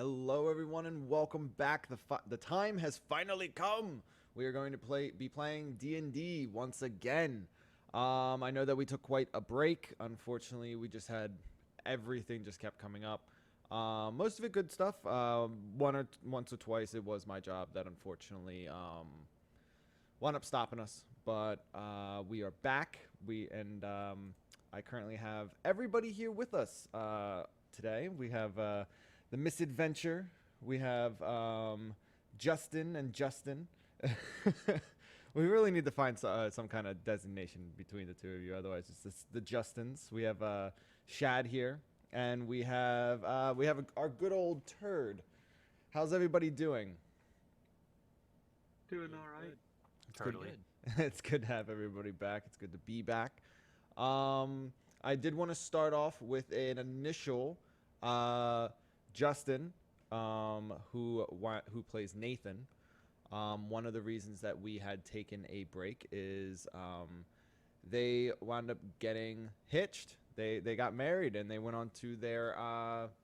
Hello, everyone, and welcome back. The time has finally come. We are going to be playing D&D once again. I know that we took quite a break. Unfortunately, we just had everything just kept coming up. Most of it good stuff. Once or twice, it was my job that unfortunately wound up stopping us. But we are back. I currently have everybody here with us today. We have the Misadventure. We have Justin and Justin. We really need to find some kind of designation between the two of you. Otherwise, it's the Justins. We have Shad here, and we have our good old Turd. How's everybody doing? Doing all right. It's Totally. good. It's good to have everybody back. It's good to be back. I did want to start off with an initial Justin, who plays Nathan. One of the reasons that we had taken a break is they wound up getting hitched. They got married and they went on to their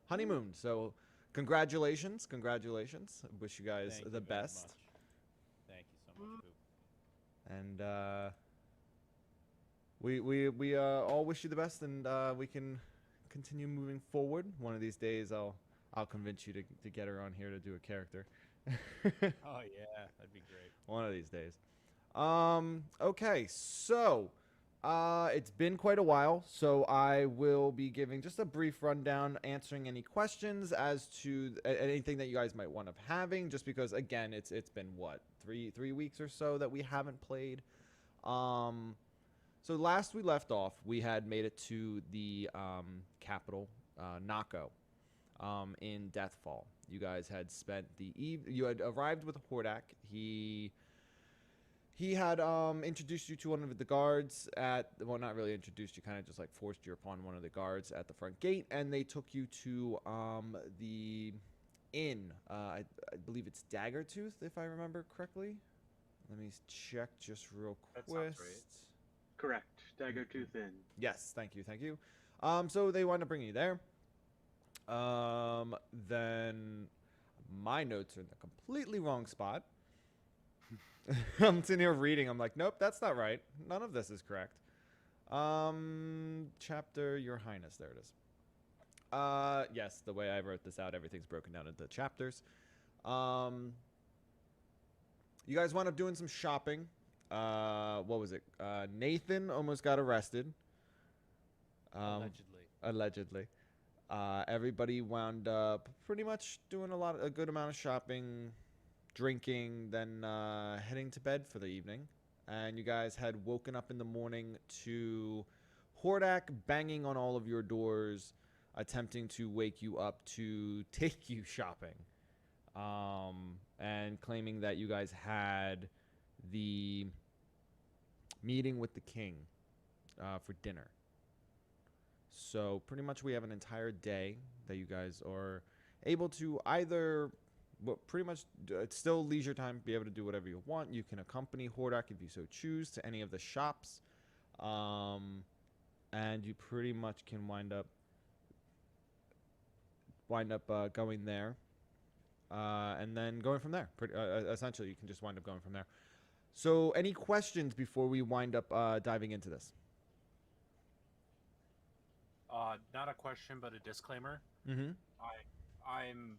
honeymoon. So congratulations. I wish you guys the best. Thank you so much, Poop. And we all wish you the best, and we can continue moving forward. One of these days, I'll convince you to get her on here to do a character. Oh yeah, that'd be great. One of these days. Okay, so it's been quite a while, so I will be giving just a brief rundown, answering any questions as to anything that you guys might want of having. Just because, again, it's been what, three weeks or so that we haven't played. So last we left off, we had made it to the capital, Nako, in Deathfall. You guys had spent the eve. You had arrived with Hordak. He had introduced you to one of the guards at, well, not really introduced you, kind of just like forced you upon one of the guards at the front gate, and they took you to the inn. I believe it's Daggertooth, if I remember correctly. Let me check just real quick. That sounds right. Correct. Daggertooth Inn. Yes, thank you. So they wind up bringing you there. Then my notes are in the completely wrong spot. I'm sitting here reading. I'm like, nope, that's not right. None of this is correct. Chapter, Your Highness. There it is. Yes, the way I wrote this out, everything's broken down into chapters. You guys wound up doing some shopping. What was it? Nathan almost got arrested. Allegedly. Everybody wound up pretty much doing a good amount of shopping, drinking, then heading to bed for the evening. And you guys had woken up in the morning to Hordak banging on all of your doors, attempting to wake you up to take you shopping. And claiming that you guys had the meeting with the king for dinner. So pretty much we have an entire day that you guys are able to either, well, pretty much it's still leisure time, be able to do whatever you want. You can accompany Hordak if you so choose to any of the shops, and you pretty much can wind up going there, and then going from there. Essentially, you can just wind up going from there. So any questions before we wind up diving into this? Not a question, but a disclaimer. Mm-hmm. I'm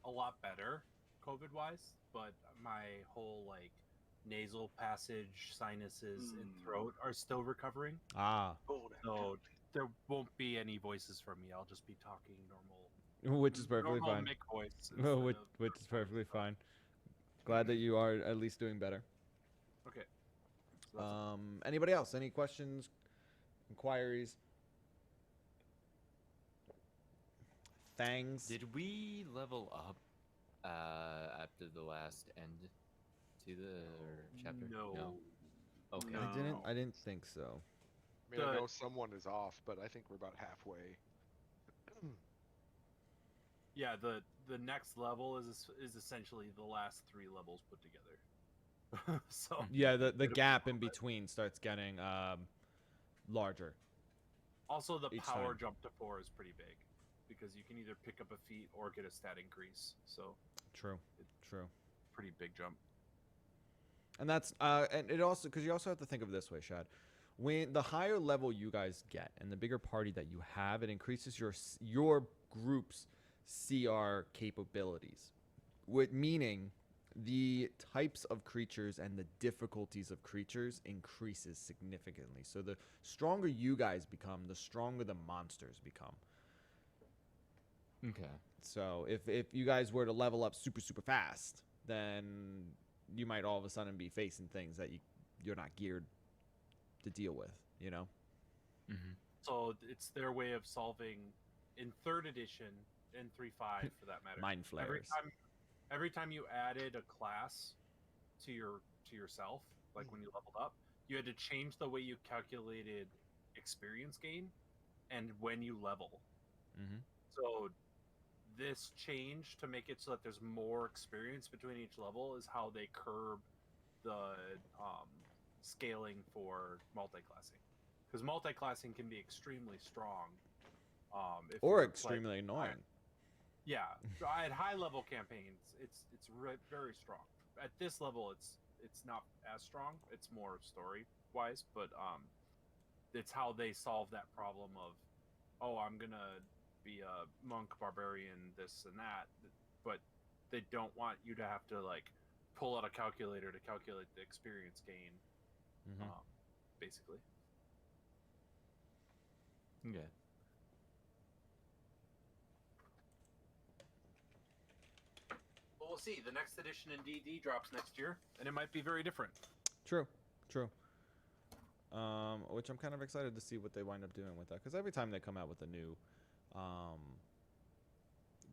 a lot better COVID-wise, but my whole like nasal passage, sinuses, and throat are still recovering. Ah. So there won't be any voices from me. I'll just be talking normal. Which is perfectly normal fine. Mick voice. Which is perfectly fine. Glad that you are at least doing better. Okay. So Anybody else? Any questions, inquiries? Thangs. Did we level up after the last end to the chapter? No. Okay. No. I didn't think so. I mean, I know someone is off, but I think we're about halfway. Yeah, the next level is essentially the last 3 levels put together. So Yeah, the gap in between starts getting larger. also the each power time. jump to 4 is pretty big. because you can either pick up a feat or get a stat increase. So True. True. pretty big jump. And that's and it also, because you also have to think of it this way, Shad. When the higher level you guys get and the bigger party that you have, it increases your group's CR capabilities. Meaning the types of creatures and the difficulties of creatures increases significantly. So the stronger you guys become, the stronger the monsters become. Okay. So if you guys were to level up super fast, then you might all of a sudden be facing things that you're not geared to deal with, you know? Mm-hmm. So it's their way of solving in 3rd edition and 3.5 for that matter. Mind flares. Every time you added a class to yourself, like when you leveled up, you had to change the way you calculated experience gain and when you level. Mm-hmm. So this change to make it so that there's more experience between each level is how they curb the scaling for multi-classing. Because multi-classing can be extremely strong. Or you're extremely annoying. Yeah, at high level campaigns, it's very strong. At this level, it's not as strong. It's more story wise, but it's how they solve that problem of, oh, I'm gonna be a monk, barbarian, this and that, but they don't want you to have to like pull out a calculator to calculate the experience gain, Mm-hmm. basically. Yeah. Well, we'll see. The next edition in D&D drops next year, and it might be very different. True. Which I'm kind of excited to see what they wind up doing with that, because every time they come out with a new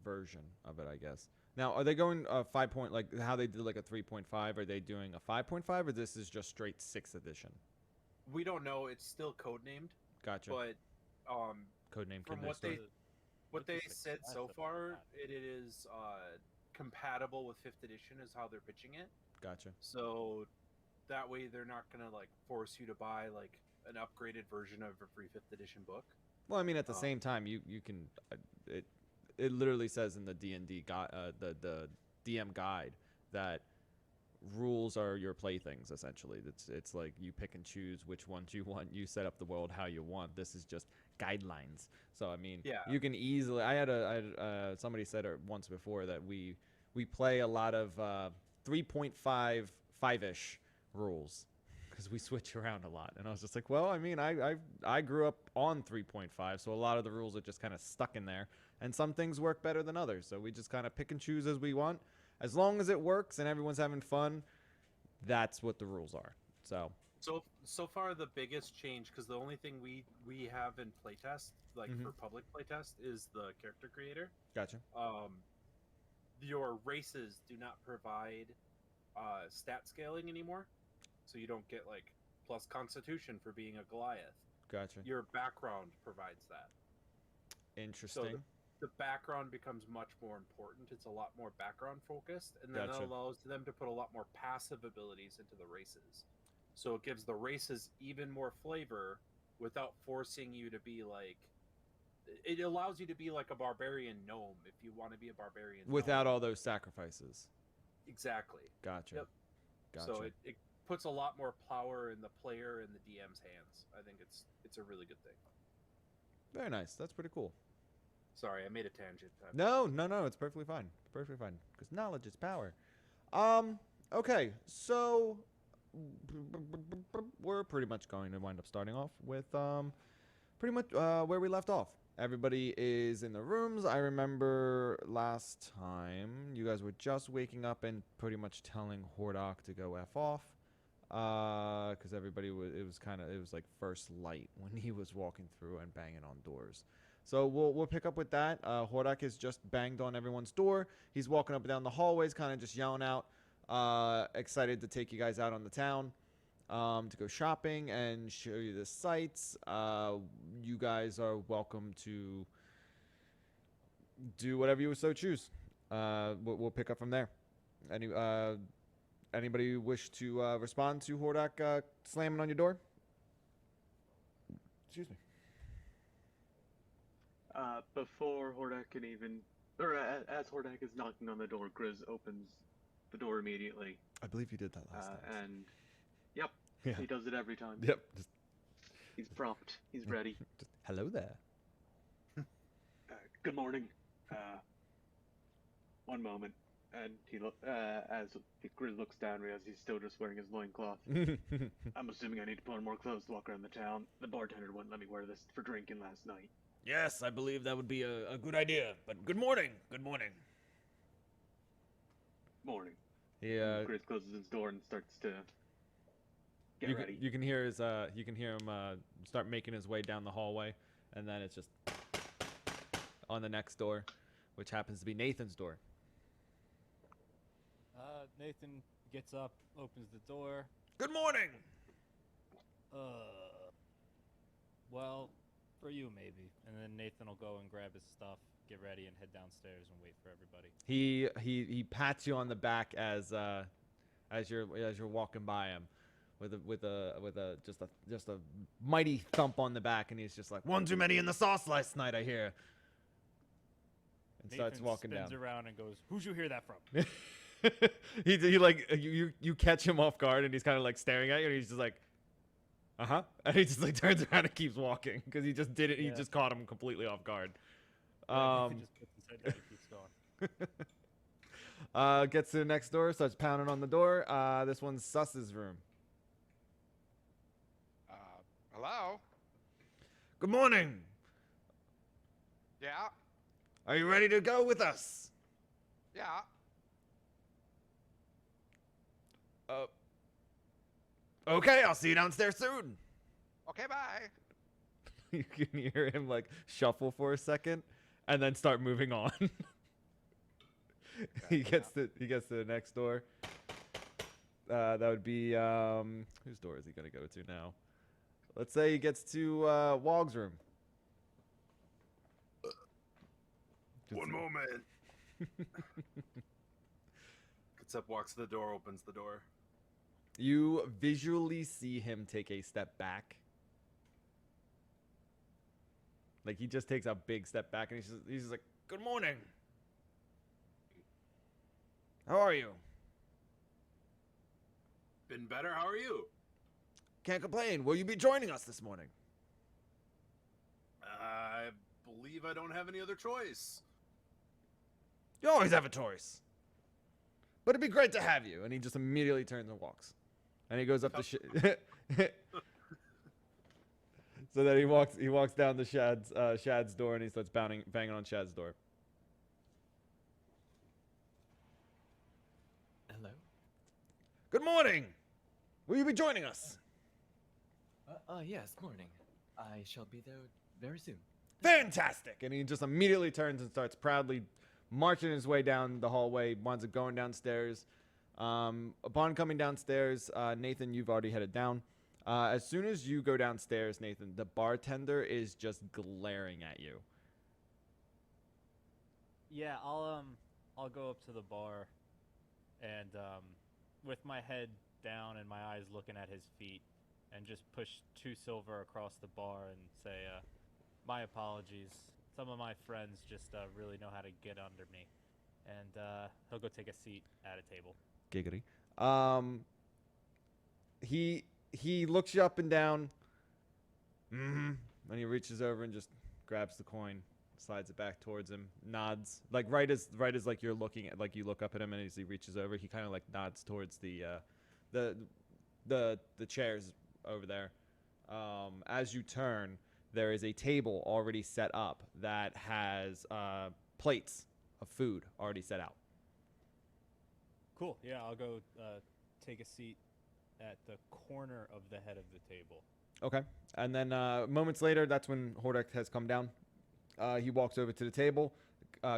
version of it, I guess. Now, are they going 5 point, like how they did like a 3.5? Are they doing a 5.5, or this is just straight 6th edition? We don't know. It's still codenamed, Gotcha. but Codename from what they said so far, it is compatible with 5th edition is how they're pitching it. Gotcha. So that way they're not gonna like force you to buy like an upgraded version of every 5th edition book. Well, I mean, at the same time, you can it literally says in the D&D the DM guide that rules are your playthings. Essentially, it's like you pick and choose which ones you want. You set up the world how you want. This is just guidelines. So I mean, Yeah. you can easily. I had somebody said it once before that we play a lot of 3.5 5-ish rules because we switch around a lot. And I was just like, well, I mean, I grew up on 3.5, so a lot of the rules are just kind of stuck in there, and some things work better than others. So we just kind of pick and choose as we want. As long as it works and everyone's having fun, that's what the rules are. So far the biggest change, because the only thing we have in playtest, like Mhm. for public playtest, is the character creator. Gotcha. Your races do not provide stat scaling anymore, so you don't get like plus Constitution for being a Goliath. Gotcha. Your background provides that. Interesting. The background becomes much more important. It's a lot more background focused, and then Gotcha. that allows them to put a lot more passive abilities into the races. So it gives the races even more flavor without forcing you to be like. It allows you to be like a barbarian gnome if you want to be a barbarian. Without gnome. all those sacrifices. Exactly. Gotcha. Yep. Gotcha. So it puts a lot more power in the player and the DM's hands. I think it's a really good thing. Very nice. That's pretty cool. Sorry, I made a tangent. No, it's perfectly fine. Perfectly fine. Because knowledge is power. Okay, so we're pretty much going to wind up starting off with pretty much where we left off. Everybody is in the rooms. I remember last time you guys were just waking up and pretty much telling Hordak to go F off. Because everybody was, it was like first light when he was walking through and banging on doors. So we'll pick up with that. Hordak has just banged on everyone's door. He's walking up and down the hallways, kind of just yelling out, excited to take you guys out on the town, to go shopping and show you the sights. You guys are welcome to do whatever you so choose. We'll pick up from there. Anybody wish to respond to Hordak slamming on your door? Excuse me. Before Hordak can even, or as Hordak is knocking on the door, Grizz opens the door immediately. I believe you did that last time. And, yep, Yeah. he does it every time. Yep. Just, He's prompt. He's ready. just hello there. Good morning. One moment. And he as Grizz looks down, realizes he's still just wearing his loincloth. I'm assuming I need to put on more clothes to walk around the town. The bartender wouldn't let me wear this for drinking last night. Yes, I believe that would be a good idea. But good morning. Good morning. Morning. Yeah. Grizz closes his door and starts to get ready. You can hear his you can hear him start making his way down the hallway, and then it's just on the next door, which happens to be Nathan's door. Nathan gets up, opens the door. Good morning. Well, for you maybe. And then Nathan will go and grab his stuff, get ready, and head downstairs and wait for everybody. He pats you on the back as you're walking by him, with a just a mighty thump on the back, and he's just like, one too many in the sauce last night, I hear. And starts Nathan walking spins down. around and goes, "Who'd you hear that from?" he like you catch him off guard, and he's kind of like staring at you, and he's just like, and he just like turns around and keeps walking because he just did it. He Yeah. just caught him completely off guard. Nathan just puts his head down and keeps going. Gets to the next door, starts pounding on the door. This one's Suss's room. Hello? Good morning. Yeah? Are you ready to go with us? Yeah? Okay, I'll see you downstairs soon. Okay, bye. You can hear him like shuffle for a second, and then start moving on. he gets to the next door. That would be whose door is he gonna go to now? Let's say he gets to Wog's room. One moment. Gets up, walks to the door, opens the door. You visually see him take a step back. Like he just takes a big step back, and he's just like, "Good morning. How are you? Been better. How are you? Can't complain. Will you be joining us this morning?" I believe I don't have any other choice. You always have a choice. But it'd be great to have you. And he just immediately turns and walks. And he goes up to so then he walks down to Shad's door, and he starts banging on Shad's door. Hello? Good morning. Will you be joining us? Yes, morning. I shall be there very soon. Fantastic. And he just immediately turns and starts proudly marching his way down the hallway, winds up going downstairs. Upon coming downstairs, Nathan, you've already headed down. As soon as you go downstairs, Nathan, the bartender is just glaring at you. Yeah, I'll go up to the bar, and with my head down and my eyes looking at his feet, and just push 2 silver across the bar and say, "My apologies. Some of my friends just really know how to get under me," and he'll go take a seat at a table. Giggity. He looks you up and down. And he reaches over and just grabs the coin, slides it back towards him, nods. Like right as like you're looking at, like you look up at him, and as he reaches over, he kind of like nods towards the chairs over there. As you turn, there is a table already set up that has plates of food already set out. Cool. Yeah, I'll go take a seat at the corner of the head of the table. Okay. And then moments later, that's when Hordak has come down. He walks over to the table,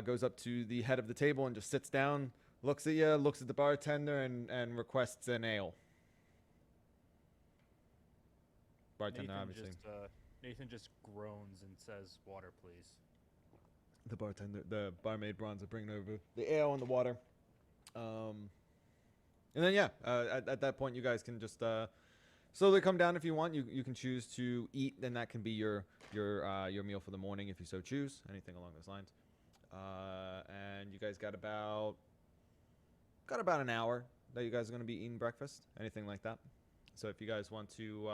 goes up to the head of the table and just sits down, looks at you, looks at the bartender, and requests an ale. Bartender, obviously. Nathan just groans and says, "Water, please." The barmaid bronze will bring over the ale and the water. And then, yeah, at that point, you guys can just slowly come down if you want. You can choose to eat, then that can be your meal for the morning if you so choose. Anything along those lines. And you guys got about an hour that you guys are going to be eating breakfast. Anything like that. So if you guys want to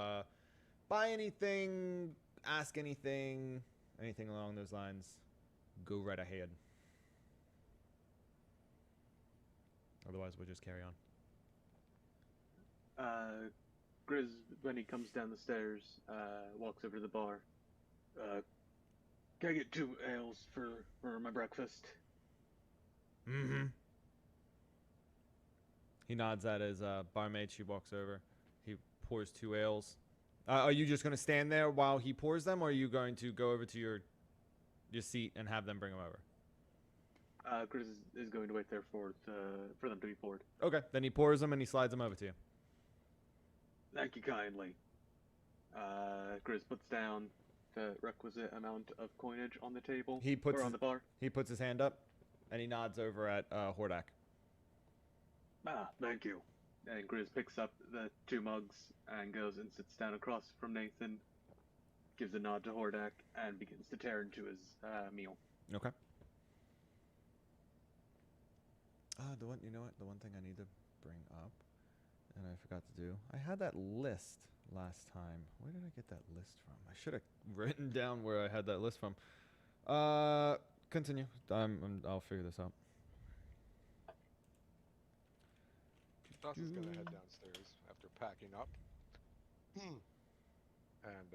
buy anything, ask anything along those lines, go right ahead. Otherwise, we'll just carry on. Grizz, when he comes down the stairs, walks over to the bar. Can I get 2 ales for my breakfast? Mm-hmm. He nods at his barmaid. She walks over. He pours 2 ales. Are you just going to stand there while he pours them, or are you going to go over to your seat and have them bring them over? Grizz is going to wait there for them to be poured. Okay, then he pours them and he slides them over to you. Thank you kindly. Grizz puts down the requisite amount of coinage on the table. Or on the bar. He puts his hand up, and he nods over at Hordak. Thank you. And Grizz picks up the 2 mugs and goes and sits down across from Nathan, gives a nod to Hordak, and begins to tear into his meal. Okay. The one thing I need to bring up, and I forgot to do. I had that list last time. Where did I get that list from? I should have written down where I had that list from. Continue. I'll figure this out. Dustin's gonna head downstairs after packing up and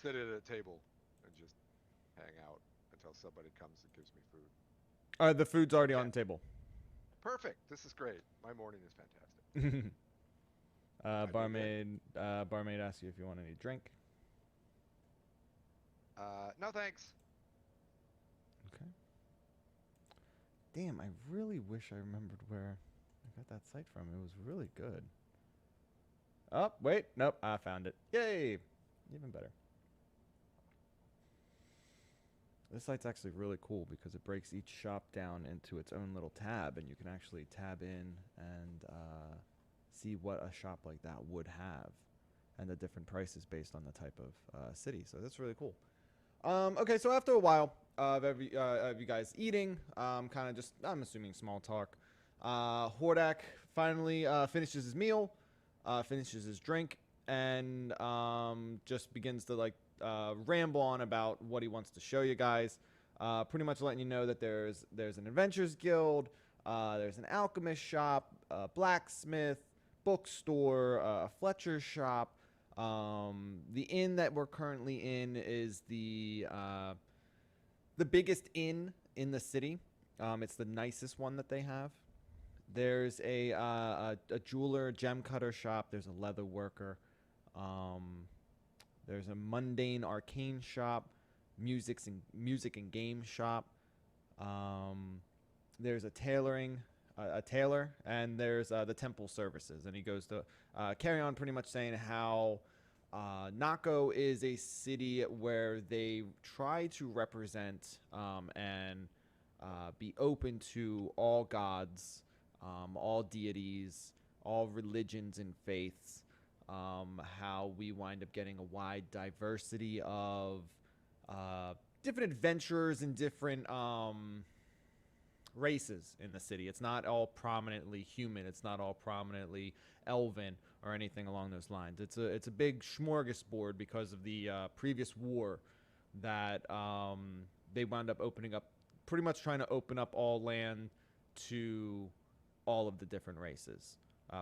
sit at a table and just hang out until somebody comes and gives me food. The food's already on the table. Perfect. This is great. My morning is fantastic. Barmaid asks you if you want any drink. No thanks. Okay. Damn, I really wish I remembered where I got that site from. It was really good. Oh, wait. Nope, I found it. Yay! Even better. This site's actually really cool because it breaks each shop down into its own little tab, and you can actually tab in and see what a shop like that would have and the different prices based on the type of city. So that's really cool. Okay, so after a while of you guys eating, kind of just, I'm assuming, small talk, Hordak finally finishes his meal, finishes his drink, and just begins to ramble on about what he wants to show you guys. Pretty much letting you know that there's an Adventures Guild, there's an alchemist shop, a blacksmith, bookstore, a Fletcher shop. The inn that we're currently in is the biggest inn in the city. It's the nicest one that they have. There's a jeweler, gem cutter shop. There's a leather worker. There's a mundane arcane shop, music and game shop. There's a tailor, and there's the temple services. And he goes to carry on pretty much saying how Nako is a city where they try to represent and be open to all gods, all deities, all religions and faiths. How we wind up getting a wide diversity of different adventurers and different races in the city. It's not all prominently human. It's not all prominently elven or anything along those lines. It's a big smorgasbord because of the previous war that they wound up opening up, pretty much trying to open up all land to all of the different races.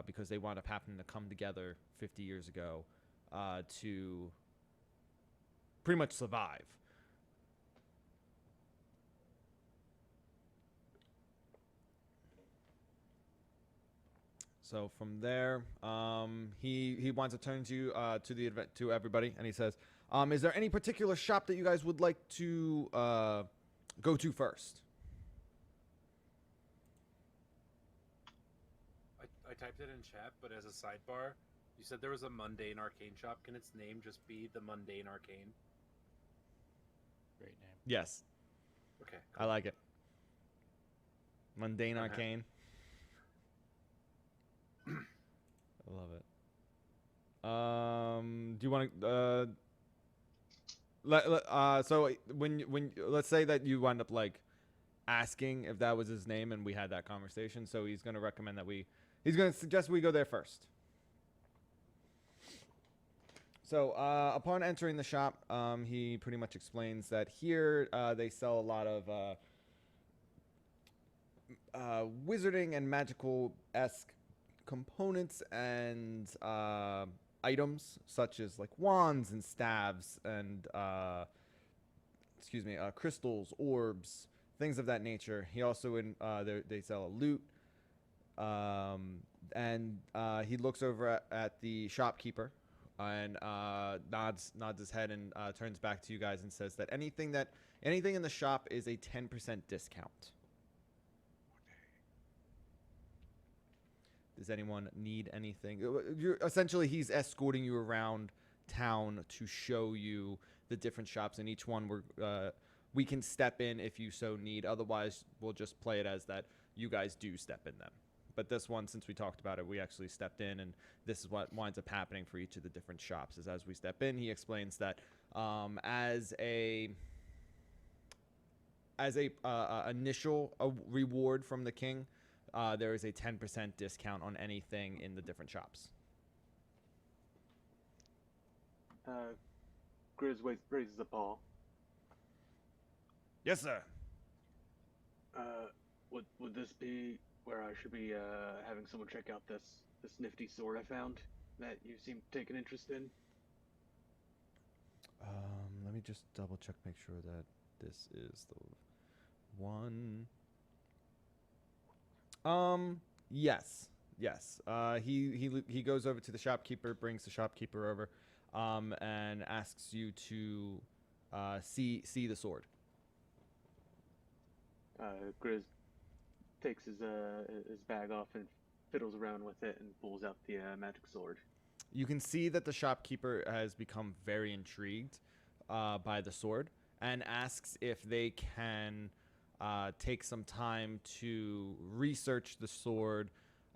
Because they wound up having to come together 50 years ago to pretty much survive. So from there, he wants to turn to everybody, and he says, "Is there any particular shop that you guys would like to go to first?" I typed it in chat, but as a sidebar, you said there was a mundane arcane shop. Can its name just be the Mundane Arcane? Great name. Yes. Okay. I like it. Mundane Okay. Arcane. I love it. Do you want to? So when let's say that you wind up like asking if that was his name, and we had that conversation. So he's gonna recommend that he's gonna suggest we go there first. So upon entering the shop, he pretty much explains that here they sell a lot of wizarding and magical-esque components and items, such as like wands and staves and crystals, orbs, things of that nature. He also they sell a loot, and he looks over at the shopkeeper and nods his head and turns back to you guys and says that anything in the shop is a 10% discount. Does anyone need anything? Essentially, he's escorting you around town to show you the different shops, and each one we can step in if you so need. Otherwise, we'll just play it as that you guys do step in them. But this one, since we talked about it, we actually stepped in, and this is what winds up happening for each of the different shops. Is as we step in, he explains that as a initial reward from the king, there is a 10% discount on anything in the different shops. Grizz raises a paw. Yes, sir. Would this be where I should be having someone check out this nifty sword I found that you seem to take an interest in? Let me just double check, make sure that this is the one. Yes. He goes over to the shopkeeper, brings the shopkeeper over, and asks you to see the sword. Grizz takes his bag off and fiddles around with it and pulls out the magic sword. You can see that the shopkeeper has become very intrigued by the sword and asks if they can take some time to research the sword,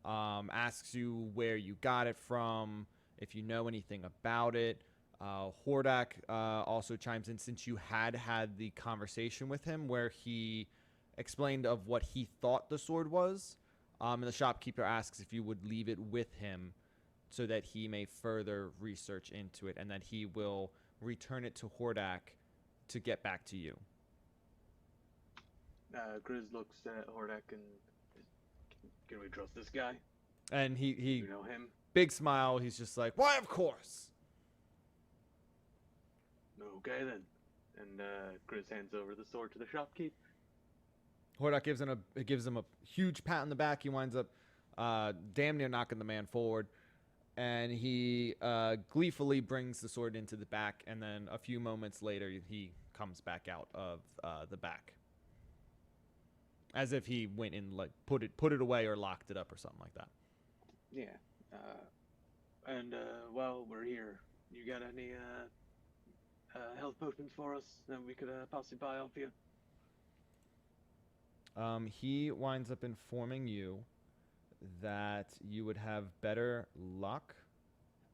asks you where you got it from, if you know anything about it. Hordak also chimes in, since you had the conversation with him where he explained of what he thought the sword was, and the shopkeeper asks if you would leave it with him so that he may further research into it, and that he will return it to Hordak to get back to you. Grizz looks at Hordak and, can we trust this guy? And he You know him? big smile, he's just like, why, of course. Okay then. And Grizz hands over the sword to the shopkeep. Hordak gives him a huge pat on the back. He winds up damn near knocking the man forward, and he gleefully brings the sword into the back, and then a few moments later he comes back out of the back, as if he went and like put it away or locked it up or something like that. Yeah. And while we're here, you got any health potions for us that we could possibly buy off you? He winds up informing you that you would have better luck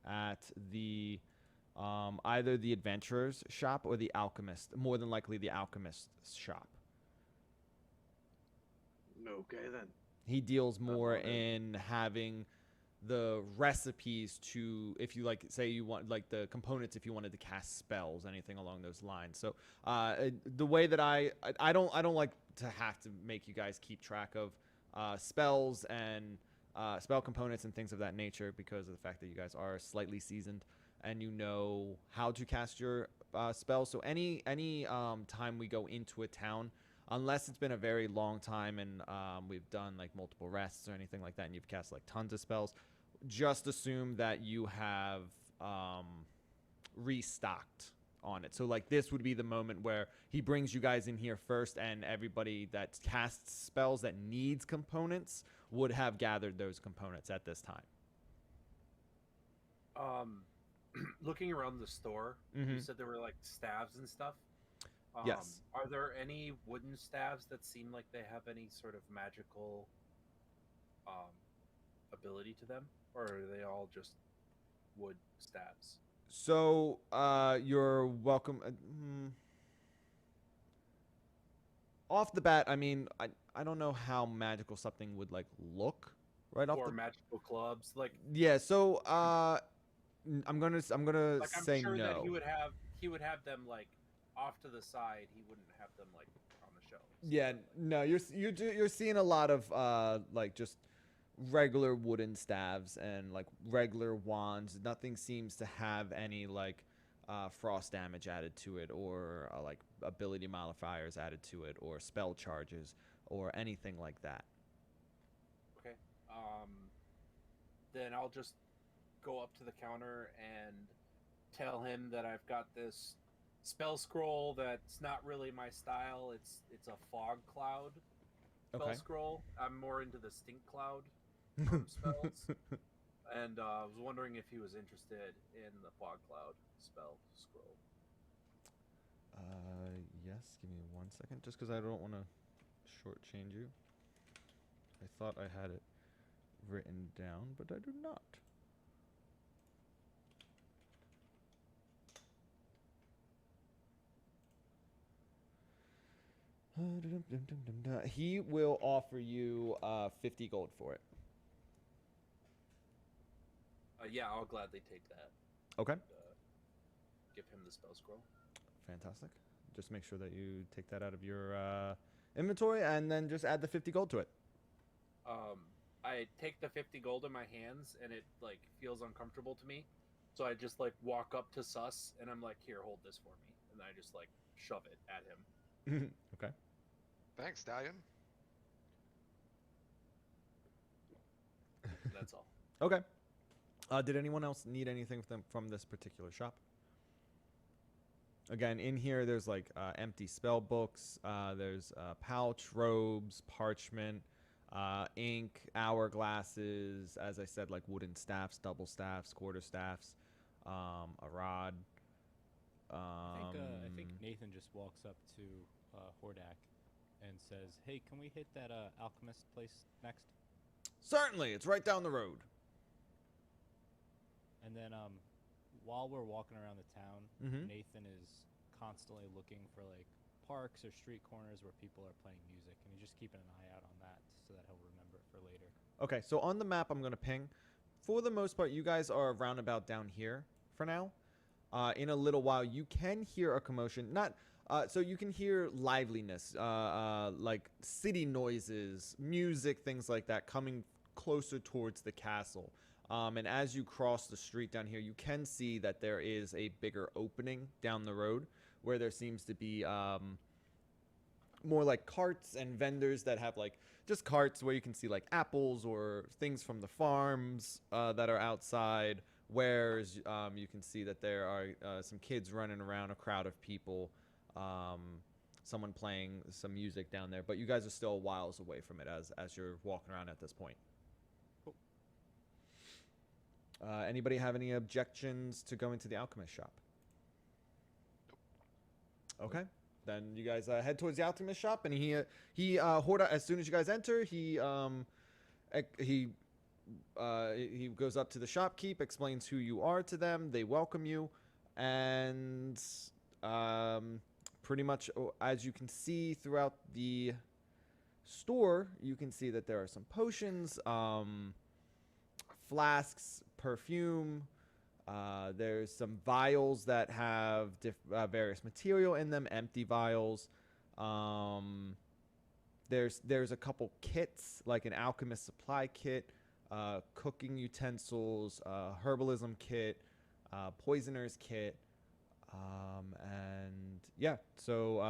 at the either the adventurer's shop or the alchemist, more than likely the alchemist's shop. Okay then. He deals more Okay. in having the recipes to, if you like, say you want like the components if you wanted to cast spells, anything along those lines. So the way that I don't like to have to make you guys keep track of spells and spell components and things of that nature, because of the fact that you guys are slightly seasoned and you know how to cast your spells. So any time we go into a town, unless it's been a very long time and we've done like multiple rests or anything like that, and you've cast like tons of spells, just assume that you have restocked on it. So like this would be the moment where he brings you guys in here first, and everybody that casts spells that needs components would have gathered those components at this time. Looking around the store, you Mhm. said there were like staves and stuff. Yes. Are there any wooden staves that seem like they have any sort of magical ability to them, or are they all just wood staves. So, you're welcome. Off the bat, I mean, I don't know how magical something would like look right off Or the. magical clubs. Like Yeah. So, I'm gonna I'm say sure that no. he would have them like off to the side. He wouldn't have them like on the shelves. Yeah, no, you're seeing a lot of like just regular wooden staves and like regular wands. Nothing seems to have any like frost damage added to it, or like ability modifiers added to it, or spell charges, or anything like that. Okay. Then I'll just go up to the counter and tell him that I've got this spell scroll that's not really my style. It's a fog cloud spell Okay. scroll. I'm more into the stink cloud spells. And I was wondering if he was interested in the fog cloud spell scroll. Yes. Give me 1 second, just because I don't want to shortchange you. I thought I had it written down, but I do not. He will offer you 50 gold for it. Yeah, I'll gladly take that. Okay. Give him the spell scroll. Fantastic. Just make sure that you take that out of your inventory and then just add the 50 gold to it. I take the 50 gold in my hands and it like feels uncomfortable to me. So I just like walk up to Sus and I'm like, here, hold this for me. And I just like shove it at him. Okay. Thanks, Stallion. That's all. Okay. Did anyone else need anything from this particular shop? Again, in here, there's like empty spell books. There's pouch, robes, parchment, ink, hourglasses. As I said, like wooden staffs, double staffs, quarter staffs, a rod. I think Nathan just walks up to Hordak and says, "Hey, can we hit that alchemist place next?" Certainly, it's right down the road. And then while we're walking around the town, Mhm. Nathan is constantly looking for like parks or street corners where people are playing music, and he's just keeping an eye out on that so that he'll remember it for later. Okay, so on the map, I'm going to ping. For the most part, you guys are roundabout down here for now. In a little while, you can hear a commotion. Not so you can hear liveliness, like city noises, music, things like that, coming closer towards the castle. And as you cross the street down here, you can see that there is a bigger opening down the road where there seems to be more like carts and vendors that have like just carts where you can see like apples or things from the farms that are outside. Whereas you can see that there are some kids running around, a crowd of people, someone playing some music down there. But you guys are still whiles away from it as you're walking around at this point. Cool. Anybody have any objections to going to the alchemist shop? Okay. Then you guys head towards the alchemist shop, and he Horda, as soon as you guys enter, he goes up to the shopkeep, explains who you are to them. They welcome you, and pretty much as you can see throughout the store, you can see that there are some potions, flasks, perfume. There's some vials that have various material in them, empty vials. There's a couple kits, like an alchemist supply kit, cooking utensils, herbalism kit, poisoner's kit, and yeah. So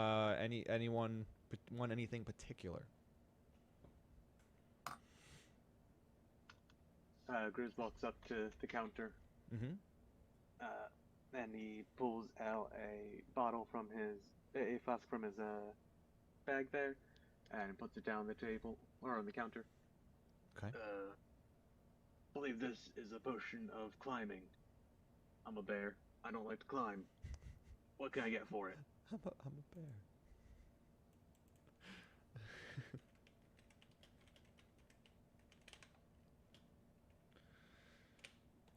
anyone want anything particular? Grizz walks up to the counter, Mm-hmm. and he pulls out a flask from his bag there, and puts it down on the table or on the counter. Okay. Believe this is a potion of climbing. I'm a bear. I don't like to climb. What can I get for it? I'm a bear.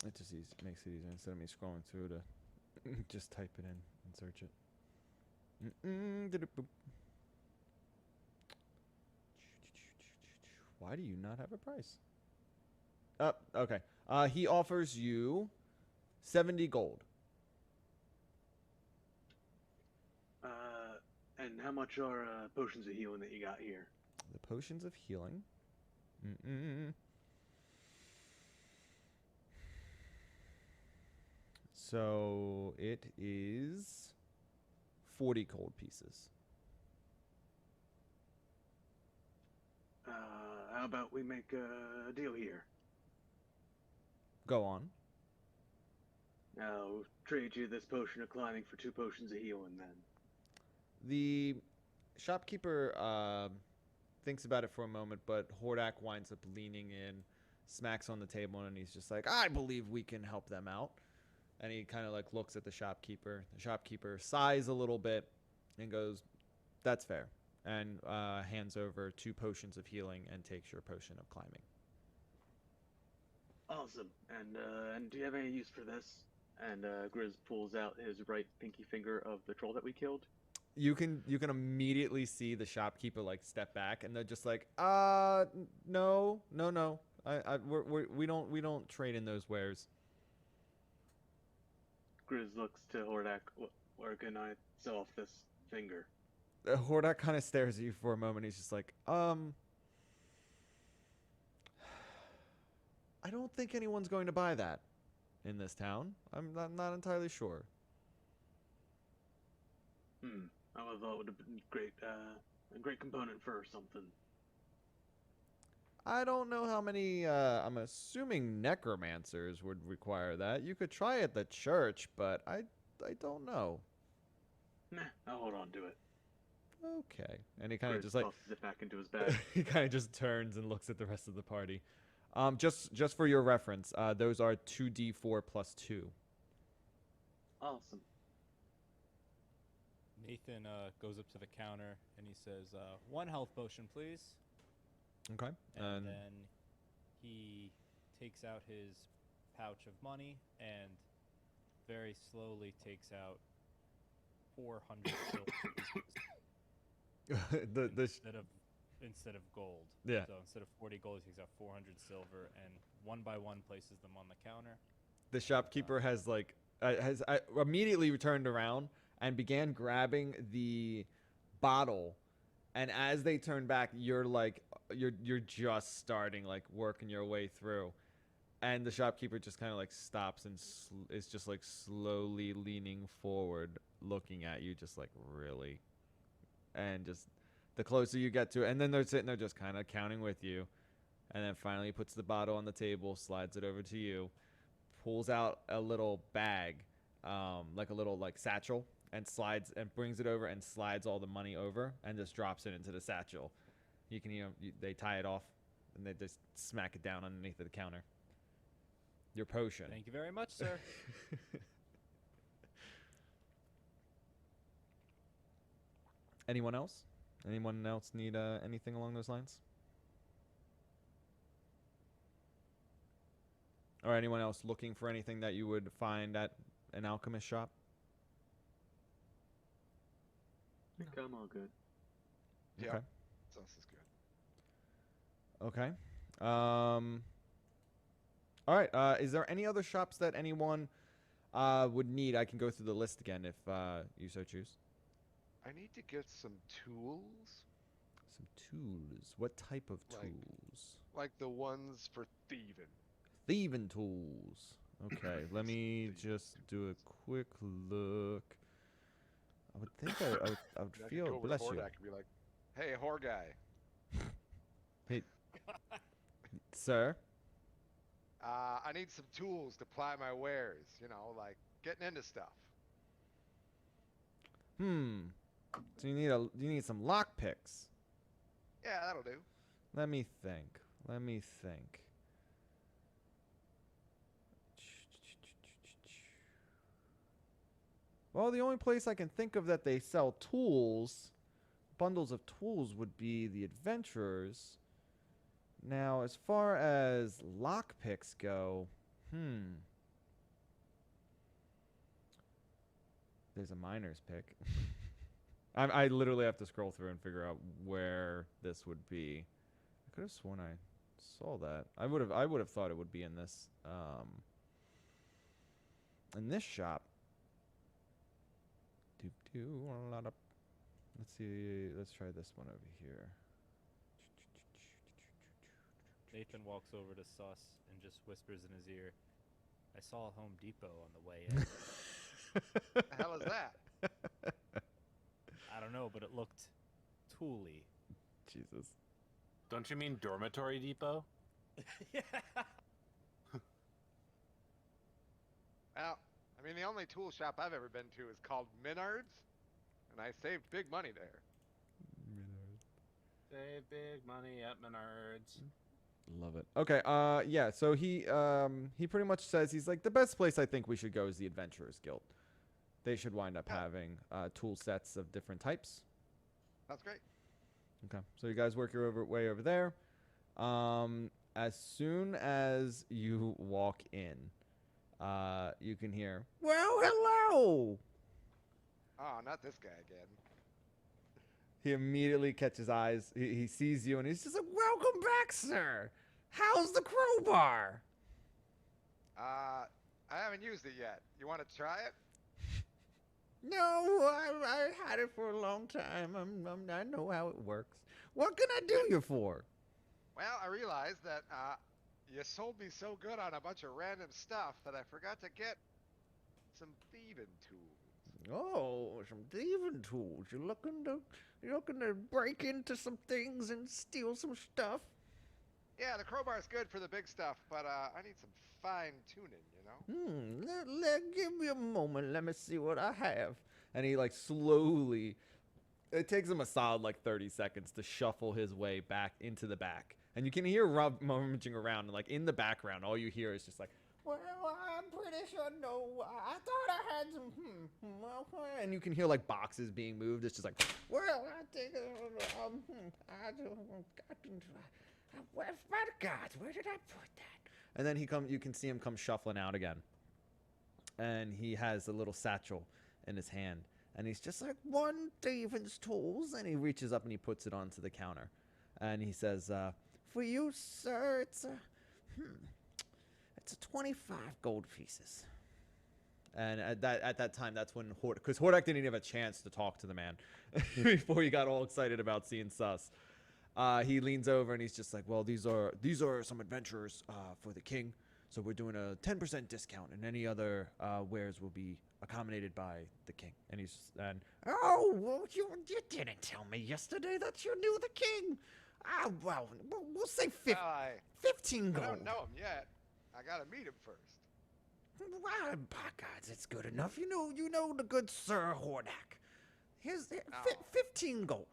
It just makes it easier instead of me scrolling through to just type it in and search it. Boop. Why do you not have a price? Okay. He offers you 70 gold. And how much are potions of healing that you got here? The potions of healing. So it is 40 gold pieces. How about we make a deal here? Go on. I'll trade you this potion of climbing for 2 potions of healing then. The shopkeeper thinks about it for a moment, but Hordak winds up leaning in, smacks on the table, and he's just like, I believe we can help them out. And he kind of like looks at the shopkeeper. The shopkeeper sighs a little bit and goes, that's fair. And hands over 2 potions of healing and takes your potion of climbing. Awesome. And do you have any use for this? And Grizz pulls out his right pinky finger of the troll that we killed. You can immediately see the shopkeeper like step back, and they're just like, no. We don't trade in those wares. Grizz looks to Hordak. Where can I sell off this finger? Hordak kind of stares at you for a moment. He's just like, I don't think anyone's going to buy that in this town. I'm not entirely sure. I would have thought it would have been a great component for something. I don't know how many, I'm assuming necromancers would require that. You could try at the church, but I don't know. Nah, I'll hold on to it. Okay. And he kind of Grizz just like tosses it back into his bag. he kind of just turns and looks at the rest of the party. Just for your reference, those are 2d4 plus 2. Awesome. Nathan goes up to the counter and he says, 1 health potion, please. Okay. And then he takes out his pouch of money and very slowly takes out 400 silver pieces instead of gold. Yeah. So instead of 40 gold, he takes out 400 silver and one by one places them on the counter. The shopkeeper has immediately returned around and began grabbing the bottle. And as they turn back, you're just starting like working your way through, and the shopkeeper just kind of like stops and is just like slowly leaning forward, looking at you, just like really, and just the closer you get to it, and then they're sitting there just kind of counting with you, and then finally puts the bottle on the table, slides it over to you, pulls out a little bag, like a little like satchel. And slides and brings it over and slides all the money over and just drops it into the satchel. You can, they tie it off and they just smack it down underneath the counter. Your potion. Thank you very much, sir. Anyone else? Anyone else need anything along those lines? Or anyone else looking for anything that you would find at an alchemist shop? I think I'm all good. Yeah. Okay. Sauce is good. Okay. All right. Is there any other shops that anyone would need? I can go through the list again if you so choose. I need to get some tools. Some tools. What type of Like- tools? Like the ones for thieving. Thieving tools. Okay. Let me just do a quick look. I would think I would I could feel. go over Bless to you. Hordak and be like, hey, whore guy. Sir. I need some tools to ply my wares. You know, like getting into stuff. So you need some lock picks. Yeah, that'll do. Let me think. Well, the only place I can think of that they sell tools, bundles of tools, would be the Adventurers. Now, as far as lockpicks go, There's a miner's pick. I literally have to scroll through and figure out where this would be. I could have sworn I saw that. I would have thought it would be in this shop. A lot of. Let's see. Let's try this one over here. Nathan walks over to Sus and just whispers in his ear, "I saw Home Depot on the way in." The hell is that? I don't know, but it looked tooly. Jesus. Don't you mean Dormitory Depot? Yeah. Well, I mean, the only tool shop I've ever been to is called Menards, and I saved big money there. Save big money at Menards. Love it. Okay. Yeah. So he pretty much says he's like the best place I think we should go is the Adventurers Guild. They should wind up having tool sets of different types. That's great. Okay. So you guys work your way over there. As soon as you walk in, you can hear, "Well, hello." Oh, not this guy again. He immediately catches eyes. He sees you and he's just like, "Welcome back, sir. How's the crowbar?" I haven't used it yet. You want to try it? No, I had it for a long time. I know how it works. What can I do you for? Well, I realized that you sold me so good on a bunch of random stuff that I forgot to get some thieving tools. Oh, some thieving tools. You're looking to break into some things and steal some stuff? Yeah, the crowbar's good for the big stuff, but I need some fine tuning, you know? Give me a moment. Let me see what I have. And he like slowly, it takes him a solid like 30 seconds to shuffle his way back into the back. And you can hear Rob rummaging around, and like in the background, all you hear is just like, "Well, I'm pretty sure no. I thought I had some. Okay." And you can hear like boxes being moved. It's just like, "Well, I think I where's my gods? Where did I put that?" And then you can see him come shuffling out again. And he has a little satchel in his hand, and he's just like, "One thieving's tools," and he reaches up and he puts it onto the counter, and he says, "For you, sir, it's a 25 gold pieces." And at that time, that's when because Hordak didn't even have a chance to talk to the man before he got all excited about seeing Sus. He leans over and he's just like, "Well, these are some adventurers for the king, so we're doing a 10% discount, and any other wares will be accommodated by the king." And "Oh, well, you didn't tell me yesterday that you knew the king. Well, we'll say 15 gold. I don't know him yet. I gotta meet him first. Well, by gods, it's good enough. You know the good Sir Hordak. Here's 15 gold.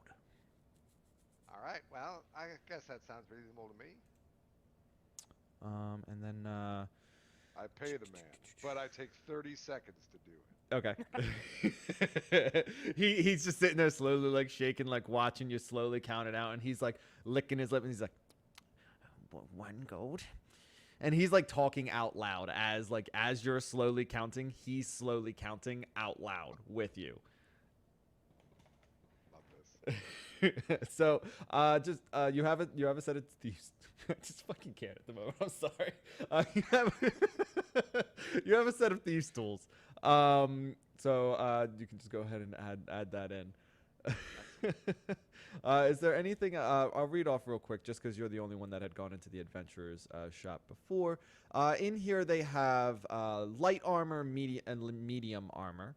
All right. Well, I guess that sounds reasonable to me. And then I pay the man, but I take 30 seconds to do it. okay. He's just sitting there slowly, like shaking, like watching you slowly count it out, and he's like licking his lip, and he's like, "1 gold." And he's like talking out loud as you're slowly counting, he's slowly counting out loud with you. Love this. So you have a set of thieves. I just fucking can't at the moment. I'm sorry. You have a set of thieves tools. So you can just go ahead and add that in. Is there anything? I'll read off real quick, just because you're the only one that had gone into the adventurers shop before. In here they have light armor, medium armor.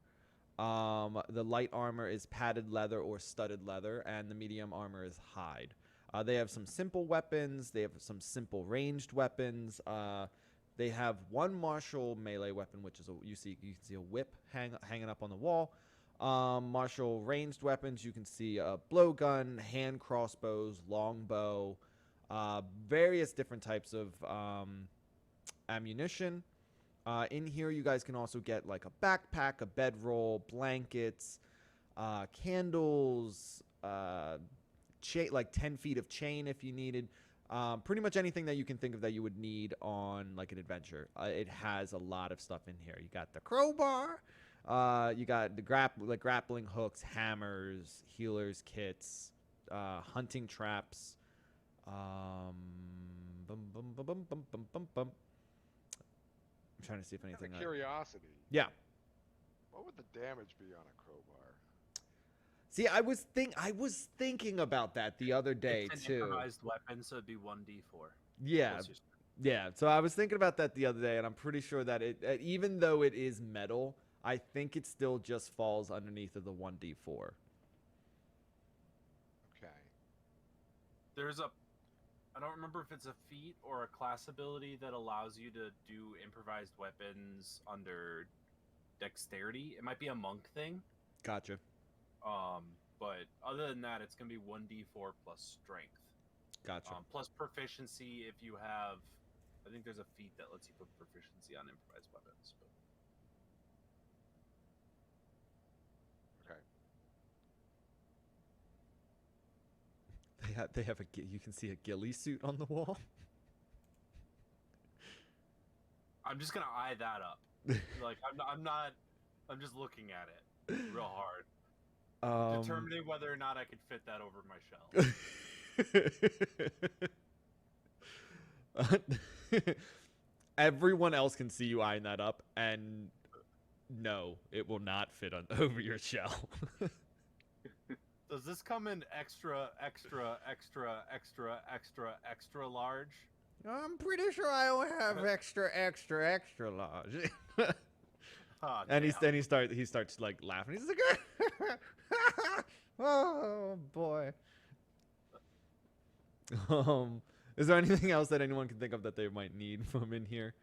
The light armor is padded leather or studded leather, and the medium armor is hide. They have some simple weapons. They have some simple ranged weapons. They have one martial melee weapon, which is you can see a whip hanging up on the wall. Martial ranged weapons, you can see a blowgun, hand crossbows, longbow, various different types of ammunition. In here, you guys can also get like a backpack, a bedroll, blankets, candles, like 10 feet of chain if you needed. Pretty much anything that you can think of that you would need on like an adventure. It has a lot of stuff in here. You got the crowbar. You got the grappling hooks, hammers, healers kits, hunting traps. Bum, bum, bum, bum, bum, bum, bum, bum. I'm trying to see if Out anything. of curiosity, Yeah. what would the damage be on a crowbar? See, I was thinking about that the other day It's an too. improvised weapon, so it'd be 1d4. Yeah, Plus your- yeah. So I was thinking about that the other day, and I'm pretty sure that even though it is metal, I think it still just falls underneath of the 1d4. Okay. There's a, I don't remember if it's a feat or a class ability that allows you to do improvised weapons under dexterity. It might be a monk thing. Gotcha. But other than that, it's gonna be 1d4 plus strength. Gotcha. Plus proficiency if you have. I think there's a feat that lets you put proficiency on improvised weapons. Okay. They have you can see a ghillie suit on the wall. I'm just gonna eye that up. Like I'm not. I'm just looking at it real hard, determining whether or not I could fit that over my shell. Everyone else can see you eyeing that up, and no, it will not fit over your shell. Does this come in extra large? I'm pretty sure I only have extra large. Oh, And damn. he starts like laughing. He's like, oh boy. Is there anything else that anyone can think of that they might need from in here?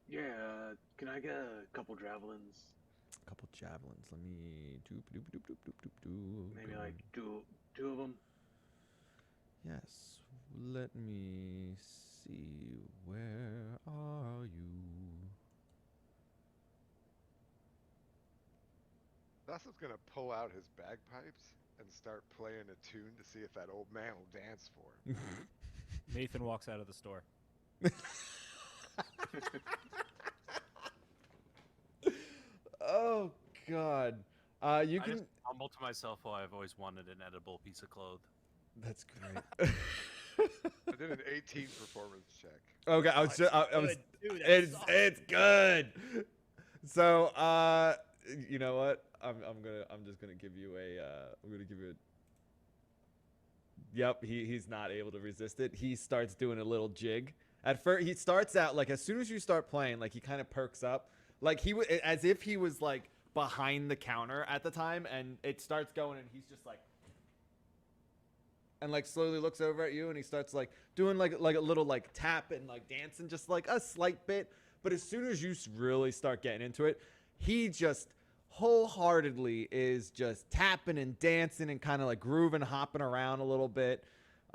Yeah, can I get a couple javelins? A couple javelins. Let me Maybe like two of them. Yes. Let me see. Where are you? Thus gonna pull out his bagpipes and start playing a tune to see if that old man will dance for him. Nathan walks out of the store. Oh God. You I can. just humble to myself while I've always wanted an edible piece of cloth. That's great. I did an 18 performance check. Okay, I was Dude, it's good. So, you know what? I'm just gonna give you a. Yep, he's not able to resist it. He starts doing a little jig. At first, he starts out like as soon as you start playing, like he kind of perks up, like as if he was like behind the counter at the time, and it starts going, and he's just like. And like slowly looks over at you, and he starts like doing like a little like tap and like dancing, just like a slight bit. But as soon as you really start getting into it, he just wholeheartedly is just tapping and dancing and kind of like grooving, hopping around a little bit,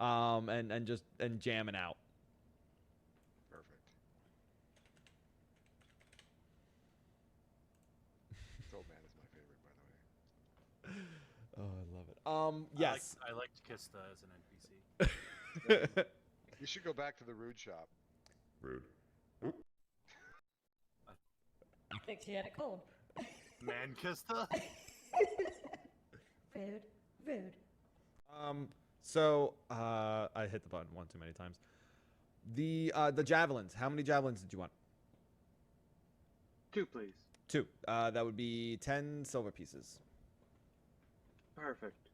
and jamming out. Perfect. This old man is my favorite, by the way. Oh, I love it. Yes. I liked Kista as an NPC. You should go back to the Rude shop. Rude. Thinks he had a cold. Man Kista? Rude. So I hit the button one too many times. The javelins. How many javelins did you want? 2, please. 2. That would be 10 silver pieces. Perfect.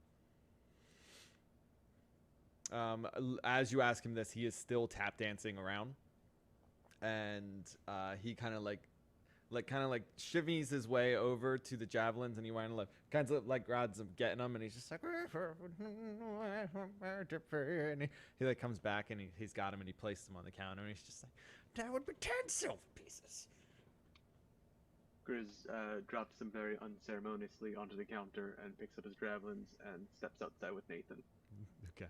As you ask him this, he is still tap dancing around, and he kind of like shimmies his way over to the javelins, and he kind of like grabs them, getting them, and he's just like, and he like comes back, and he's got him, and he places them on the counter, and he's just like, that would be 10 silver pieces. Grizz drops them very unceremoniously onto the counter and picks up his javelins and steps outside with Nathan. Okay.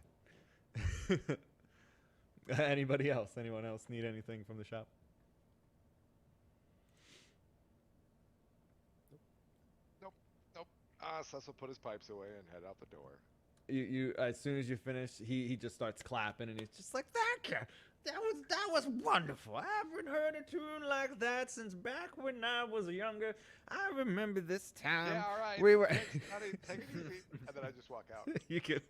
Anybody else? Anyone else need anything from the shop? Nope. Cecil will put his pipes away and head out the door. You as soon as you finish, he just starts clapping, and he's just like, thank you. That was wonderful. I haven't heard a tune like that since back when I was younger. I remember this time. Yeah, all right. We were. Thanks, honey. Take it easy. And then I just walk out. You can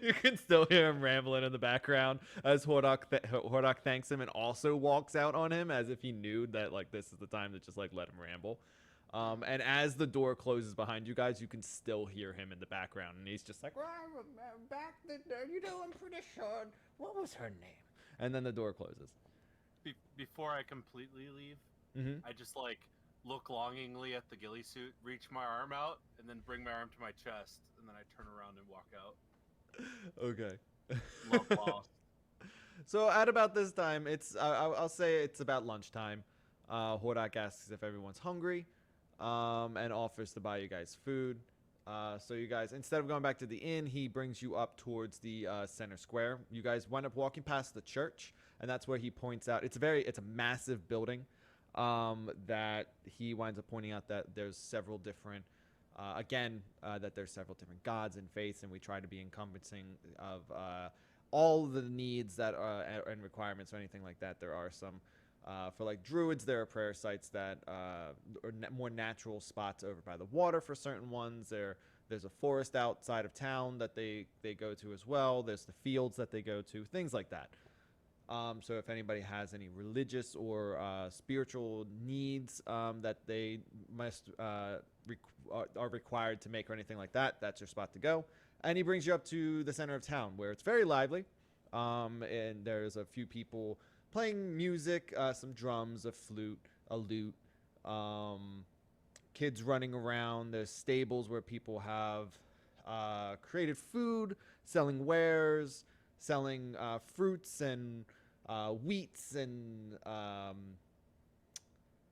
you can still hear him rambling in the background as Hordak thanks him and also walks out on him as if he knew that like this is the time to just like let him ramble. And as the door closes behind you guys, you can still hear him in the background, and he's just like, well, back the, I'm pretty sure. What was her name? And then the door closes. Before I completely leave, Mm-hmm. I just like look longingly at the ghillie suit, reach my arm out, and then bring my arm to my chest, and then I turn around and walk out. Okay. Love lost. So at about this time, it's I'll say it's about lunchtime. Hordak asks if everyone's hungry, and offers to buy you guys food. So you guys, instead of going back to the inn, he brings you up towards the center square. You guys wind up walking past the church, and that's where he points out. It's a massive building that he winds up pointing out that there's several different. That there's several different gods and faiths, and we try to be encompassing of all the needs that and requirements or anything like that. There are some for like druids. There are prayer sites that are more natural spots over by the water for certain ones. There's a forest outside of town that they go to as well. There's the fields that they go to, things like that. So if anybody has any religious or spiritual needs that they must are required to make or anything like that, that's your spot to go. And he brings you up to the center of town where it's very lively. And there's a few people playing music, some drums, a flute, a lute, kids running around. There's stables where people have created food, selling wares, selling fruits and wheats and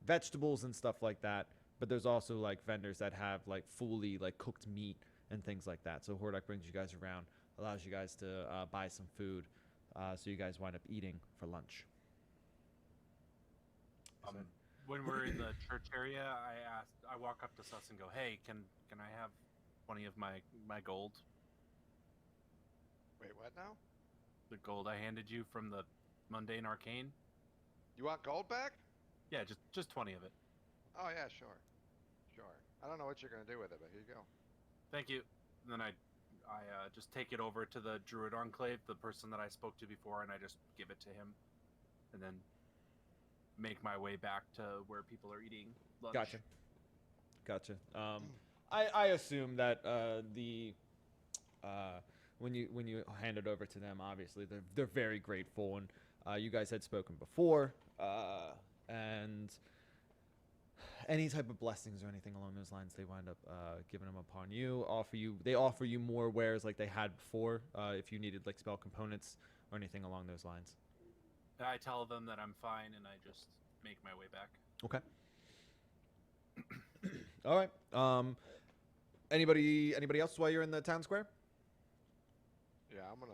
vegetables and stuff like that. But there's also like vendors that have like fully like cooked meat and things like that. So Hordak brings you guys around, allows you guys to buy some food, so you guys wind up eating for lunch. When we're in the church area, I walk up to Sus and go, "Hey, can I have 20 of my gold? Wait, what now? The gold I handed you from the mundane arcane? You want gold back? Yeah, just 20 of it. Oh, yeah, sure. I don't know what you're going to do with it, but here you go. Thank you." And then I just take it over to the Druid Enclave, the person that I spoke to before, and I just give it to him, and then make my way back to where people are eating lunch. Gotcha. I assume that when you hand it over to them, obviously they're very grateful, and you guys had spoken before, and any type of blessings or anything along those lines, they wind up giving them upon you. They offer you more wares like they had before, if you needed like spell components or anything along those lines. I tell them that I'm fine, and I just make my way back. Okay. All right. Anybody else while you're in the town square? Yeah, I'm gonna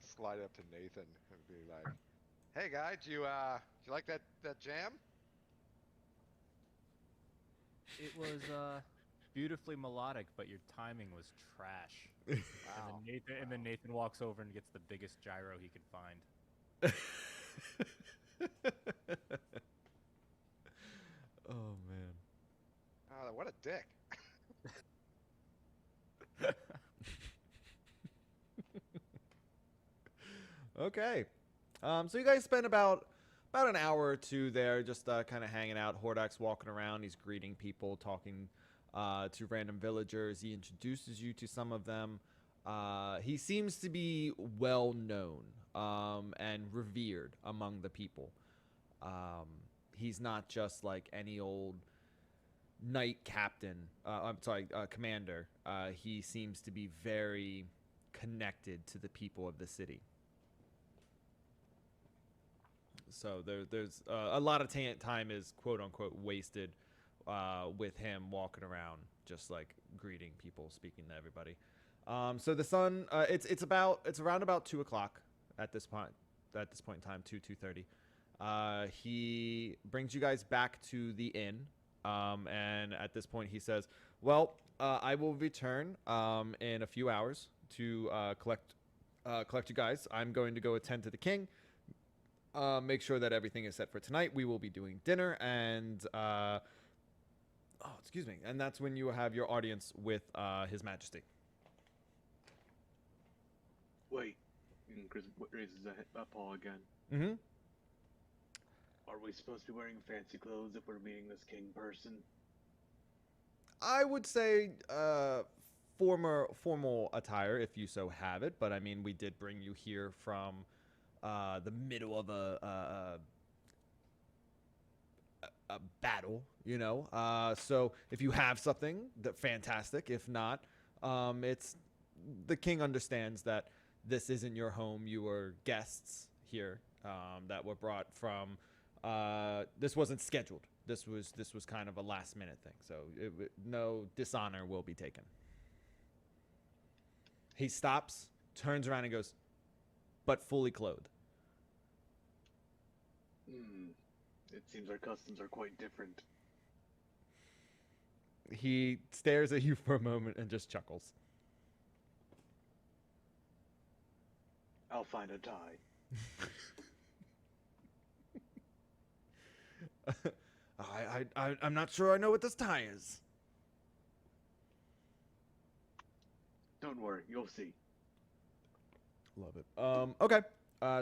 slide up to Nathan and be like, "Hey, guy, do you like that jam?" It was beautifully melodic, but your timing was trash. Wow. And then Nathan walks over and gets the biggest gyro he could find. Oh man. Oh, what a dick. Okay. So you guys spend about an hour or two there, just kind of hanging out. Hordak's walking around. He's greeting people, talking to random villagers. He introduces you to some of them. He seems to be well known and revered among the people. He's not just like any old knight captain. Commander. He seems to be very connected to the people of the city. So there's a lot of time is quote unquote wasted with him walking around, just like greeting people, speaking to everybody. So the sun, it's around about 2:00 at this point in time, 2:30. He brings you guys back to the inn, and at this point he says, "Well, I will return in a few hours to collect collect you guys. I'm going to go attend to the king. Make sure that everything is set for tonight. We will be doing dinner and excuse me. And that's when you have your audience with His Majesty. Wait. And Chris raises a paw again. Mm-hmm. Are we supposed to be wearing fancy clothes if we're meeting this king person? I would say formal attire if you so have it, but I mean we did bring you here from the middle of a battle, you know. So if you have something, that fantastic. If not, it's the king understands that this isn't your home. You are guests here that were brought from. This wasn't scheduled. This was kind of a last minute thing. So no dishonor will be taken. He stops, turns around, and goes, but fully clothed. It seems our customs are quite different. He stares at you for a moment and just chuckles. I'll find a tie. I'm not sure I know what this tie is. Don't worry, you'll see. Love it. Okay.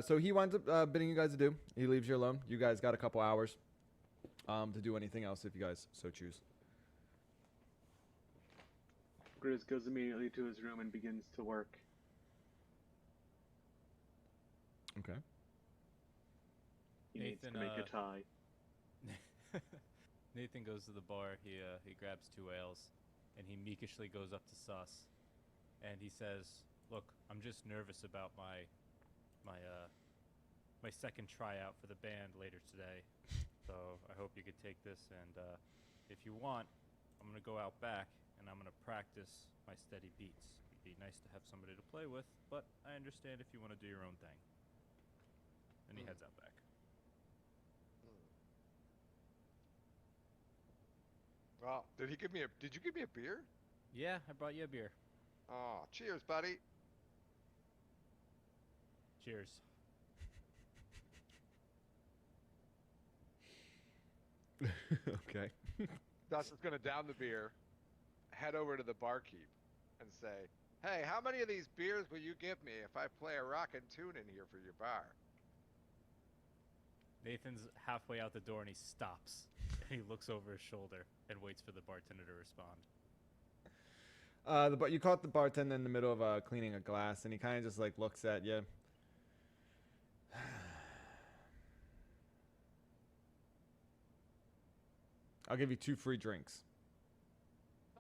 So he winds up bidding you guys adieu. He leaves you alone. You guys got a couple hours to do anything else if you guys so choose. Grizz goes immediately to his room and begins to work. Okay. He needs to Nathan, make a tie. Nathan goes to the bar. He grabs 2 ales, and he meekishly goes up to Sus, and he says, "Look, I'm just nervous about my second tryout for the band later today. So I hope you could take this, and if you want, I'm gonna go out back and I'm gonna practice my steady beats. It'd be nice to have somebody to play with, but I understand if you want to do your own thing." And he heads out back. Well, did you give me a beer? Yeah, I brought you a beer. Oh, cheers, buddy. Cheers. Okay. Dustin's gonna down the beer, head over to the barkeep, and say, "Hey, how many of these beers will you give me if I play a rockin' tune in here for your bar?" Nathan's halfway out the door and he stops. And he looks over his shoulder and waits for the bartender to respond. You caught the bartender in the middle of cleaning a glass, and he kind of just like looks at you. I'll give you 2 free drinks.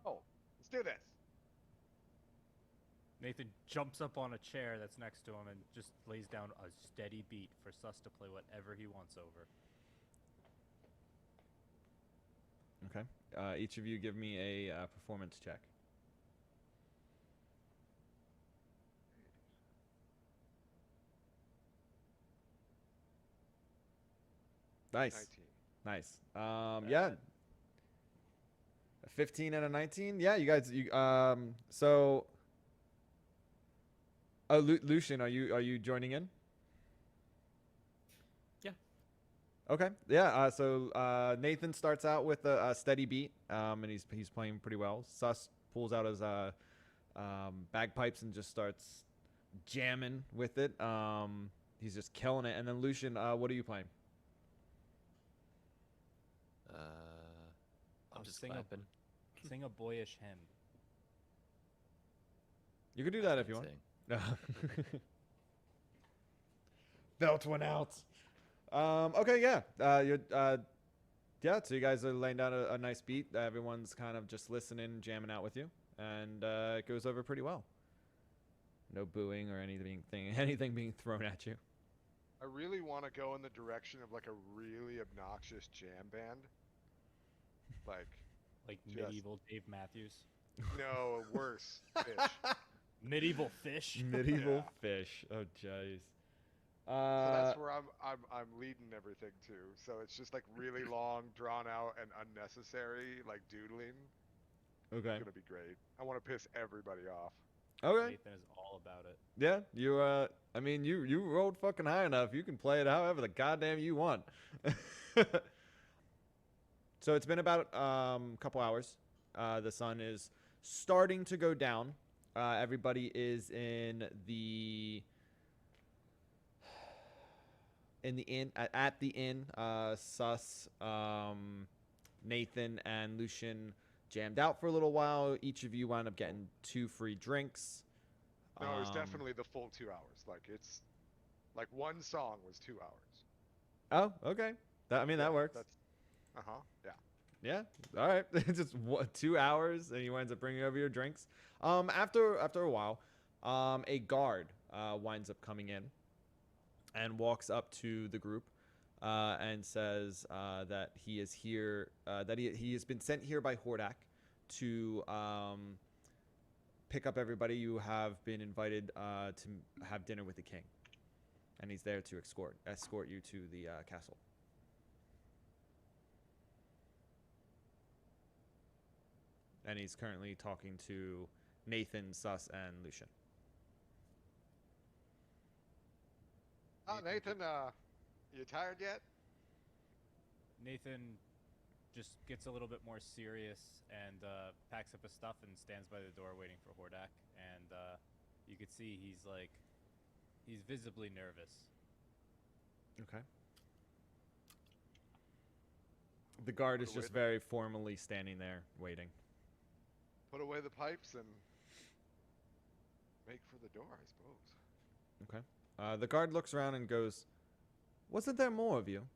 Oh, let's do this. Nathan jumps up on a chair that's next to him and just lays down a steady beat for Sus to play whatever he wants over. Okay. Each of you give me a performance check. Nice. 19. Nice. Yeah. A 15 and a 19. Yeah, you guys. So. Oh, Lucian, are you joining in? Yeah. Okay. Yeah. So Nathan starts out with a steady beat, and he's playing pretty well. Sus pulls out his bagpipes and just starts jamming with it. He's just killing it. And then Lucian, what are you playing? I'm just sing clapping. Sing a boyish hymn. You can do that if you want. Belt one out. Okay, yeah. So you guys are laying down a nice beat. Everyone's kind of just listening, jamming out with you, and it goes over pretty well. No booing or anything being thrown at you. I really want to go in the direction of like a really obnoxious jam band. Like Just- medieval Dave Matthews. No, worse. Fish. Medieval Fish. Medieval Yeah. fish. Oh, jeez. So that's where I'm leading everything to. So it's just like really long, drawn out, and unnecessary, like doodling. Okay. It's gonna be great. I want to piss everybody off. Okay. Nathan is all about it. Yeah, I mean, you rolled fucking high enough. You can play it however the goddamn you want. So it's been about couple hours. The sun is starting to go down. Everybody is in the inn at the inn. Sus, Nathan, and Lucian jammed out for a little while. Each of you wound up getting 2 free drinks. No, it was definitely the full 2 hours. Like it's like one song was 2 hours. Oh, okay. That that works. That's yeah. Yeah. All right. Just 2 hours, and he winds up bringing over your drinks. After a while, a guard winds up coming in and walks up to the group and says that he is here. That he has been sent here by Hordak to pick up everybody. You have been invited to have dinner with the king, and he's there to escort you to the castle. And he's currently talking to Nathan, Sus, and Lucian. Oh, Nathan, you tired yet? Nathan just gets a little bit more serious and packs up his stuff and stands by the door waiting for Hordak. And you could see he's visibly nervous. Okay. The guard is just very formally standing there waiting. Put away the pipes and make for the door, I suppose. Okay. The guard looks around and goes, "Wasn't there more of you?"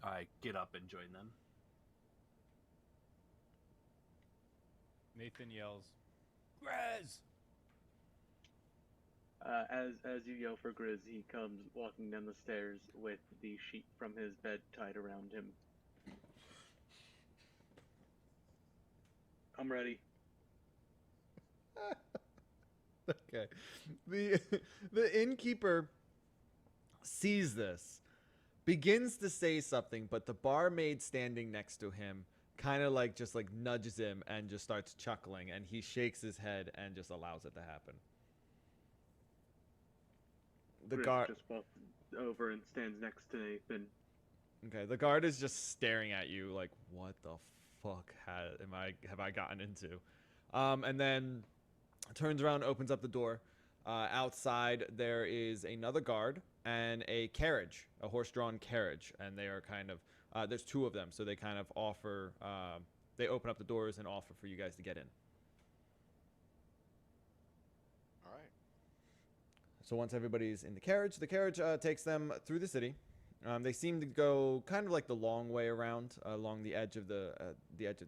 I get up and join them. Nathan yells, "Grizz!" As you yell for Grizz, he comes walking down the stairs with the sheet from his bed tied around him. I'm ready. Okay. The innkeeper sees this, begins to say something, but the barmaid standing next to him kind of just nudges him and just starts chuckling, and he shakes his head and just allows it to happen. The Grizz guard just walks over and stands next to Nathan. Okay, the guard is just staring at you like, what the fuck have I gotten into? And then turns around, opens up the door. Outside there is another guard and a carriage, a horse-drawn carriage, and they are kind of there's 2 of them, so they kind of offer they open up the doors and offer for you guys to get in. All right. So once everybody's in the carriage takes them through the city. They seem to go kind of like the long way around along the edge of the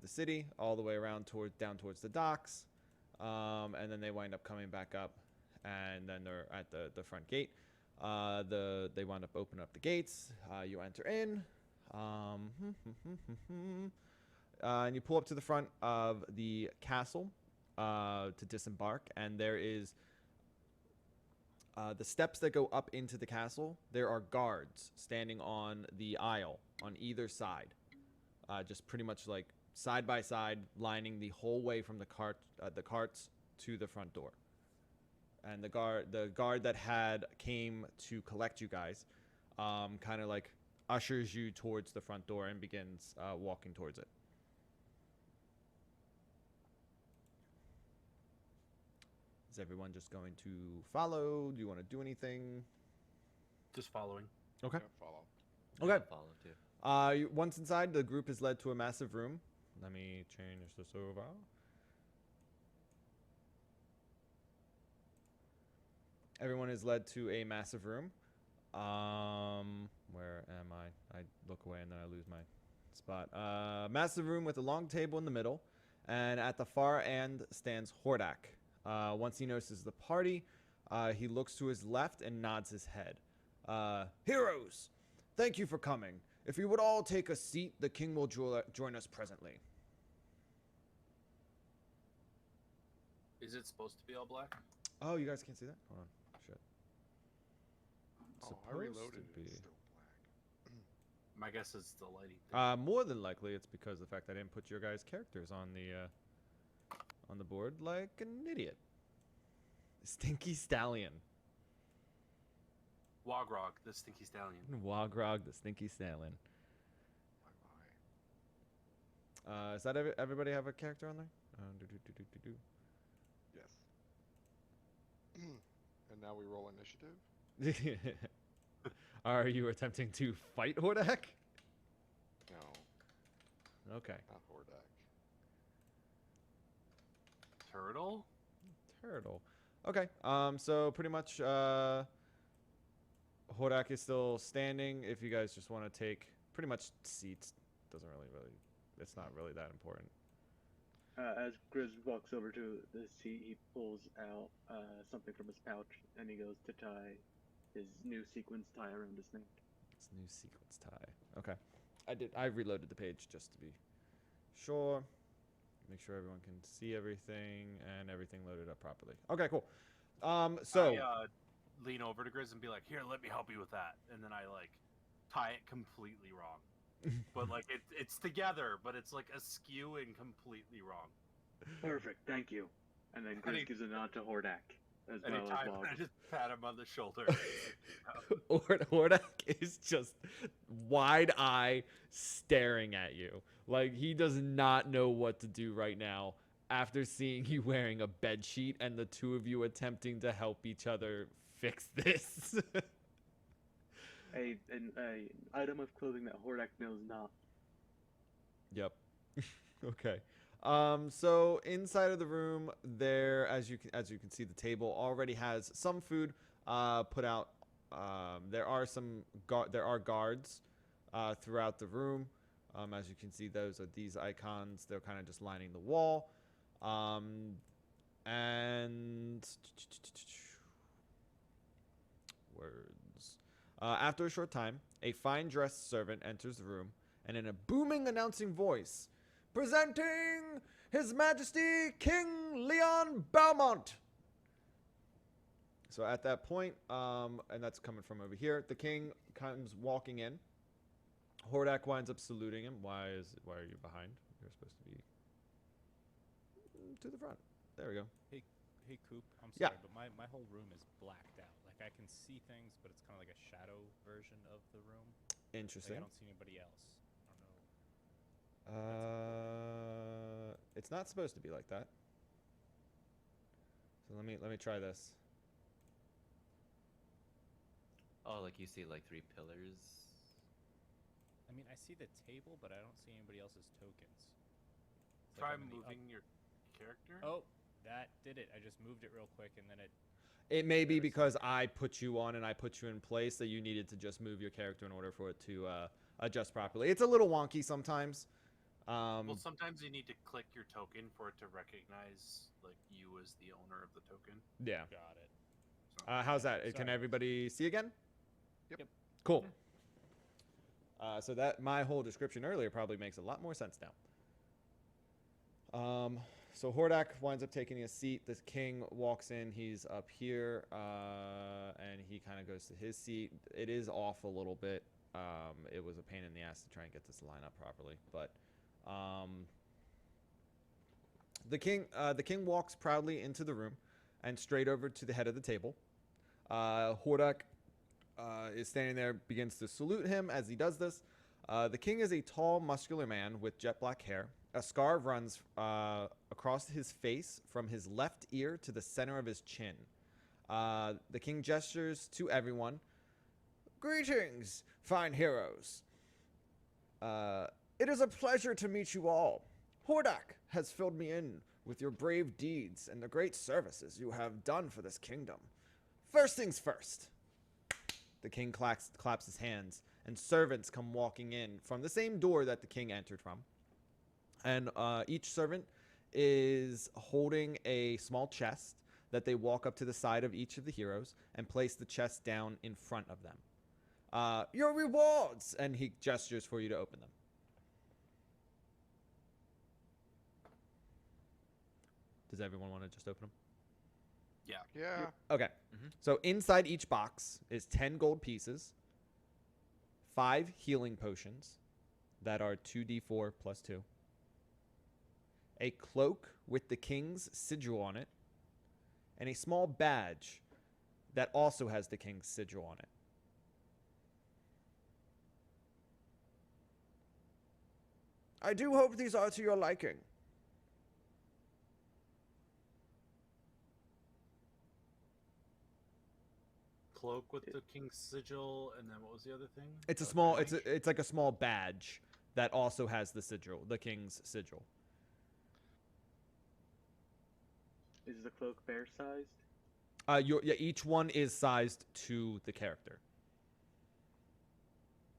city, all the way around down towards the docks, and then they wind up coming back up, and then they're at the front gate. They wind up opening up the gates. You enter in, and you pull up to the front of the castle to disembark, and there is. The steps that go up into the castle, there are guards standing on the aisle on either side, just pretty much like side by side, lining the whole way from the carts to the front door. And the guard that came to collect you guys, kind of like ushers you towards the front door and begins walking towards it. Is everyone just going to follow? Do you want to do anything? Just following. Okay. Yeah, follow. Okay. Follow too. Once inside, the group is led to a massive room. Let me change this over. Everyone is led to a massive room. Where am I? I look away and then I lose my spot. Massive room with a long table in the middle, and at the far end stands Hordak. Once he notices the party, he looks to his left and nods his head. Heroes, thank you for coming. If you would all take a seat, the king will join us presently. Is it supposed to be all black? Oh, you guys can't see that? Hold on. Shit. Oh, I reloaded it. It's still black. My guess is the lighting thing. More than likely, it's because of the fact I didn't put your guys' characters on the on the board like an idiot. Stinky Stallion. Wogrog, the stinky stallion. Wogrog, the Stinky Stallion. Bye-bye. Is that everybody have a character on there? Yes. And now we roll initiative? Are you attempting to fight Hordak? No, Okay. not Hordak. Turtle? Turtle. Okay. So pretty much, Hordak is still standing. If you guys just want to take pretty much seats, doesn't really, it's not really that important. As Grizz walks over to the seat, he pulls out something from his pouch, and he goes to tie his new sequence tie around his neck. It's new sequence tie. Okay. I reloaded the page just to be sure. Make sure everyone can see everything and everything loaded up properly. Okay, cool. So I, lean over to Grizz and be like, "Here, let me help you with that," and then I like tie it completely wrong. But like it's together, but it's like askew and completely wrong. Perfect, thank you. And then And Grizz he- gives a nod to Hordak, as well as Anytime Log. I just pat him on the shoulder. Hordak is just wide eye staring at you. Like he does not know what to do right now after seeing you wearing a bed sheet and the two of you attempting to help each other fix this. An item of clothing that Hordak knows not. Yep. Okay. So inside of the room, there, as you can see, the table already has some food put out. There are guards throughout the room. As you can see, those are these icons. They're kind of just lining the wall. And words. After a short time, a fine-dressed servant enters the room, and in a booming announcing voice, presenting His Majesty King Leon Belmont. So at that point, and that's coming from over here, the king comes walking in. Hordak winds up saluting him. Why are you behind? You're supposed to be to the front. There we go. Hey, Coop. I'm Yeah. sorry, but my whole room is blacked out. Like I can see things, but it's kind of like a shadow version of the room. Like Interesting. I don't see anybody else. I don't know. It's not supposed to be like that. So let me try this. Oh, like you see like 3 pillars. I mean, I see the table, but I don't see anybody else's tokens. It's like Try I'm in the up- moving your character. Oh, that did it. I just moved it real quick, and then it. It may be There's- because I put you on and I put you in place that you needed to just move your character in order for it to adjust properly. It's a little wonky sometimes. Well, sometimes you need to click your token for it to recognize like you as the owner of the token. Yeah. Got it. So, How's that? Can Sorry. everybody see again? Yep. Cool. So that my whole description earlier probably makes a lot more sense now. So Hordak winds up taking a seat. The king walks in. He's up here, and he kind of goes to his seat. It is off a little bit. It was a pain in the ass to try and get this to line up properly, but the king walks proudly into the room and straight over to the head of the table. Hordak is standing there, begins to salute him as he does this. The king is a tall, muscular man with jet black hair. A scar runs across his face from his left ear to the center of his chin. The king gestures to everyone. Greetings, fine heroes. It is a pleasure to meet you all. Hordak has filled me in with your brave deeds and the great services you have done for this kingdom. First things first. The king claps his hands, and servants come walking in from the same door that the king entered from. And each servant is holding a small chest that they walk up to the side of each of the heroes and place the chest down in front of them. Your rewards! And he gestures for you to open them. Does everyone want to just open them? Yeah. Okay. So inside each box is 10 gold pieces, 5 healing potions that are 2d4 plus 2, a cloak with the king's sigil on it, and a small badge that also has the king's sigil on it. I do hope these are to your liking. Cloak with the king's sigil, and then what was the other thing? It's a The small. badge? It's like a small badge that also has the sigil, the king's sigil. Is the cloak bear sized? Each one is sized to the character.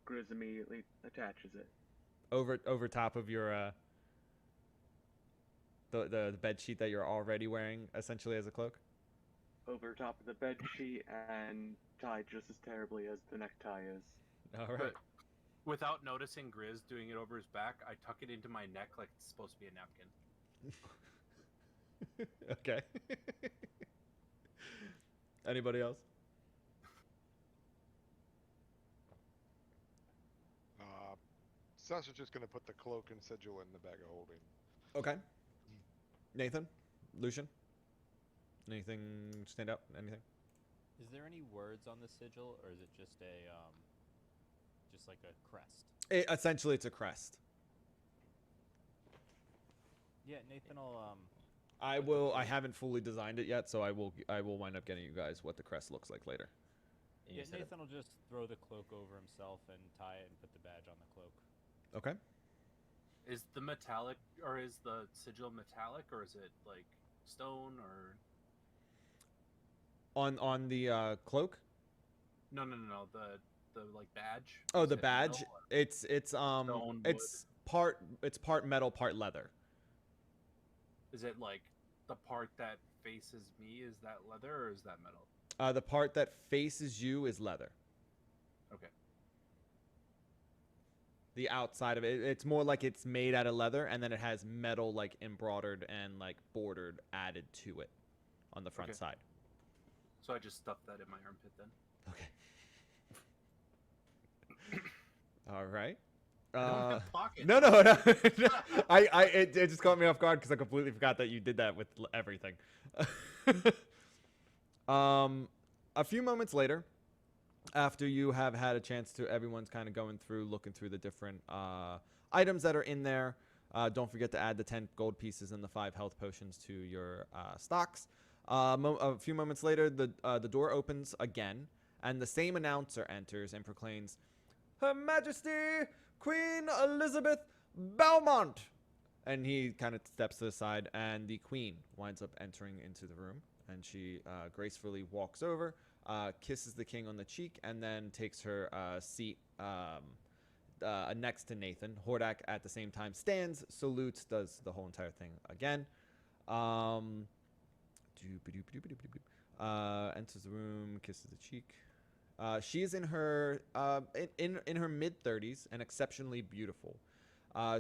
Grizz immediately attaches it. Over top of your the bed sheet that you're already wearing, essentially as a cloak. Over top of the bed sheet and tied just as terribly as the necktie is. All right. But without noticing Grizz doing it over his back, I tuck it into my neck like it's supposed to be a napkin. Okay. Anybody else? Sasha's just gonna put the cloak and sigil in the bag of holding. Okay. Nathan, Lucian, anything stand out? Anything? Is there any words on the sigil, or is it just a just like a crest? Essentially, it's a crest. Yeah, Nathan will I will. I haven't fully designed it yet, so I will wind up getting you guys what the crest looks like later. And you Yeah, said it- Nathan will just throw the cloak over himself and tie it and put the badge on the cloak. Okay. Is the metallic, or is the sigil metallic, or is it like stone, or On the cloak. no, the like badge? Oh, Is the it badge. metal, or- It's Stone, it's part metal, part leather. Is it like the part that faces me? Is that leather or is that metal? The part that faces you is leather. Okay. The outside of it, it's more like it's made out of leather, and then it has metal like embroidered and like bordered added to it on the front Okay. side. So I just stuffed that in my armpit then. Okay. All right. I don't have pockets. No. It just caught me off guard because I completely forgot that you did that with everything. A few moments later, after you have had a chance to, everyone's kind of going through, looking through the different items that are in there. Don't forget to add the 10 gold pieces and the 5 health potions to your stocks. A few moments later, the door opens again, and the same announcer enters and proclaims, "Her Majesty, Queen Elizabeth Belmont!" And he kind of steps to the side, and the Queen winds up entering into the room, and she gracefully walks over, kisses the king on the cheek, and then takes her seat next to Nathan. Hordak at the same time stands, salutes, does the whole entire thing again. Enters the room, kisses the cheek. She is in her in her mid-30s and exceptionally beautiful.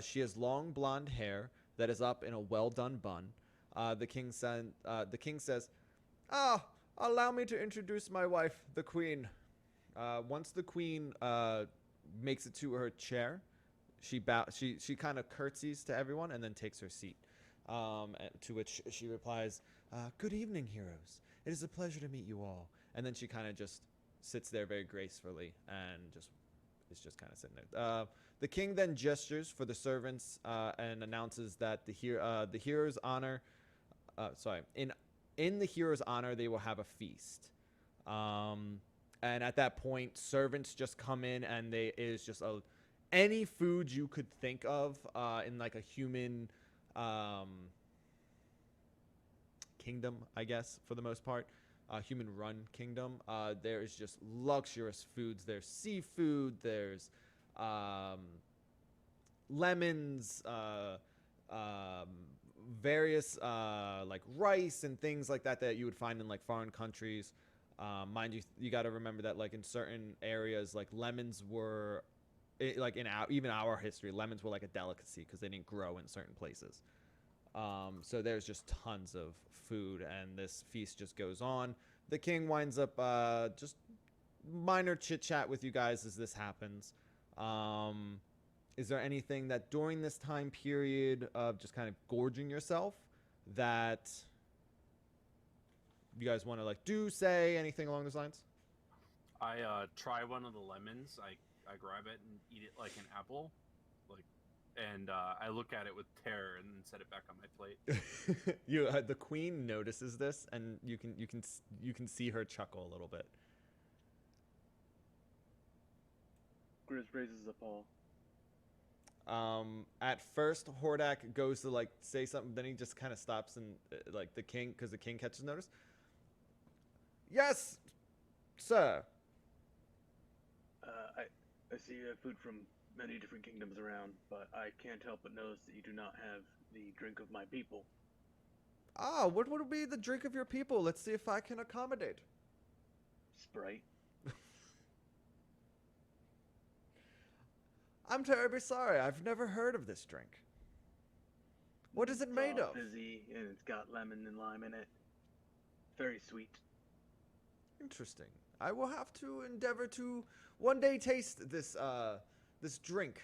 She has long blonde hair that is up in a well-done bun. The king says, "Ah, allow me to introduce my wife, the queen." Once the queen makes it to her chair, she kind of curtsies to everyone and then takes her seat. To which she replies, "Good evening, heroes. It is a pleasure to meet you all." And then she kind of just sits there very gracefully and is just kind of sitting there. The king then gestures for the servants and announces that the hero's honor. In the hero's honor, they will have a feast. And at that point, servants just come in, and any food you could think of in like a human kingdom, I guess, for the most part. Human-run kingdom. There is just luxurious foods. There's seafood. There's lemons. Various like rice and things like that you would find in like foreign countries. Mind you, you got to remember that like in certain areas, like lemons were, like even our history, lemons were like a delicacy because they didn't grow in certain places. So there's just tons of food, and this feast just goes on. The king winds up just minor chit chat with you guys as this happens. is there anything that during this time period of just kind of gorging yourself that you guys want to like do, say anything along those lines? I try one of the lemons. I grab it and eat it like an apple, like, and I look at it with terror and then set it back on my plate. You the queen notices this, and you can see her chuckle a little bit. Grizz raises a paw. At first, Hordak goes to like say something, then he just kind of stops and like the king, because the king catches notice. Yes, sir. I see you have food from many different kingdoms around, but I can't help but notice that you do not have the drink of my people. Ah, what would be the drink of your people? Let's see if I can accommodate. Sprite. I'm terribly sorry. I've never heard of this drink. What is it It's made all of? Fizzy, and it's got lemon and lime in it. Very sweet. Interesting. I will have to endeavor to one day taste this this drink.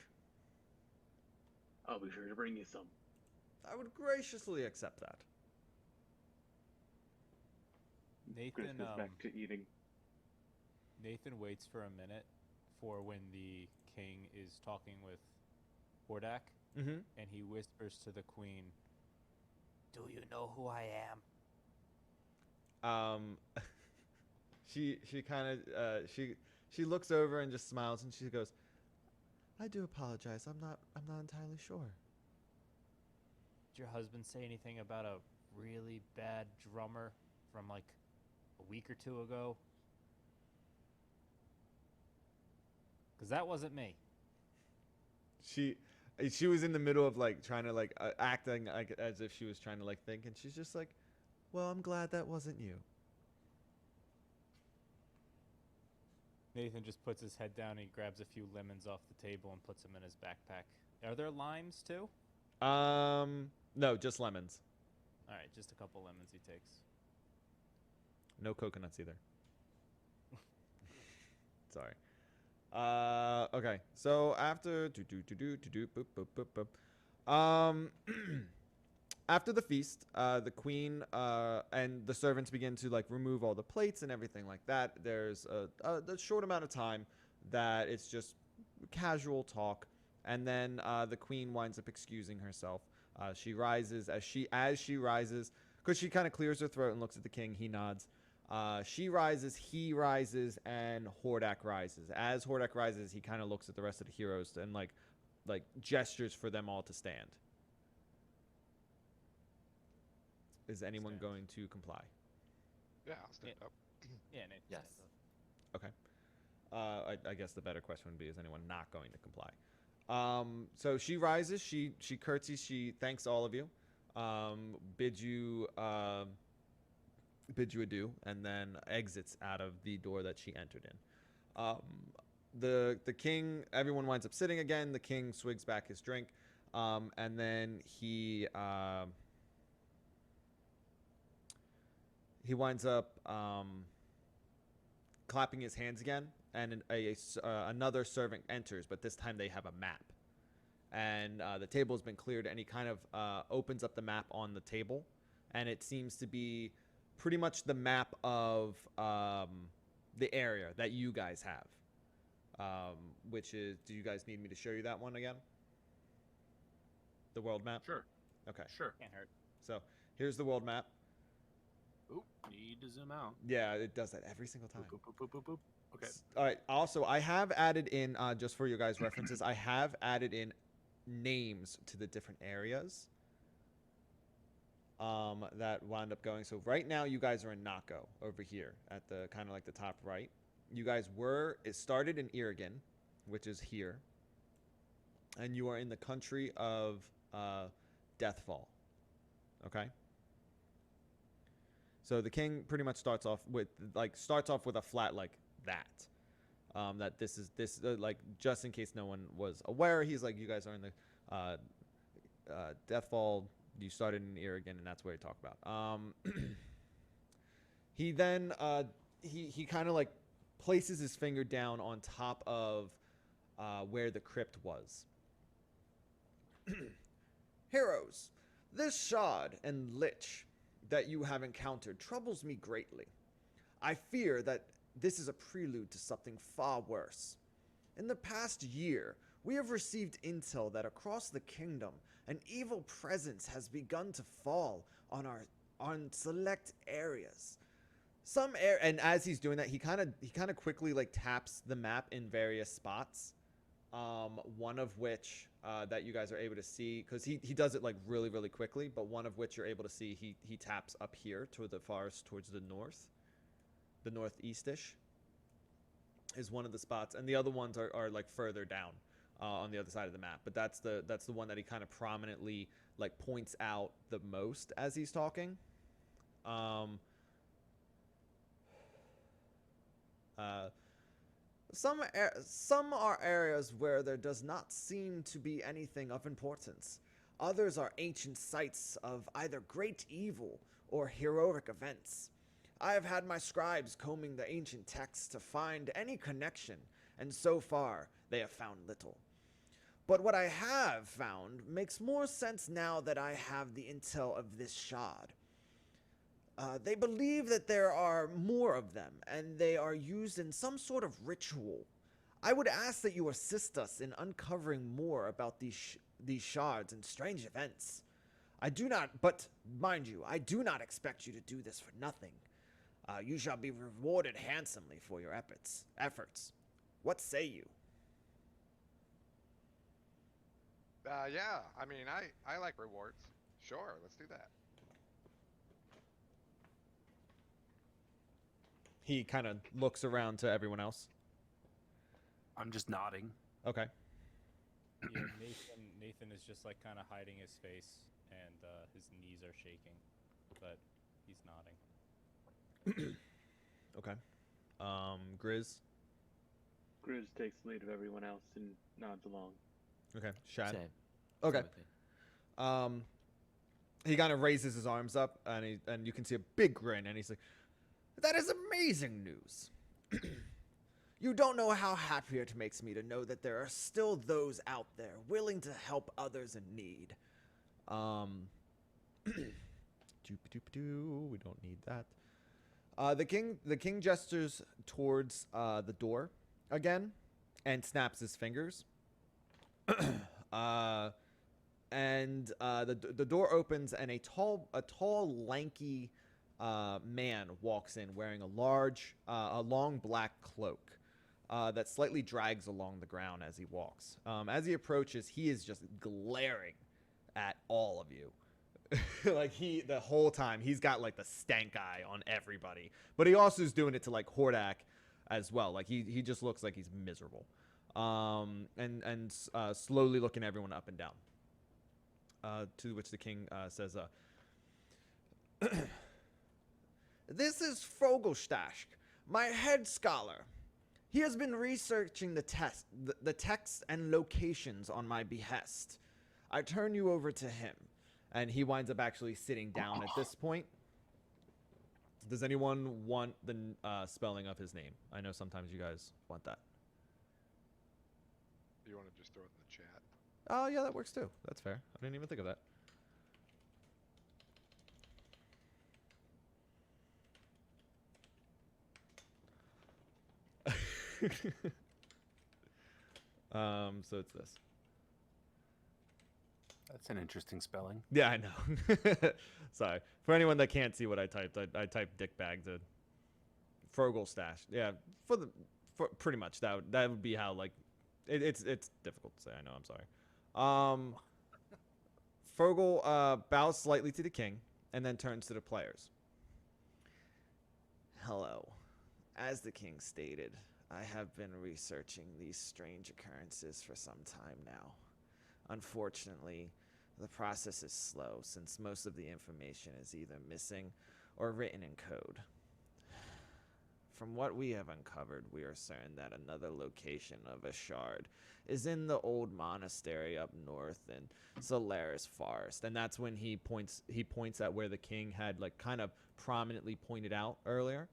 I'll be sure to bring you some. I would graciously accept that. Nathan, Grizz goes back to eating. Nathan waits for a minute for when the king is talking with Hordak, Mm-hmm. and he whispers to the queen, "Do you know who I am?" She kind of she looks over and just smiles, and she goes, "I do apologize. I'm not entirely sure." Did your husband say anything about a really bad drummer from like a week or two ago? Because that wasn't me. She was in the middle of like trying to like acting like as if she was trying to like think, and she's just like, "Well, I'm glad that wasn't you." Nathan just puts his head down and he grabs a few lemons off the table and puts them in his backpack. Are there limes too? No, just lemons. All right, just a couple lemons he takes. No coconuts either. Sorry. Okay. So after after the feast, the queen and the servants begin to like remove all the plates and everything like that. There's a short amount of time that it's just casual talk, and then the queen winds up excusing herself. She rises as she rises, because she kind of clears her throat and looks at the king. He nods. She rises, he rises, and Hordak rises. As Hordak rises, he kind of looks at the rest of the heroes and like gestures for them all to stand. Is anyone Stand. going to comply? Yeah, I'll stand up. Yeah, Nathan. Yes. stands up. Okay. I guess the better question would be: is anyone not going to comply? So she rises. She curtsies. She thanks all of you. Bids you adieu, and then exits out of the door that she entered in. The king, everyone winds up sitting again. The king swigs back his drink, and then he winds up clapping his hands again, and another servant enters, but this time they have a map, and the table has been cleared, and he kind of opens up the map on the table, and it seems to be pretty much the map of the area that you guys have, which is, do you guys need me to show you that one again? The world map? Sure. Okay. Sure. Can't hurt. So here's the world map. Oop, need to zoom out. Yeah, it does that every single time. Boop, boop, boop, boop, boop. Okay. All right. Also, I have added in, just for your guys' references, I have added in names to the different areas that wound up going. So right now, you guys are in Nako over here at the kind of like the top right. You guys it started in Irigan, which is here, and you are in the country of Deathfall. Okay. So the king pretty much starts off with a flat like that. That this is like, just in case no one was aware, he's like, you guys are in the Deathfall. You started in Irigan, and that's where he talked about. He then he kind of like places his finger down on top of where the crypt was, Heroes, this shard and lich that you have encountered troubles me greatly. I fear that this is a prelude to something far worse. In the past year, we have received intel that across the kingdom, an evil presence has begun to fall on select areas. And as he's doing that, he kind of quickly like taps the map in various spots. One of which that you guys are able to see, because he does it like really quickly, but one of which you're able to see, he taps up here toward the forest towards the north, the northeastish is one of the spots, and the other ones are like further down on the other side of the map. But that's the one that he kind of prominently like points out the most as he's talking. Some are areas where there does not seem to be anything of importance. Others are ancient sites of either great evil or heroic events. I have had my scribes combing the ancient texts to find any connection, and so far they have found little. But what I have found makes more sense now that I have the intel of this shard. They believe that there are more of them, and they are used in some sort of ritual. I would ask that you assist us in uncovering more about these shards and strange events. But mind you, I do not expect you to do this for nothing. You shall be rewarded handsomely for your efforts. What say you? Yeah, I mean, I like rewards. Sure, let's do that. He kind of looks around to everyone else. I'm just nodding. Okay. Yeah, Nathan is just like kind of hiding his face, and his knees are shaking, but he's nodding. Okay. Grizz. Grizz takes the lead of everyone else and nods along. Okay. Shad. Same. Okay. Same with me. He kind of raises his arms up, and you can see a big grin, and he's like, "That is amazing news. You don't know how happy it makes me to know that there are still those out there willing to help others in need." We don't need that. The king gestures towards the door again, and snaps his fingers. The door opens, and a tall, lanky man walks in wearing a long black cloak that slightly drags along the ground as he walks. As he approaches, he is just glaring at all of you. Like the whole time he's got like the stank eye on everybody, but he also is doing it to like Hordak as well. Like he just looks like he's miserable, and slowly looking everyone up and down. To which the king says, "This is Fogelstash, my head scholar. He has been researching the texts and locations on my behest. I turn you over to him." And he winds up actually sitting down at this point. Does anyone want the spelling of his name? I know sometimes you guys want that. You want to just throw it in the chat? Oh, yeah, that works too. That's fair. I didn't even think of that. So it's this. That's an interesting spelling. Yeah, I know. Sorry. For anyone that can't see what I typed, I typed dickbag to Fogelstash. Yeah, for pretty much that would be how like it's difficult to say. I know. I'm sorry. Fogel bows slightly to the king and then turns to the players. "Hello. As the king stated, I have been researching these strange occurrences for some time now. Unfortunately, the process is slow since most of the information is either missing or written in code. From what we have uncovered, we are certain that another location of a shard is in the old monastery up north in Solaris Forest." And that's when he points at where the king had like kind of prominently pointed out earlier.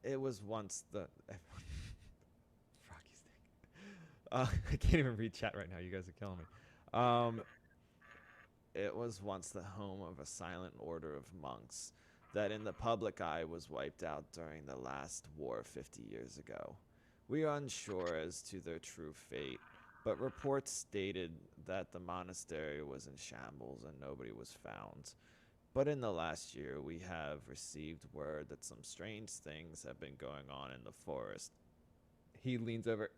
It was once the I can't even read chat right now. You guys are killing me. It was once the home of a silent order of monks that in the public eye was wiped out during the last war 50 years ago. We are unsure as to their true fate, but reports stated that the monastery was in shambles and nobody was found. But in the last year, we have received word that some strange things have been going on in the forest. He leans over.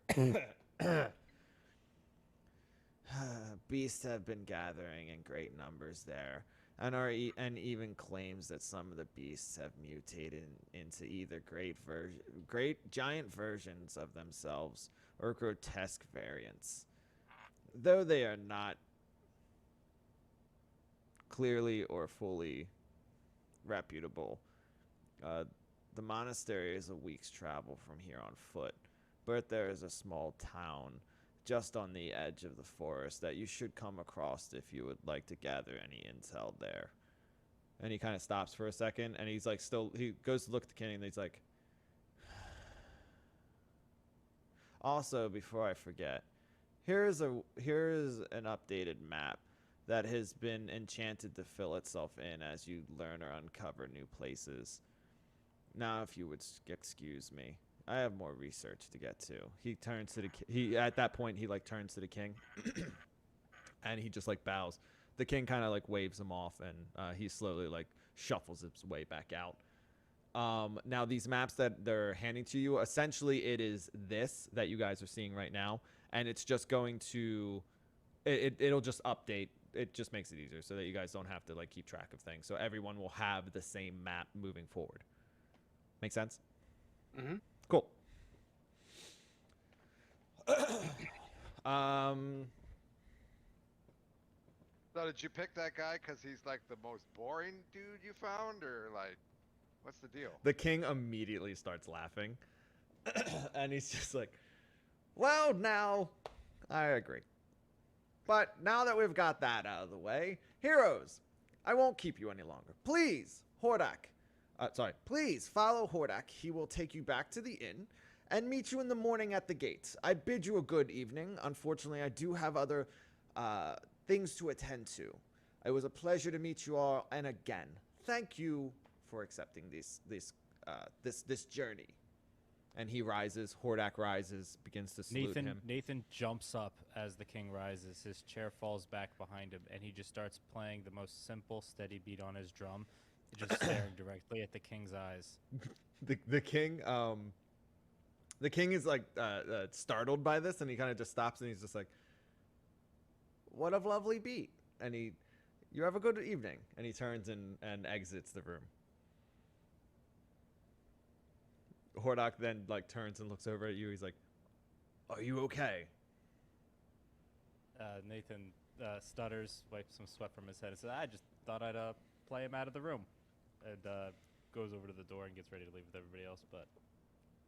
Beasts have been gathering in great numbers there, and and even claims that some of the beasts have mutated into either great giant versions of themselves or grotesque variants. Though they are not clearly or fully reputable, the monastery is a week's travel from here on foot, but there is a small town just on the edge of the forest that you should come across if you would like to gather any intel there. And he kind of stops for a second, and he's like, he goes to look at the king, and he's like, also, before I forget, here is an updated map that has been enchanted to fill itself in as you learn or uncover new places. Now, if you would excuse me, I have more research to get to. He turns to at that point, he like turns to the king and he just like bows. The king kind of like waves him off, and he slowly like shuffles his way back out. Now these maps that they're handing to you, essentially it is this that you guys are seeing right now. And it's just going to, it'll just update. It just makes it easier so that you guys don't have to like keep track of things. So everyone will have the same map moving forward. Make sense? Mm-hmm. Cool. So did you pick that guy because he's like the most boring dude you found, or like, what's the deal? The king immediately starts laughing. And he's just like, well, now, I agree. But now that we've got that out of the way, heroes, I won't keep you any longer. Please, Hordak. Please follow Hordak. He will take you back to the inn and meet you in the morning at the gates. I bid you a good evening. Unfortunately, I do have other things to attend to. It was a pleasure to meet you all, and again, thank you for accepting this journey. And he rises. Hordak rises, begins to salute him. Nathan jumps up as the king rises. His chair falls back behind him, and he just starts playing the most simple, steady beat on his drum, just staring directly at the king's eyes. The king is like startled by this, and he kind of just stops, and he's just like, "What a lovely beat!" And you have a good evening. And he turns and exits the room. Hordak then like turns and looks over at you. He's like, "Are you okay?" Nathan stutters, wipes some sweat from his head, and says, "I just thought I'd play him out of the room," and goes over to the door and gets ready to leave with everybody else, but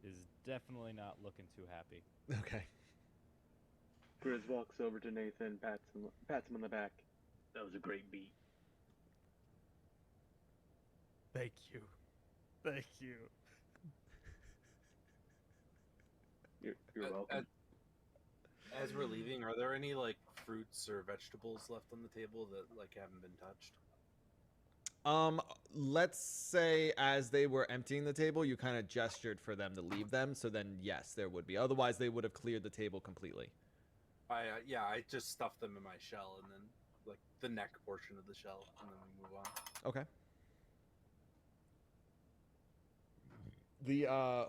is definitely not looking too happy. Okay. Grizz walks over to Nathan, pats him on the back. That was a great beat. Thank you. Thank you. You're welcome. As we're leaving, are there any like fruits or vegetables left on the table that like haven't been touched? Let's say as they were emptying the table, you kind of gestured for them to leave them. So then, yes, there would be. Otherwise, they would have cleared the table completely. I just stuffed them in my shell, and then like the neck portion of the shell, and then we move on. Okay. The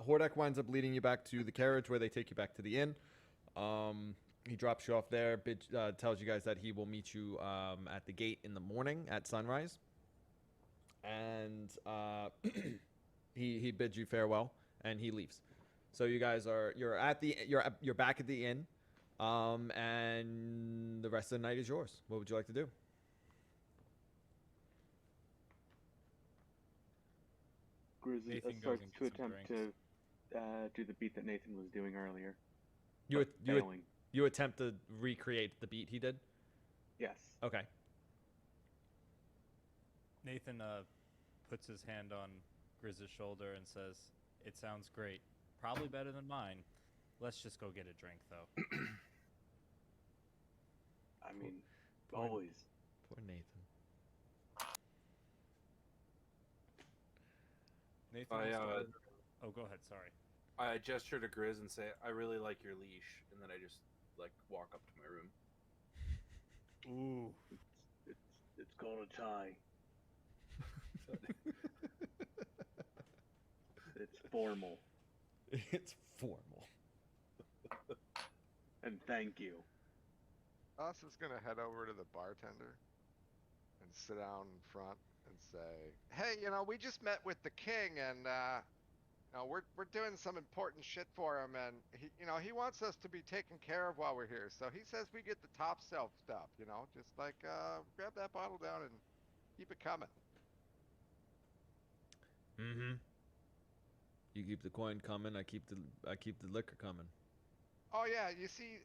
Hordak winds up leading you back to the carriage where they take you back to the inn. He drops you off there, tells you guys that he will meet you at the gate in the morning at sunrise. And he bids you farewell, and he leaves. So you guys you're back at the inn, and the rest of the night is yours. What would you like to do? Grizz Nathan goes starts and to gets some attempt to do the beat that Nathan was doing earlier. Failing. You attempt to recreate the beat he did? Yes. Okay. Nathan puts his hand on Grizz's shoulder and says, "It sounds great. Probably better than mine. Let's just go get a drink, though." I mean, poor- always. Poor Nathan. Nathan. I, also- Oh, go ahead. Sorry. I gesture to Grizz and say, "I really like your leash," and then I just like walk up to my room. Ooh. It's called a tie. It's formal. It's formal. And thank you. Us is gonna head over to the bartender and sit down in front and say, "Hey, we just met with the king, and we're doing some important shit for him, and he wants us to be taken care of while we're here. So he says we get the top shelf stuff, just like grab that bottle down and keep it coming." Mm-hmm. You keep the coin coming. I keep the liquor coming. Oh yeah, you see,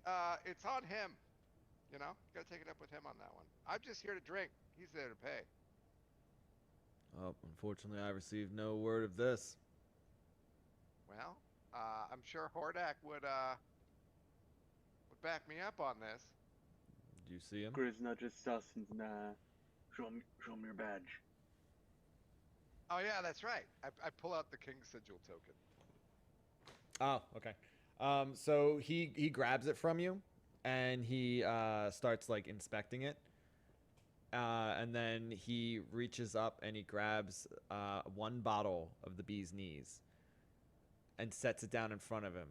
it's on him. Gotta take it up with him on that one. I'm just here to drink. He's there to pay. Oh, unfortunately, I received no word of this. Well, I'm sure Hordak would back me up on this. Do you see him? Grizz nudges Sus and show him your badge. Oh yeah, that's right. I pull out the King Sigil token. Oh, okay. So he grabs it from you, and he starts like inspecting it. And then he reaches up and he grabs one bottle of the bee's knees and sets it down in front of him.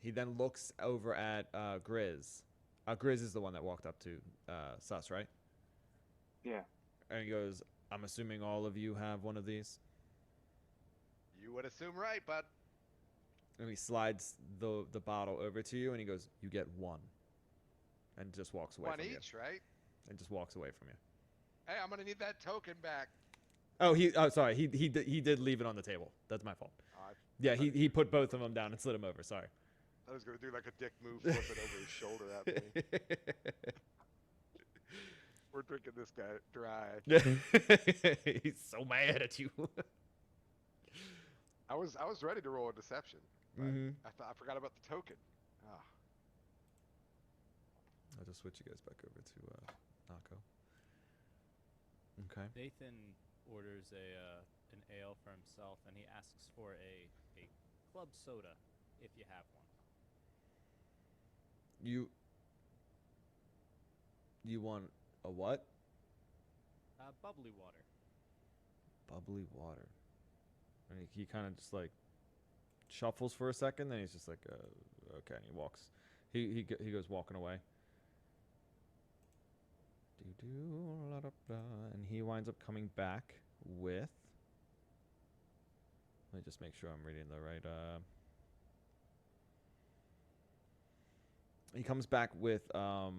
He then looks over at Grizz. Grizz is the one that walked up to Sus, right? Yeah. And he goes, "I'm assuming all of you have one of these?" You would assume right, bud. And he slides the bottle over to you, and he goes, "You get one," and just walks away One from you. each, right? And just walks away from you. Hey, I'm gonna need that token back. Oh, sorry. He did leave it on the table. That's my fault. Oh, Yeah, he put both of them down and slid them over. Sorry. I was gonna do like a dick move, flip it over his shoulder at me. We're drinking this guy dry. He's so mad at you. I was ready to roll a deception. But Mhm. I forgot about the token. Ah. I'll just switch you guys back over to Nako. Okay. Nathan orders an ale for himself, and he asks for a club soda, if you have one. You want a what? Bubbly water. Bubbly water. And he kind of just like shuffles for a second, then he's just like, okay, and he walks. He goes walking away. And he winds up coming back with. Let me just make sure I'm reading the right. He comes back with a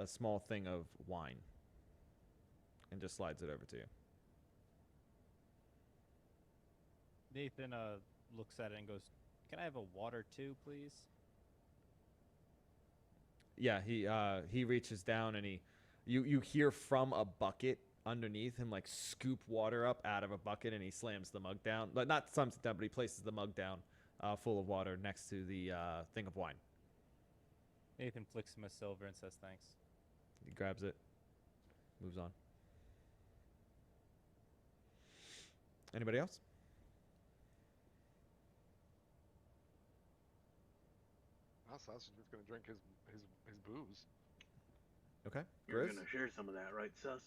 small thing of wine, and just slides it over to you. Nathan looks at it and goes, "Can I have a water too, please?" Yeah, he reaches down and you hear from a bucket underneath him like scoop water up out of a bucket, and he slams the mug down. But not slams it down, but he places the mug down full of water next to the thing of wine. Nathan flicks him a silver and says thanks. He grabs it, moves on. Anybody else? Us is just gonna drink his booze. Okay, You're Grizz? gonna share some of that, right, Sus?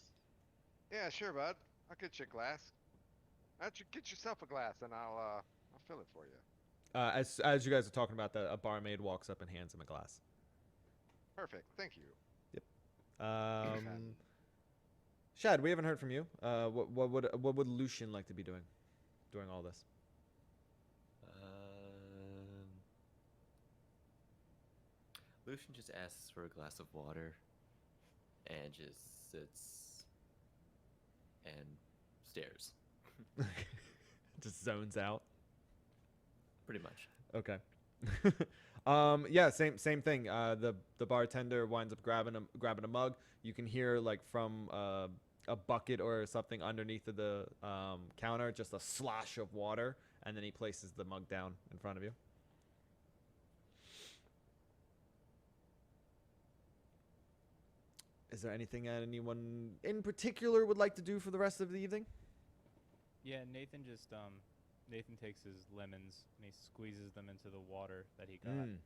Yeah, sure, bud. I'll get you a glass. Why don't you get yourself a glass, and I'll fill it for you. As you guys are talking about that, a barmaid walks up and hands him a glass. Perfect. Thank you. Shad, we haven't heard from you. What would Lucian like to be doing during all this? Lucian just asks for a glass of water and just sits and stares. Just zones out. Pretty much. Okay. Yeah, same thing. The bartender winds up grabbing a mug. You can hear like from a bucket or something underneath of the counter, just a slosh of water, and then he places the mug down in front of you. Is there anything that anyone in particular would like to do for the rest of the evening? Yeah, Nathan just Nathan takes his lemons and he squeezes them into the water that he got, Mm.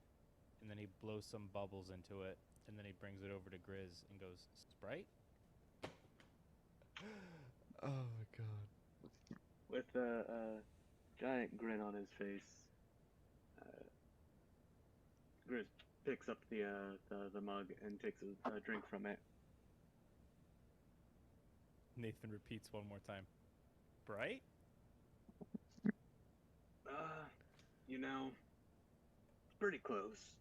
and then he blows some bubbles into it, and then he brings it over to Grizz and goes, Sprite? Oh my god. With a giant grin on his face, Grizz picks up the mug and takes a drink from it. Nathan repeats one more time. Sprite? You know, pretty close,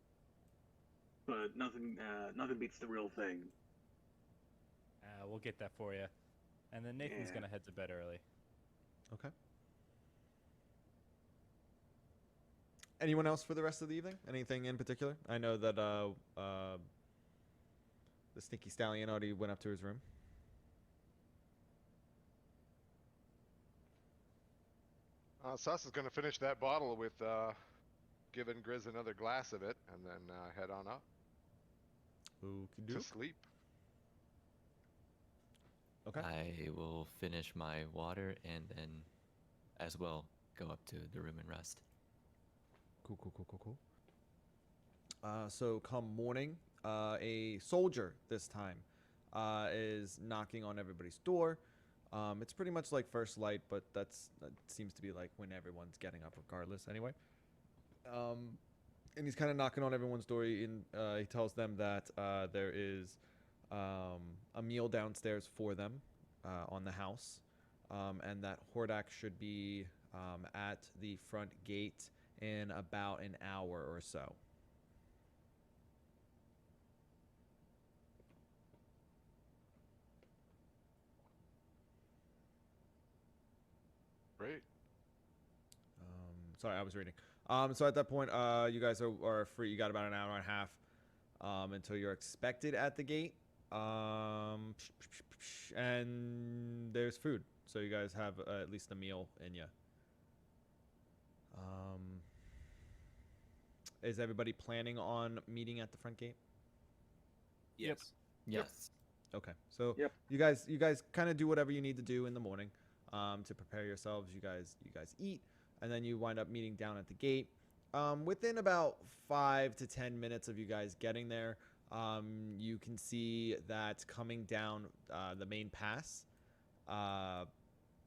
but nothing beats the real thing. We'll get that for you. And then Nathan's Yeah. gonna head to bed early. Okay. Anyone else for the rest of the evening? Anything in particular? I know that the Stinky Stallion already went up to his room. Sus is going to finish that bottle with giving Grizz another glass of it, and then head on up to Okey-doke. sleep. Okay. I will finish my water and then, as well, go up to the room and rest. Cool. So come morning, a soldier this time is knocking on everybody's door. It's pretty much like First Light, but that seems to be like when everyone's getting up regardless anyway. And he's kind of knocking on everyone's door. He tells them that there is a meal downstairs for them on the house, and that Hordak should be at the front gate in about an hour or so. Great. Sorry, I was reading. So at that point, you guys are free. You got about an hour and a half until you're expected at the gate. And there's food, so you guys have at least a meal in you. Is everybody planning on meeting at the front gate? Yes. Yes. Okay, so Yep. you guys kind of do whatever you need to do in the morning to prepare yourselves. You guys eat, and then you wind up meeting down at the gate. Within about 5 to 10 minutes of you guys getting there, you can see that coming down the main pass,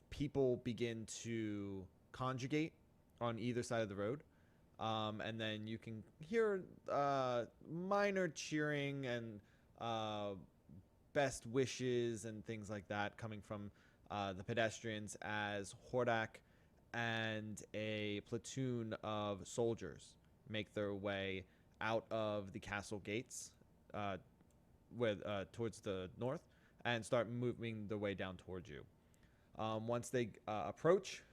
people begin to conjugate on either side of the road. And then you can hear minor cheering and best wishes and things like that coming from the pedestrians as Hordak and a platoon of soldiers make their way out of the castle gates towards the north and start moving their way down towards you. Once they approach,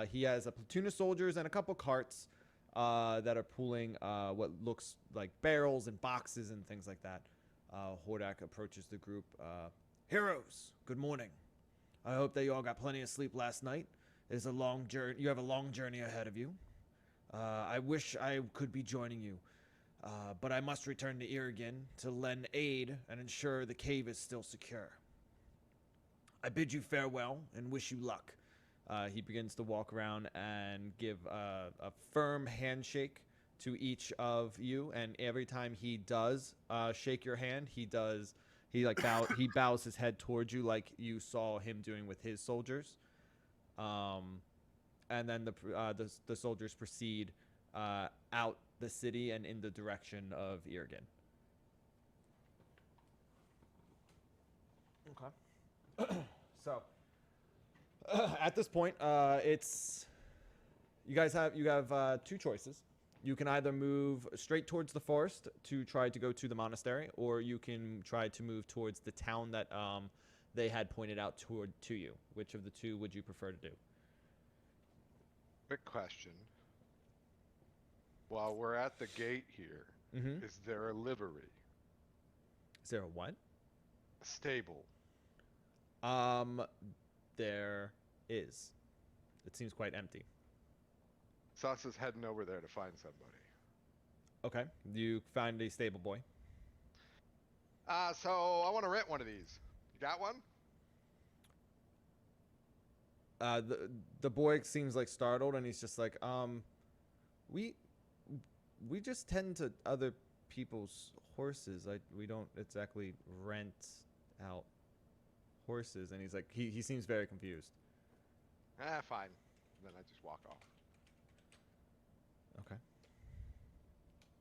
he has a platoon of soldiers and a couple carts that are pulling what looks like barrels and boxes and things like that. Hordak approaches the group. Heroes, good morning. I hope that you all got plenty of sleep last night. It is a long journey. You have a long journey ahead of you. I wish I could be joining you, but I must return to Irrigan to lend aid and ensure the cave is still secure. I bid you farewell and wish you luck. He begins to walk around and give a firm handshake to each of you, and every time he does shake your hand, he bows his head towards you like you saw him doing with his soldiers. And then the soldiers proceed out the city and in the direction of Irrigan. Okay. So at this point, you have two choices. You can either move straight towards the forest to try to go to the monastery, or you can try to move towards the town that they had pointed out to you. Which of the two would you prefer to do? Quick question. While we're at the gate here, Mm-hmm. is there a livery? Is there a what? A stable? There is. It seems quite empty. Sus is heading over there to find somebody. Okay. You find a stable boy. So I want to rent one of these. You got one? The boy seems like startled, and he's just like, we just tend to other people's horses. We don't exactly rent out horses. And he's like, he seems very confused. Fine. Then I just walk off. Okay.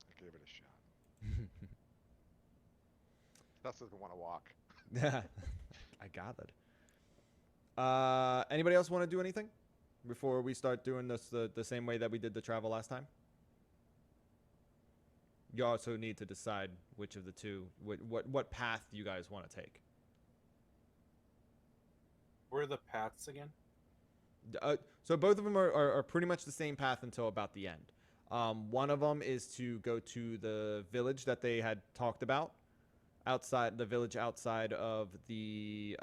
I gave it a shot. Thus doesn't want to walk. I gathered. Anybody else want to do anything before we start doing this the same way that we did the travel last time? You also need to decide which of the two, what path you guys want to take. Where are the paths again? So both of them are pretty much the same path until about the end. One of them is to go to the village that they had talked about, outside the village, outside of the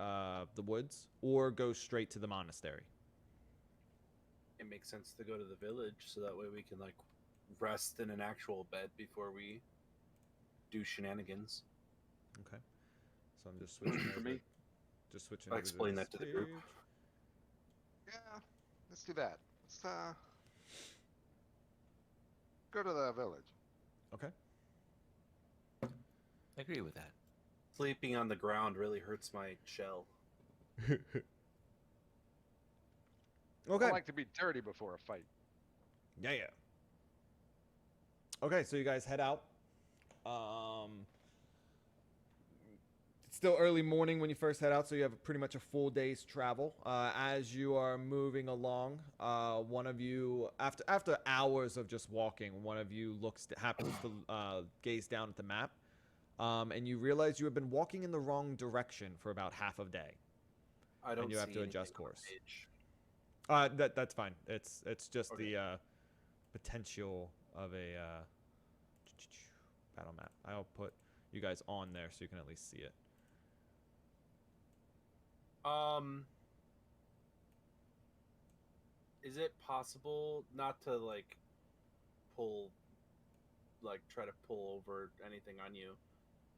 woods, or go straight to the monastery. It makes sense to go to the village so that way we can like rest in an actual bed before we do shenanigans. Okay. So I'm just switching For over. me. Just switching I'll over explain this that to the group. page. Yeah, let's do that. Let's go to the village. Okay. I agree with that. Sleeping on the ground really hurts my shell. Okay. I like to be dirty before a fight. Yeah. Okay, so you guys head out. It's still early morning when you first head out, so you have pretty much a full day's travel. As you are moving along, one of you, after hours of just walking, one of you happens to gaze down at the map, and you realize you have been walking in the wrong direction for about half a day. I don't And you have see to adjust anything on course. the page. That's fine. It's just Okay. the potential of a battle map. I'll put you guys on there so you can at least see it. Is it possible not to like try to pull over anything on you,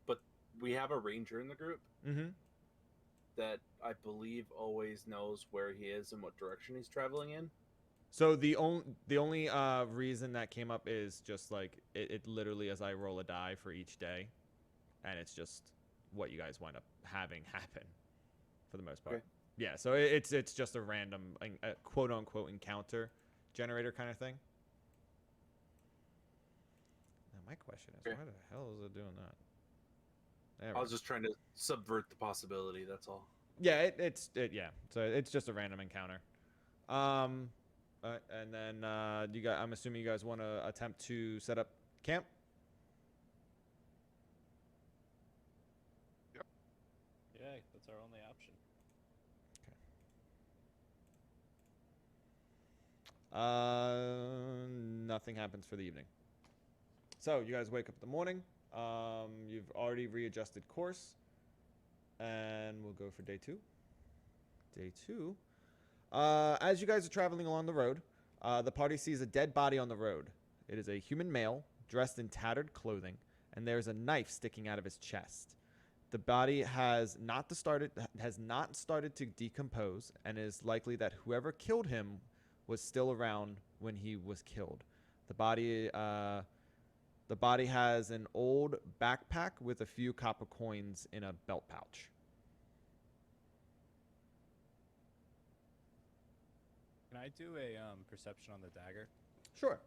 but we have a ranger in the group Mm-hmm. that I believe always knows where he is and what direction he's traveling in. So the only reason that came up is just like it literally as I roll a die for each day, and it's just what you guys wind up having happen, for the most part. Okay. Yeah. So it's just a random quote unquote encounter generator kind of thing. Now my question is, Okay. why the hell is it doing that? There we I go. was just trying to subvert the possibility. That's all. Yeah, yeah. So it's just a random encounter. And then I'm assuming you guys want to attempt to set up camp. Yeah, that's our only option. Nothing happens for the evening. So you guys wake up in the morning. You've already readjusted course, and we'll go for day 2. Day 2. As you guys are traveling along the road, the party sees a dead body on the road. It is a human male dressed in tattered clothing, and there is a knife sticking out of his chest. The body has not started to decompose, and it is likely that whoever killed him was still around when he was killed. The body has an old backpack with a few copper coins in a belt pouch. Can I do a perception on the dagger? Sure.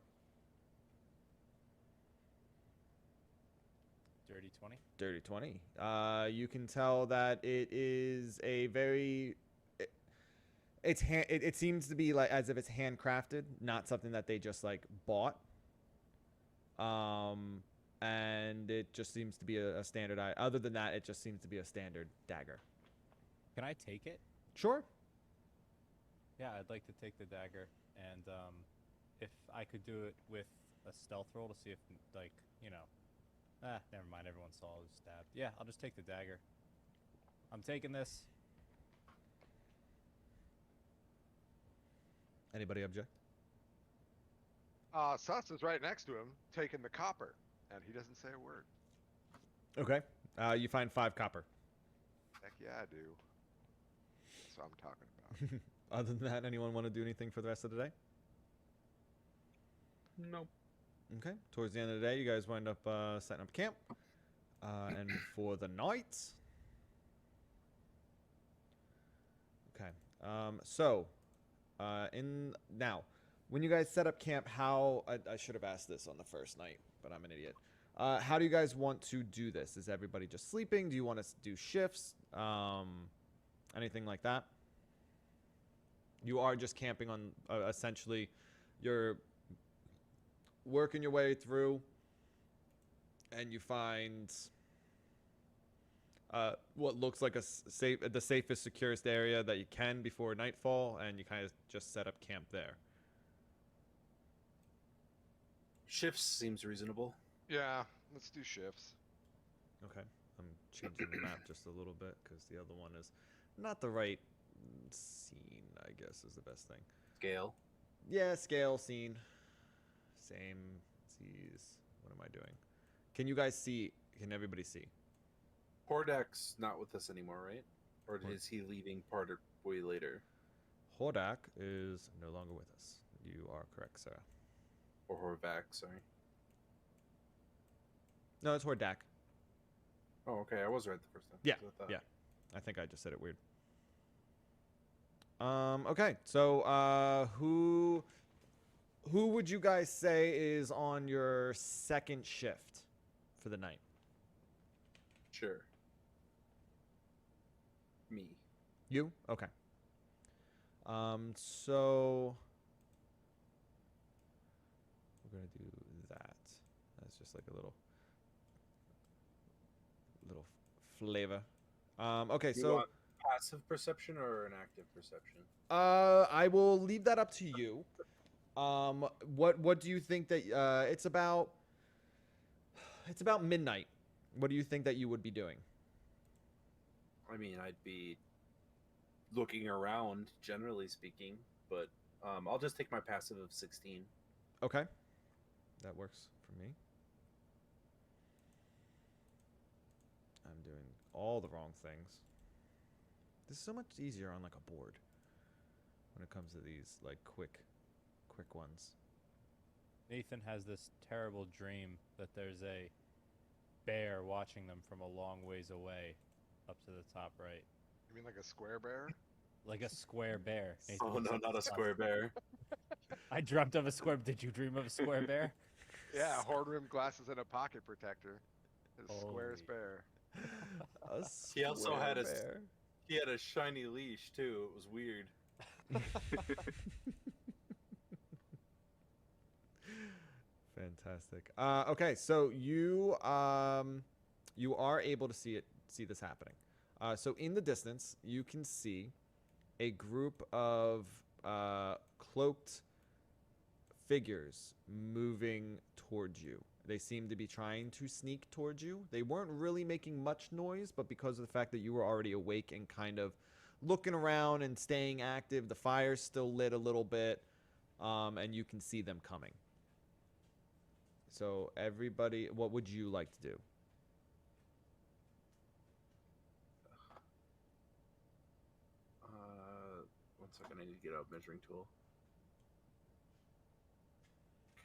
Dirty 20. Dirty 20. You can tell that it is a very... It seems to be like as if it's handcrafted, not something that they just like bought. And it just seems to be a standard. Other than that, it just seems to be a standard dagger. Can I take it? Sure. Yeah, I'd like to take the dagger, and if I could do it with a stealth roll to see if, like, you know, never mind. Everyone saw I was stabbed. Yeah, I'll just take the dagger. I'm taking this. Anybody object? Sus is right next to him, taking the copper, and he doesn't say a word. Okay. You find 5 copper. Heck yeah, I do. That's what I'm talking about. Other than that, anyone want to do anything for the rest of the day? Nope. Okay. Towards the end of the day, you guys wind up setting up camp. And for the night. Okay. Now, when you guys set up camp, I should have asked this on the first night, but I'm an idiot. How do you guys want to do this? Is everybody just sleeping? Do you want to do shifts? Anything like that? You are just camping on, essentially, you're working your way through, and you find what looks like the safest, securest area that you can before nightfall, and you kind of just set up camp there. Shifts seems reasonable. Yeah, let's do shifts. Okay. I'm changing the map just a little bit because the other one is not the right scene, I guess, is the best thing. Scale. Yeah, scale, scene. Same. Sees. What am I doing? Can you guys see? Can everybody see? Hordak's not with us anymore, right? Or is he leaving part of way later? Hordak is no longer with us. You are correct, sir. Or Horvac, sorry. No, it's Hordak. Oh, okay. I was right the first time. Yeah, 'cause I thought- yeah. I think I just said it weird. Okay. So, who would you guys say is on your second shift for the night? Sure. Me. You? Okay. So we're gonna do that. That's just like a little flavor. Okay, You so want passive perception or an active perception? I will leave that up to you. What do you think that it's about midnight. What do you think that you would be doing? I mean, I'd be looking around, generally speaking, but I'll just take my passive of 16. Okay. That works for me. I'm doing all the wrong things. This is so much easier on like a board when it comes to these like quick ones. Nathan has this terrible dream that there's a bear watching them from a long ways away up to the top right. You mean like a square bear? Like a square bear. Nathan Oh looks no, up not to a the square bear. I dreamt of a square. Did you dream of a square bear? Yeah, horde rim glasses and a pocket protector. His squares Holy. bear. He also had a bear. He had a shiny leash too. It was weird. Fantastic. Okay, so you are able to see this happening. So in the distance, you can see a group of cloaked figures moving towards you. They seem to be trying to sneak towards you. They weren't really making much noise, but because of the fact that you were already awake and kind of looking around and staying active, the fire's still lit a little bit, and you can see them coming. So everybody, what would you like to do? One second, I need to get out a measuring tool.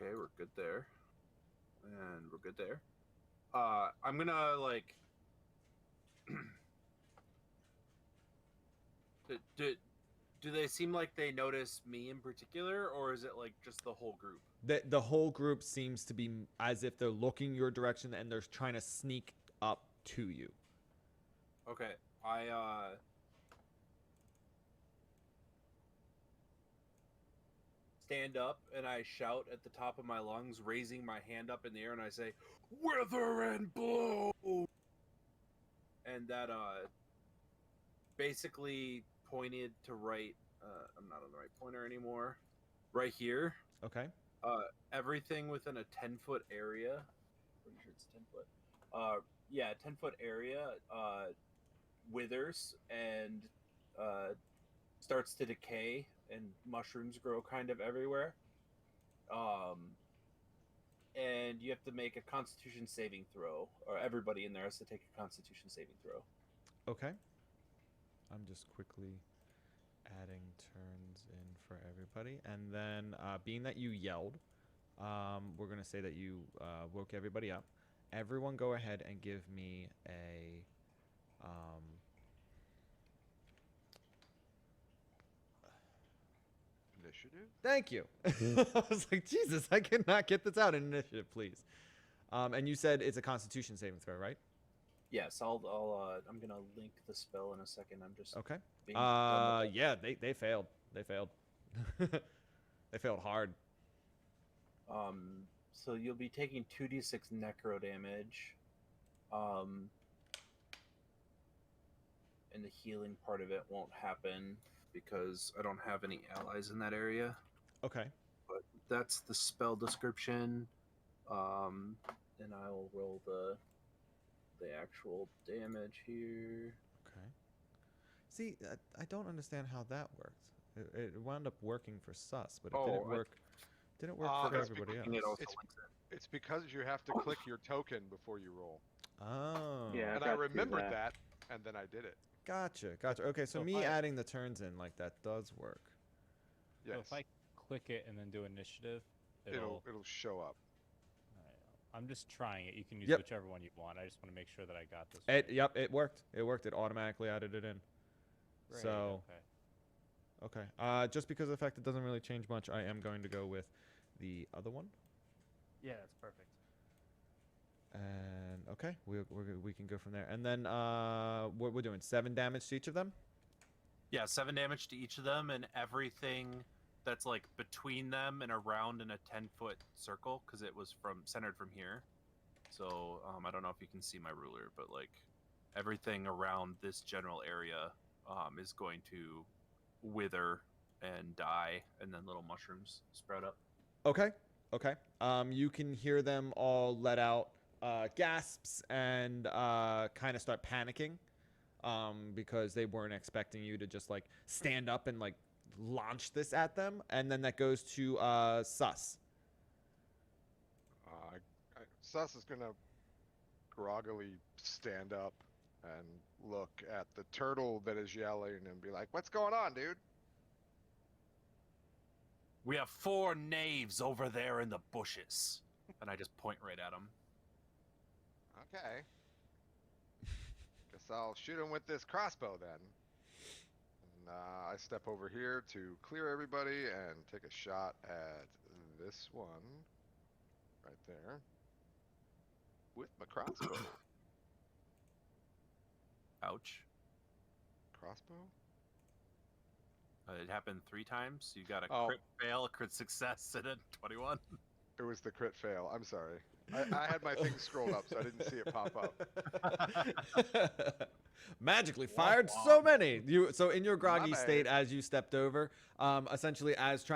Okay, we're good there. And we're good there. I'm gonna like do they seem like they notice me in particular, or is it like just the whole group? The whole group seems to be as if they're looking your direction and they're trying to sneak up to you. Okay, I stand up and I shout at the top of my lungs, raising my hand up in the air, and I say, "Wither and blow!" And that basically pointed to right. I'm not on the right pointer anymore. Right here. Okay. Everything within a 10-foot area. Pretty sure it's 10 foot. Yeah, 10-foot area. Withers and starts to decay, and mushrooms grow kind of everywhere. and you have to make a Constitution saving throw, or everybody in there has to take a Constitution saving throw. Okay. I'm just quickly adding turns in for everybody. And then, being that you yelled, we're going to say that you woke everybody up. Everyone go ahead and give me a... Initiative? Thank you. I was like, Jesus, I cannot get this out in initiative, please. And you said it's a Constitution saving throw, right? Yes, I'm gonna link the spell in a second. I'm just Okay. being done with Yeah, they failed. They failed. They failed hard. it. So you'll be taking 2d6 necro damage. And the healing part of it won't happen because I don't have any allies in that area. Okay. But that's the spell description. And I'll roll the actual damage here. Okay. See, I don't understand how that worked. It wound up working for Sus, but it didn't work. Didn't work for that's everybody else. because It also It's- links it. It's because you have to click your token before you roll. Oh. Yeah. And I got to remembered that. that, and then I did it. Gotcha. Gotcha. Okay, so So if me I- adding the turns in like that does work. Yes. So if I click it and then do initiative, it'll show up. Alright, I'm just trying it. You can use Yep. whichever one you want. I just want to make sure that I got this. It right. yep, it worked. It worked. It automatically added it in. Great, So okay. okay. Just because of the fact it doesn't really change much, I am going to go with the other one. Yeah, that's perfect. And okay, we can go from there. And then we're doing 7 damage to each of them. Yeah, 7 damage to each of them, and everything that's like between them and around in a 10-foot circle, because it was centered from here. So I don't know if you can see my ruler, but like everything around this general area is going to wither and die, and then little mushrooms sprout up. Okay. Okay. You can hear them all let out gasps and kind of start panicking because they weren't expecting you to just like stand up and like launch this at them. And then that goes to Sus. Sus is gonna groggily stand up and look at the turtle that is yelling and be like, "What's going on, dude?" We have 4 knaves over there in the bushes, and I just point right at them. Okay. Guess I'll shoot him with this crossbow then. And I step over here to clear everybody and take a shot at this one right there with my crossbow. Ouch. Crossbow? It happened 3 times. You got a Oh. crit fail, a crit success, and a 21. It was the crit fail. I'm sorry. I had my thing scrolled up, so I didn't see it pop up. Magically fired so many. So in your My groggy bad. state, as you stepped over, essentially as you're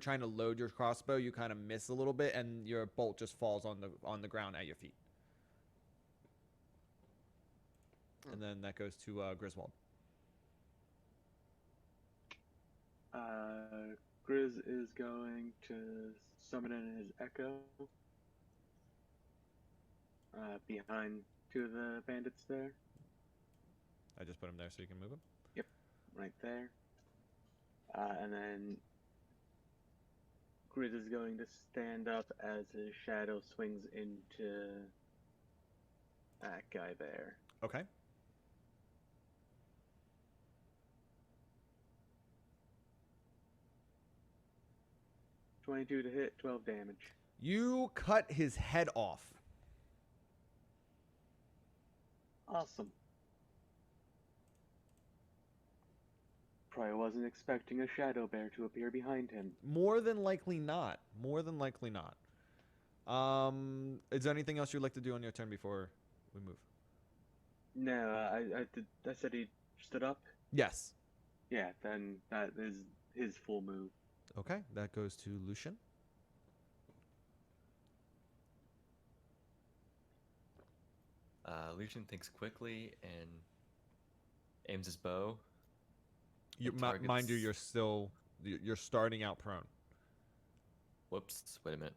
trying to load your crossbow, you kind of miss a little bit, and your bolt just falls on the ground at your feet. And then that goes to Griswold. Grizz is going to summon in his echo behind 2 of the bandits there, I just put him there so you can move him. right there. And then Grizz is going to stand up as his shadow swings into that guy there. Okay. .22 to hit, 12 damage. You cut his head off. Awesome. Probably wasn't expecting a shadow bear to appear behind him. More than likely not. More than likely not. Is there anything else you'd like to do on your turn before we move? No, I said he stood up. Yes. Yeah, then that is his full move. Okay, that goes to Lucian. Lucian thinks quickly and aims his bow. You, and mind you, targets- you're starting out prone. Whoops! Wait a minute.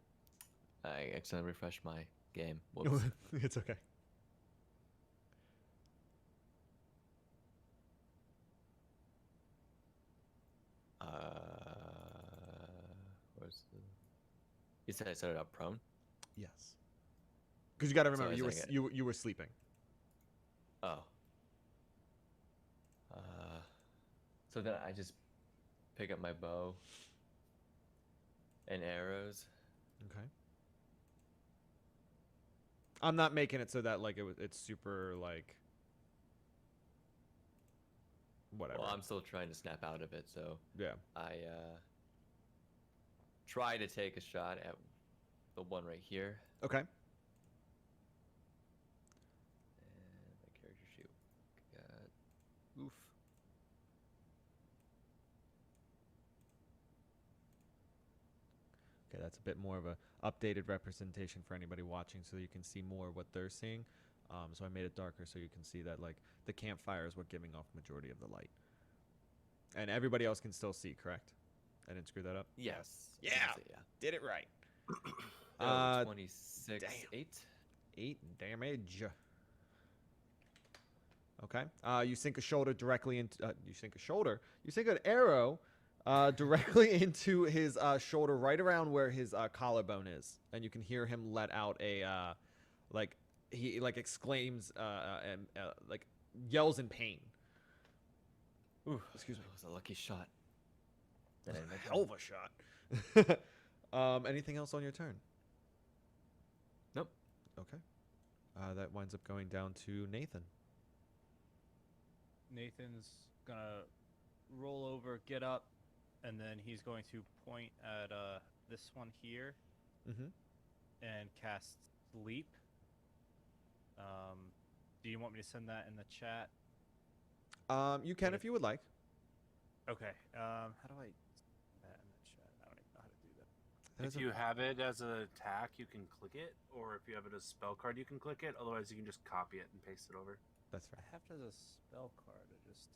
I accidentally refreshed my game. Whoops. It's okay. Where's the? You said I set it up prone. Yes. Because you got to So remember, is you were that it? you were sleeping. Oh. So then I just pick up my bow and arrows. Okay. I'm not making it so that like it's super like whatever. Well, I'm still trying to snap out of it, so Yeah. I try to take a shot at the one right here. Okay. And my character sheet got oof. Okay, that's a bit more of a updated representation for anybody watching, so you can see more what they're seeing. So I made it darker so you can see that like the campfire is what giving off majority of the light, and everybody else can still see. Correct? I didn't screw that up. Yes. I Yeah. can see, yeah. Did it right. 26, damn. 8. 8 damage. Okay. You sink a shoulder directly into. You sink a shoulder. You sink an arrow directly into his shoulder, right around where his collarbone is, and you can hear him let out a like he like exclaims and like yells in pain. Ooh, Excuse me. That was a lucky shot. That ended my turn. Hell of a shot. Anything else on your turn? Nope. Okay. That winds up going down to Nathan. Nathan's gonna roll over, get up, and then he's going to point at this one here Mm-hmm. and cast Sleep. Do you want me to send that in the chat? You can if you would like. Okay. How do I send that in the chat? I don't even know how to do that. That If is a- you have it as an attack, you can click it, or if you have it as a spell card, you can click it. Otherwise, you can just copy it and paste it over. That's I fair. have it as a spell card. I just.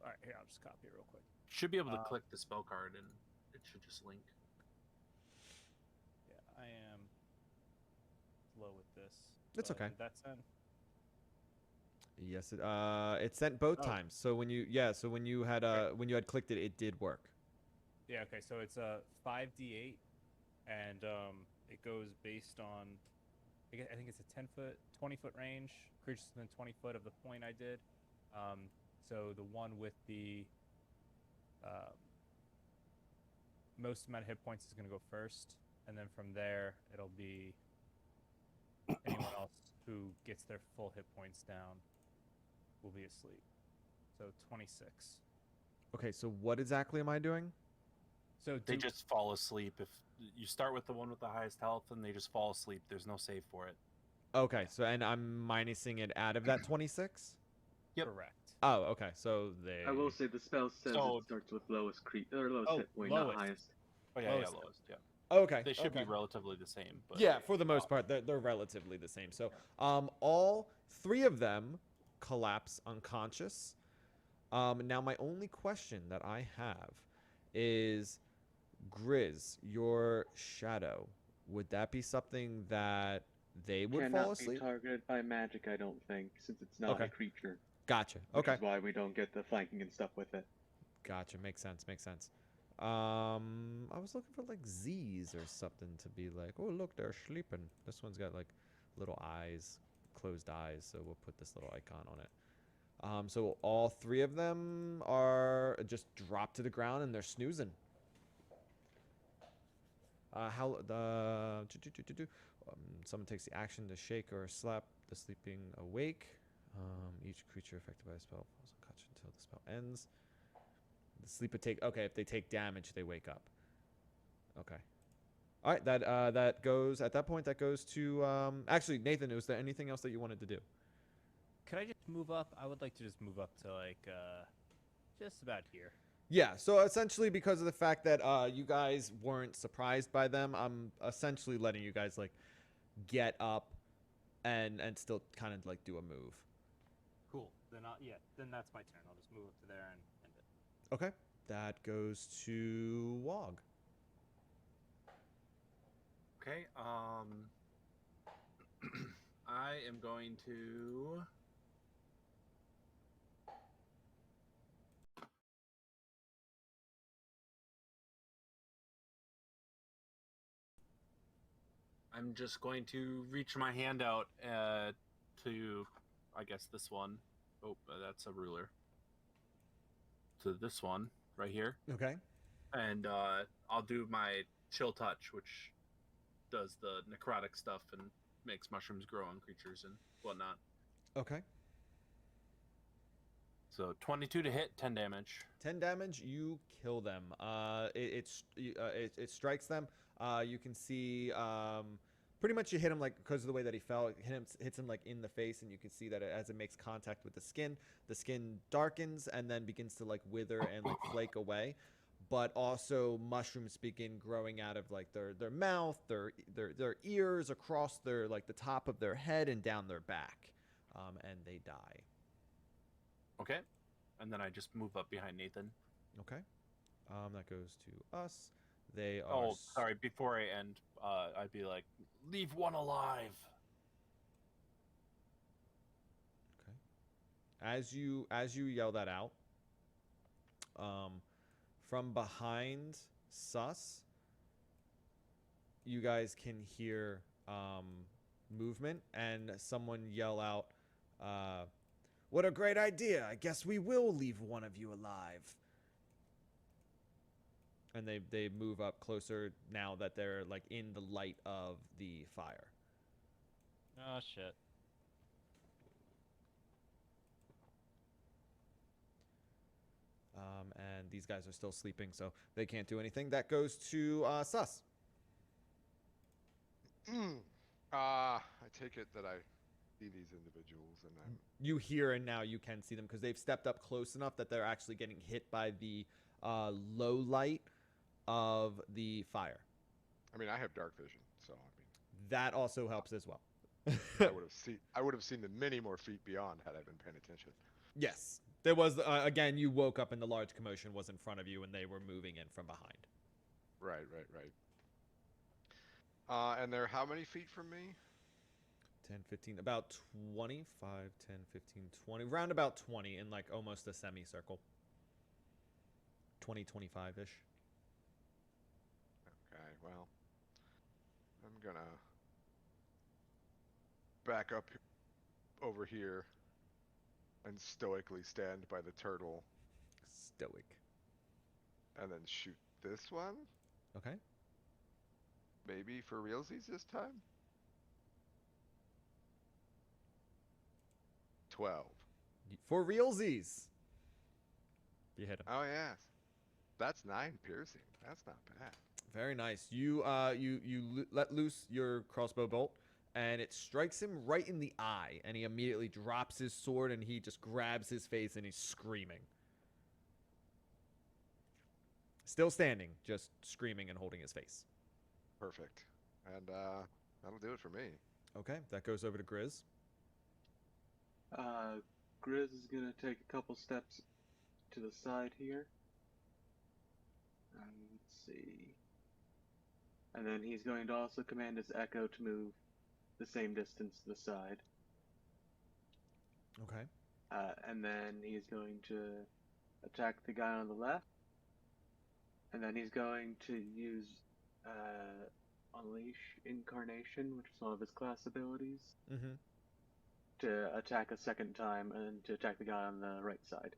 All right, here I'll just copy it real quick. Should be able to click the spell card, and it should just link. Yeah, I am slow with this. It's but okay. did that send? Yes, it sent both Oh. times. So when you when you had clicked it, it did work. Yeah. Okay. So it's a 5d8, and it goes based on. I think it's a 10-foot, 20-foot range. Creatures within 20 foot of the point I did. So the one with the most amount of hit points is going to go first, and then from there it'll be anyone else who gets their full hit points down will be asleep. So 26. Okay, so what exactly am I doing? So They do, just fall asleep. If you start with the one with the highest health, and they just fall asleep, there's no save for it. Okay, so and I'm minusing it out of that 26. Yep. correct. Oh, okay. So they. I will say the spell says So- it starts with lowest lowest Oh, hit point, lowest. not highest. Oh yeah, Lowest. lowest. Yeah, Okay. they should okay. be relatively the same. But Yeah, for the most part, they're relatively the same. So, all three of them collapse unconscious. Now my only question that I have is, Grizz, your shadow, would that be something that they would Cannot fall be asleep? targeted by magic, I don't think, since it's not Okay. a creature. Gotcha. Which Okay. is why we don't get the flanking and stuff with it. Gotcha. Makes sense. Makes sense. I was looking for like Z's or something to be like, oh look, they're sleeping. This one's got like little eyes, closed eyes, so we'll put this little icon on it. So all three of them are just dropped to the ground and they're snoozing. Someone takes the action to shake or slap the sleeping awake. Each creature affected by a spell falls unconscious until the spell ends. The sleeper take. Okay, if they take damage, they wake up. Okay. All right. That goes at that point. That goes to actually Nathan. Was there anything else that you wanted to do? Could I just move up? I would like to just move up to like just about here. Yeah. So essentially, because of the fact that you guys weren't surprised by them, I'm essentially letting you guys like get up and still kind of like do a move. Cool. Then then that's my turn. I'll just move up to there and end it. Okay. That goes to Wog. Okay. I am going to. I'm just going to reach my hand out to, I guess, this one. Oh, that's a ruler. To this one right here. Okay. And I'll do my chill touch, which does the necrotic stuff and makes mushrooms grow on creatures and whatnot. Okay. So 22 to hit, 10 damage. 10 damage. You kill them. It strikes them. You can see pretty much you hit him like because of the way that he fell. It hits him like in the face, and you can see that as it makes contact with the skin darkens and then begins to like wither and like flake away. But also mushrooms begin growing out of like their mouth, their ears, across their like the top of their head and down their back, and they die. Okay. And then I just move up behind Nathan. Okay. That goes to us. They are. Oh, sorry. Before I end, I'd be like, leave one alive. Okay. As you yell that out, from behind Sus, you guys can hear movement and someone yell out, "What a great idea! I guess we will leave one of you alive." And they move up closer now that they're like in the light of the fire. Oh shit. And these guys are still sleeping, so they can't do anything. That goes to Sus. I take it that I see these individuals and I'm... You hear and now you can see them because they've stepped up close enough that they're actually getting hit by the low light of the fire. I mean, I have dark vision, so I mean... That also helps as well. I would have seen them many more feet beyond had I been paying attention. Yes. There was, again, you woke up and the large commotion was in front of you and they were moving in from behind. Right. And they're how many feet from me? 10, 15, about 25, 10, 15, 20, round about 20 in like almost a semicircle. 20, 25-ish. Okay, well, I'm gonna back up over here and stoically stand by the turtle. Stoic. And then shoot this one? Okay. Maybe for realsies this time? 12. For realsies. You hit him. Oh, yes. That's 9 piercing. That's not bad. Very nice. You let loose your crossbow bolt, and it strikes him right in the eye, and he immediately drops his sword, and he just grabs his face, and he's screaming. Still standing, just screaming and holding his face. Perfect. And that'll do it for me. Okay, that goes over to Grizz. Grizz is gonna take a couple steps to the side here. Let's see. And then he's going to also command his Echo to move the same distance to the side. Okay. And then he's going to attack the guy on the left. And then he's going to use Unleash Incarnation, which is one of his class abilities, to attack a second time and to attack the guy on the right side.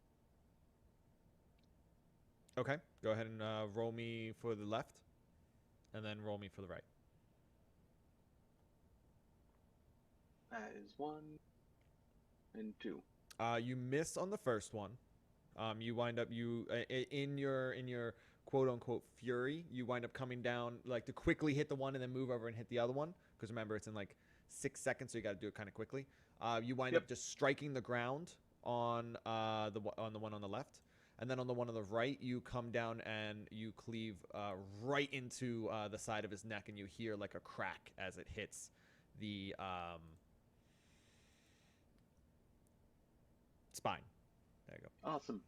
Okay, go ahead and roll me for the left, and then roll me for the right. That is 1 and 2. You miss on the first one. You wind up in your quote unquote fury. You wind up coming down like to quickly hit the one and then move over and hit the other one because remember it's in like 6 seconds, so you got to do it kind of quickly. You wind up just striking the ground on the one on the left. And then on the one on the right, you come down and you cleave right into the side of his neck, and you hear like a crack as it hits the spine. There you go. Awesome.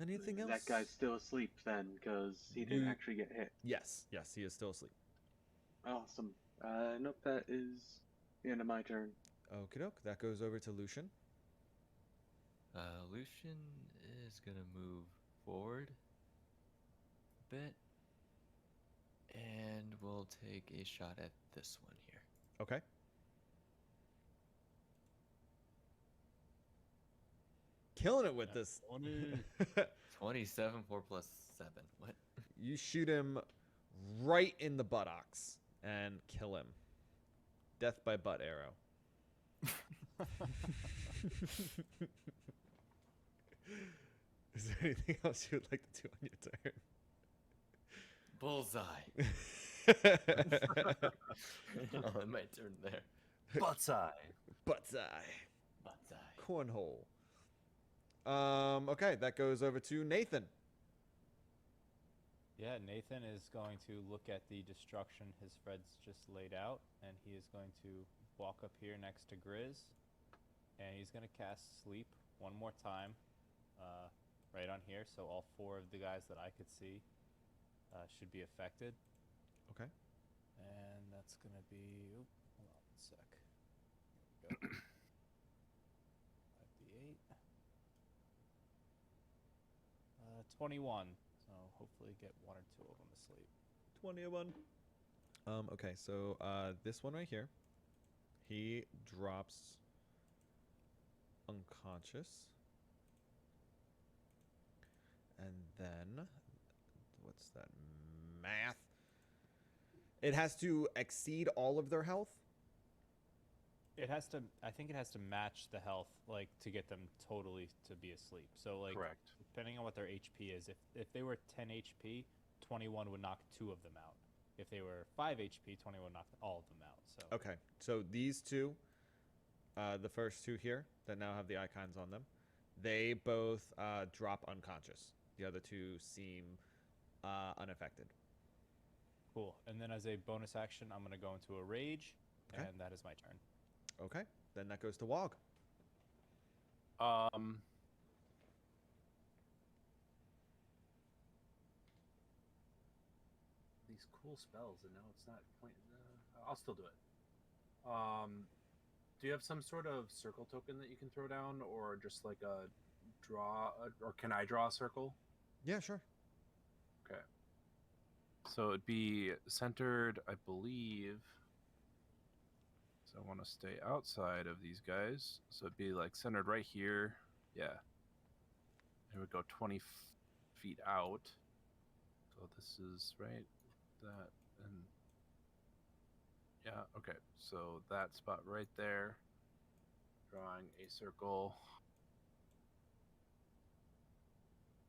Anything else? That guy's still asleep then, because he didn't You- actually get hit. Yes, yes, he is still asleep. Awesome. Nope, that is the end of my turn. Okie doke. That goes over to Lucian. Lucian is gonna move forward a bit, and we'll take a shot at this one here. Okay. Killing it with this. 27, 4 plus 7. What? You shoot him right in the buttocks and kill him. Death by butt arrow. Is there anything else you would like to do on your Bullseye. turn? Oh, my turn there. Bullseye. Butt's-eye. Bullseye. Cornhole. Okay, that goes over to Nathan. Yeah, Nathan is going to look at the destruction his friends just laid out, and he is going to walk up here next to Grizz, and he's going to cast Sleep one more time, right on here, so all 4 of the guys that I could see should be affected. Okay. And that's going to be, hold on 1 sec. Here we go. 5d8. 21. So hopefully get 1 or 2 of them asleep. 21. Okay, so this one right here, he drops unconscious. And then, what's that math? It has to exceed all of their health. It has to. I think it has to match the health, like to get them totally to be asleep. So like, Correct. depending on what their HP is, if they were 10 HP, 21 would knock 2 of them out. If they were 5 HP, 21 would knock all of them out. So Okay, so these two, the first 2 here that now have the icons on them, they both drop unconscious. The other 2 seem unaffected. cool. And then as a bonus action, I'm gonna go into a rage, Okay. and that is my turn. Okay, then that goes to Wog. These cool spells, and now it's not point. I'll still do it. Do you have some sort of circle token that you can throw down, or just like a draw, or can I draw a circle? Yeah, sure. Okay. So it'd be centered, I believe. So I want to stay outside of these guys. So it'd be like centered right here. Yeah. It would go 20 feet out. So this is right. That and yeah. Okay. So that spot right there. Drawing a circle.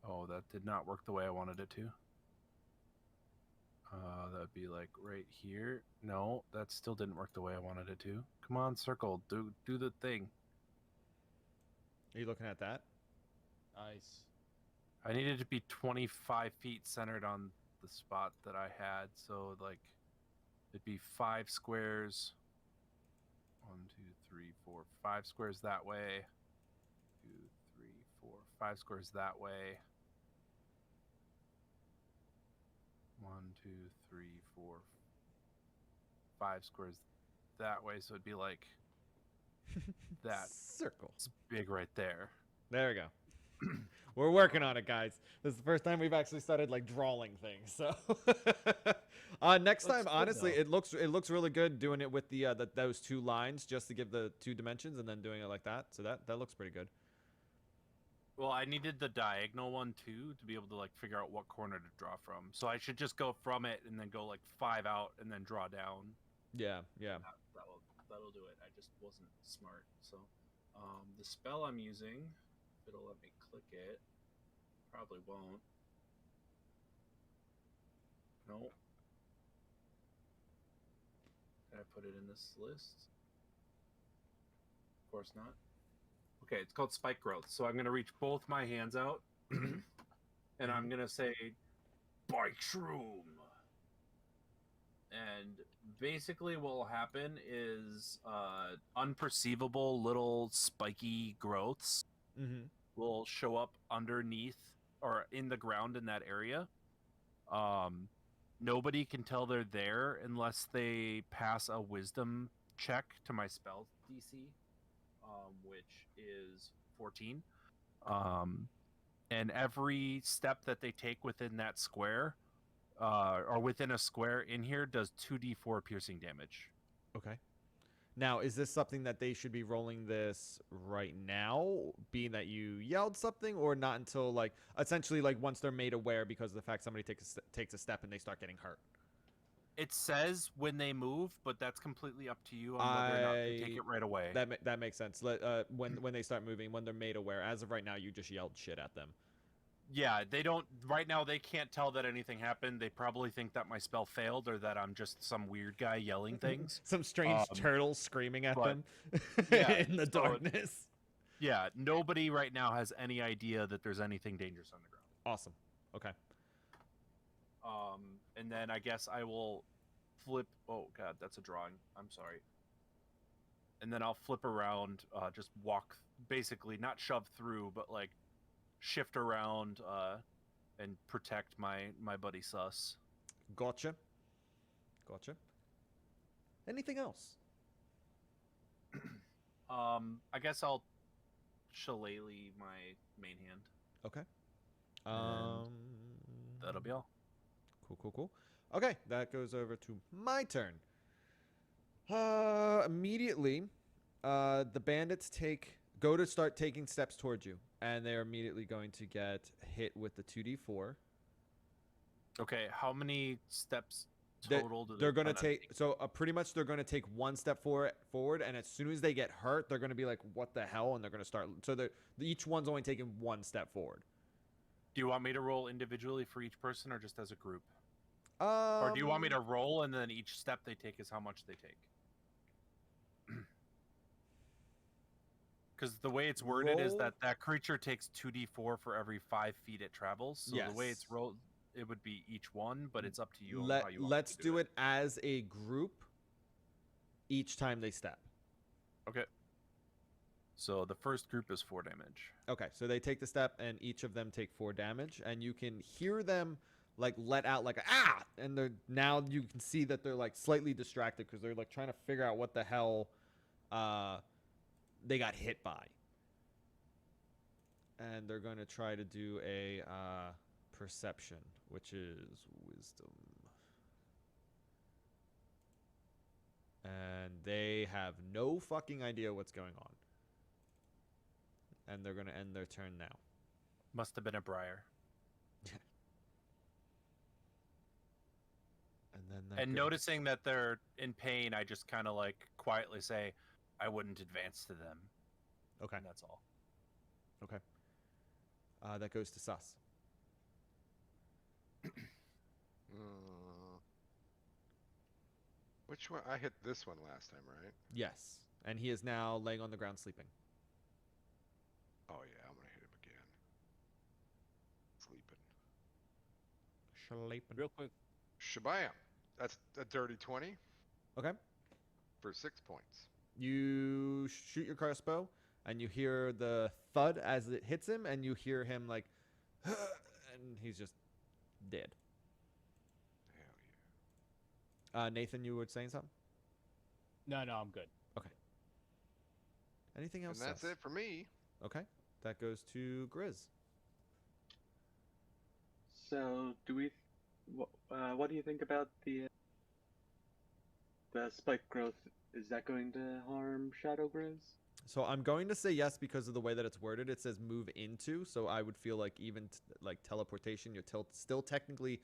Oh, that did not work the way I wanted it to. That'd be like right here. No, that still didn't work the way I wanted it to. Come on, circle. Do the thing. Are you looking at that? Nice. I needed to be 25 feet centered on the spot that I had. So like, it'd be 5 squares. 1, 2, 3, 4, 5 squares that way. 2, 3, 4, 5 squares that way. 1, 2, 3, 4, 5 squares that way. So it'd be like that. Circle. It's big right there. There we go. We're working on it, guys. This is the first time we've actually started like drawing things. So next time, Looks good, honestly, though. it looks really good doing it with the those 2 lines just to give the 2 dimensions, and then doing it like that. So that looks pretty good. Well, I needed the diagonal one too to be able to like figure out what corner to draw from. So I should just go from it and then go like 5 out and then draw down. Yeah, yeah. That'll do it. I just wasn't smart. So the spell I'm using, if it'll let me click it, probably won't. No. Can I put it in this list? Of course not. Okay, it's called Spike Growth. So I'm going to reach both my hands out, and I'm going to say, Bike Shroom! And basically what will happen is unperceivable little spiky growths Mm-hmm. will show up underneath or in the ground in that area. Nobody can tell they're there unless they pass a wisdom check to my spell DC, which is 14. And every step that they take within that square, or within a square in here, does 2d4 piercing damage. Okay. Now, is this something that they should be rolling this right now, being that you yelled something, or not until, like, essentially, like, once they're made aware because of the fact somebody takes a step and they start getting hurt? It says when they move, but that's completely up to you on whether or not they take it right away. That makes sense. When they start moving, when they're made aware. As of right now, you just yelled shit at them. Yeah, they don't. Right now, they can't tell that anything happened. They probably think that my spell failed or that I'm just some weird guy yelling things. Some strange turtle screaming at them yeah, in the darkness. Yeah, nobody right now has any idea that there's anything dangerous on the ground. Awesome. Okay. And then I guess I will flip. Oh God, that's a drawing. I'm sorry. And then I'll flip around, just walk, basically not shove through, but like shift around and protect my buddy Sus. Gotcha. Anything else? I guess I'll shillelagh my main hand. Okay. That'll be all. Cool. Okay, that goes over to my turn. Immediately, the bandits go to start taking steps towards you, and they're immediately going to get hit with the 2d4. Okay, how many steps total do they're going to plan on take? So pretty much they're going to take one step forward, and as soon as they get hurt, they're going to be like, "What the hell?" And they're going to start. So each one's only taking one step forward. Do you want me to roll individually for each person, or just as a group? Or do you want me to roll and then each step they take is how much they take? Because the way it's worded is that creature takes 2d4 for every 5 feet it travels. So the way it's rolled, it would be each one, but it's up to you. How you want let's to do it as a group each time they step. Okay. So the first group is 4 damage. Okay, so they take the step, and each of them take 4 damage, and you can hear them like let out like a, ah, and now you can see that they're like slightly distracted because they're like trying to figure out what the hell they got hit by, and they're going to try to do a perception, which is wisdom, and they have no fucking idea what's going on, and they're going to end their turn now. Must have been a briar. And noticing that they're in pain, I just kind of like quietly say, I wouldn't advance to them. Okay. And that's all. Okay. That goes to Sus. Which one? I hit this one last time, right? Yes. And he is now laying on the ground sleeping. Oh, yeah, I'm going to hit him again. Sleeping. Real quick. Shabam. That's a dirty 20. Okay. For 6 points. You shoot your crossbow, and you hear the thud as it hits him, and you hear him like, and he's just dead. Hell yeah. Nathan, you were saying something? No, I'm good. Okay. Anything else? And that's it for me. Okay. That goes to Grizz. So, what do you think about the spike growth? Is that going to harm Shadow Grizz? So I'm going to say yes because of the way that it's worded. It says move into, so I would feel like even like teleportation, you're still technically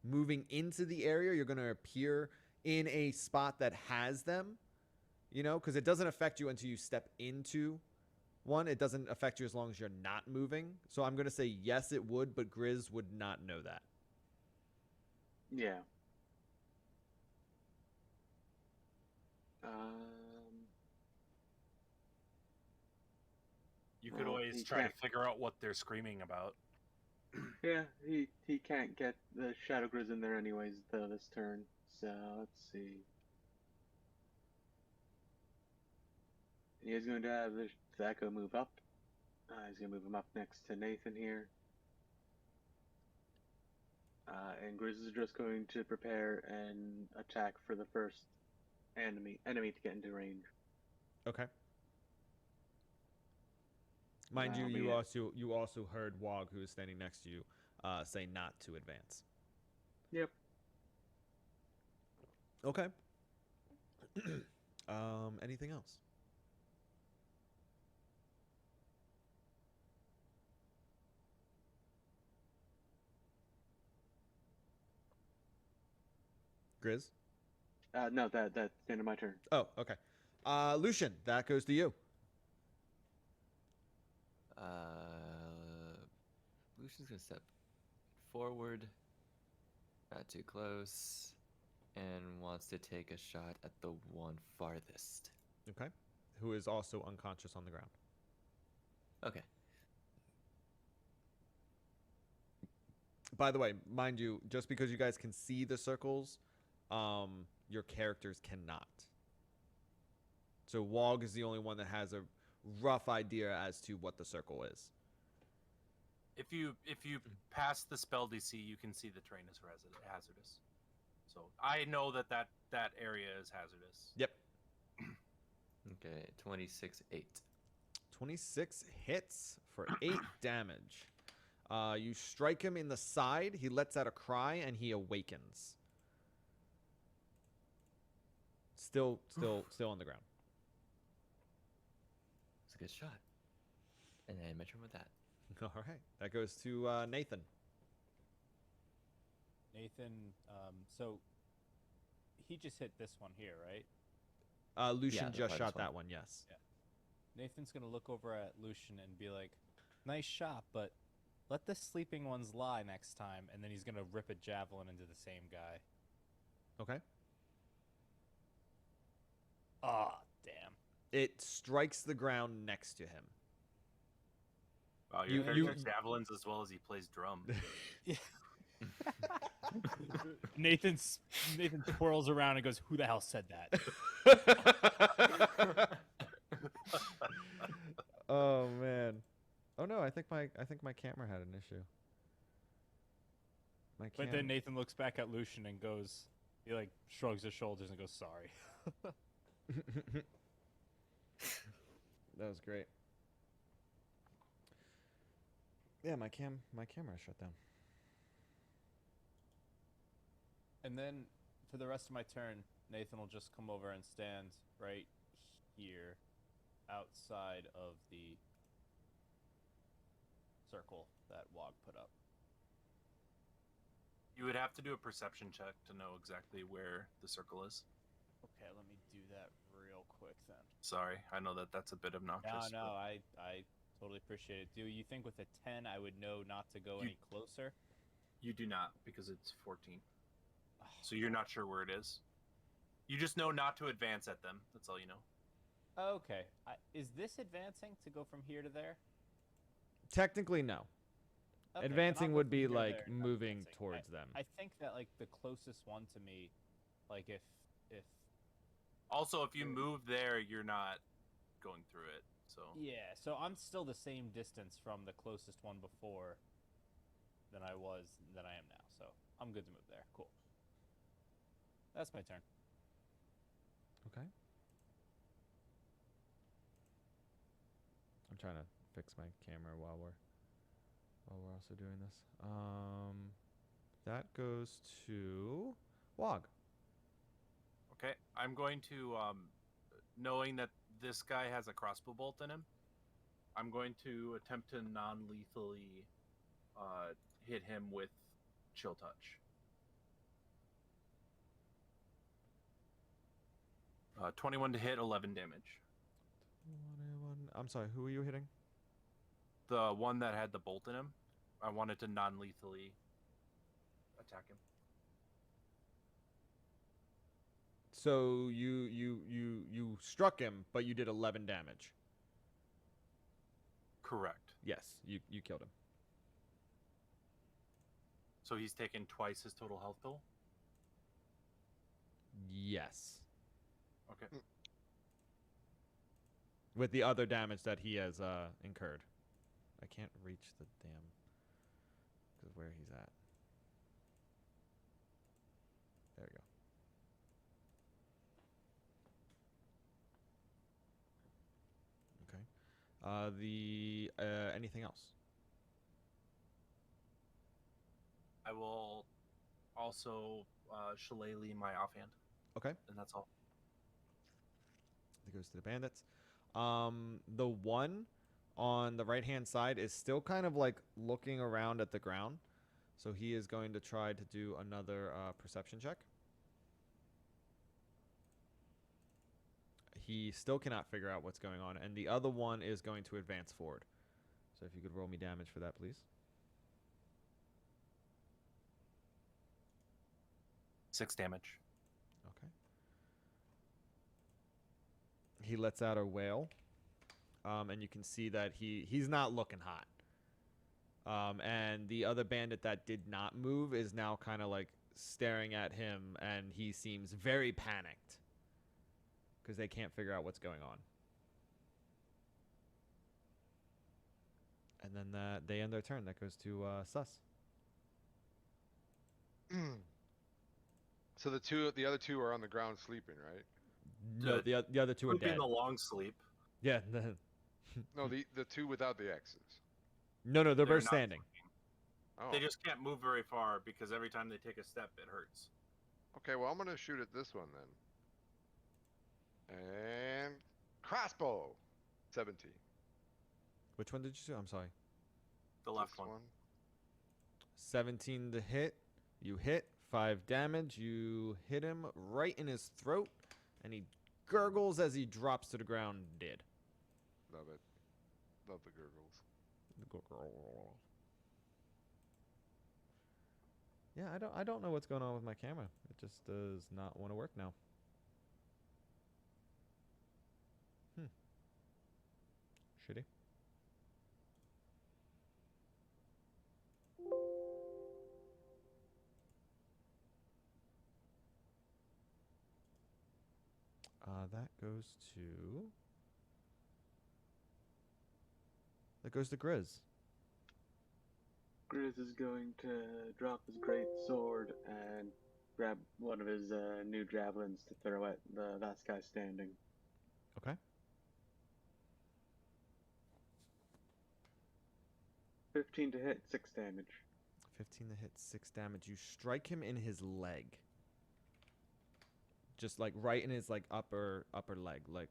moving into the area. You're going to appear in a spot that has them, because it doesn't affect you until you step into one. It doesn't affect you as long as you're not moving. So I'm going to say yes, it would, but Grizz would not know that. Yeah. You could always try to figure out what they're screaming about. Yeah, he can't get the Shadow Grizz in there anyways, though, this turn. So, let's see. He is going to have the Thaco move up. He's going to move him up next to Nathan here. and Grizz is just going to prepare an attack for the first enemy to get into range. Okay. Mind you, That'll be you also heard Wog, who is standing next to you, say not to advance. Yep. Okay. Anything else? Grizz? No, that's the end of my turn. Oh, okay. Lucian, that goes to you. Lucian's gonna step forward, not too close, and wants to take a shot at the one farthest. Okay. Who is also unconscious on the ground. Okay. By the way, mind you, just because you guys can see the circles, your characters cannot. So Wog is the only one that has a rough idea as to what the circle is. If you pass the spell DC, you can see the terrain is hazardous. So I know that area is hazardous. Yep. Okay, 26-8. 26 hits for 8 damage. You strike him in the side, he lets out a cry, and he awakens. Still on the ground. It's a good shot. And I met him with that. All right. That goes to Nathan. Nathan, so he just hit this one here, right? Lucian the just farthest shot one. that one, yes. Nathan's gonna look over at Lucian and be like, "Nice shot, but let the sleeping ones lie next time." And then he's gonna rip a javelin into the same guy. Okay. Ah, damn. It strikes the ground next to him. Wow, You- your you- character javelins as well as he plays drum. Nathan twirls around and goes, "Who the hell said that?" Oh man. Oh no, I think my camera had an issue. But then Nathan looks back at Lucian and goes, he like shrugs his shoulders and goes, "Sorry." That was great. Yeah, my camera shut down. And then for the rest of my turn, Nathan will just come over and stand right here outside of the circle that Wog put up. You would have to do a perception check to know exactly where the circle is. Okay, let me do that real quick then. Sorry, I know that's a bit obnoxious. No, I totally appreciate it. Do you think with a 10 I would know not to go any closer? You do not, because it's 14. So you're not sure where it is. You just know not to advance at them. That's all you know. Okay. Is this advancing to go from here to there? Technically, no. Okay, then Advancing I'll go would from be here to like there, not moving advancing. towards them. I think that like the closest one to me, like if Also, if you move there, you're not going through it. So yeah, so I'm still the same distance from the closest one before than I am now. So I'm good to move there. Cool. That's my turn. Okay. I'm trying to fix my camera while we're also doing this. That goes to Wog. okay, I'm going to, knowing that this guy has a crossbow bolt in him, I'm going to attempt to non-lethally hit him with Chill Touch. 21 to hit, 11 damage. 21. I'm sorry, who are you hitting? The one that had the bolt in him, I wanted to non-lethally attack him. So you struck him, but you did 11 damage. Correct. Yes, you killed him. So he's taken twice his total health toll? Yes. Okay. With the other damage that he has incurred. I can't reach the damn... because where he's at. Anything else? I will also shillelagh my offhand, Okay. and that's all. That goes to the bandits. The one on the right hand side is still kind of like looking around at the ground, so he is going to try to do another perception check. He still cannot figure out what's going on, and the other one is going to advance forward. So if you could roll me damage for that, please. 6 damage. Okay. He lets out a wail, and you can see that he's not looking hot. And the other bandit that did not move is now kind of like staring at him, and he seems very panicked because they can't figure out what's going on. And then they end their turn. That goes to Sus. So the other two are on the ground sleeping, right? No, the other two are Would be dead. the long sleep. Yeah. No, the two without the X's. No, they're They're both not standing. Oh. They just can't move very far because every time they take a step, it hurts. Okay, well I'm gonna shoot at this one then. And crossbow, 17. Which one did you shoot? I'm sorry. The left This one. 17 to hit. You hit. 5 damage. You hit him right in his throat, and he gurgles as he drops to the ground dead. Love it. Love the gurgles. Yeah, I don't know what's going on with my camera. It just does not want to work now. Shitty. That goes to Grizz. Grizz is going to drop his great sword and grab one of his new javelins to throw at the last guy standing. Okay. 15 to hit, 6 damage. 15 to hit, 6 damage. You strike him in his leg. Just like right in his like upper leg, like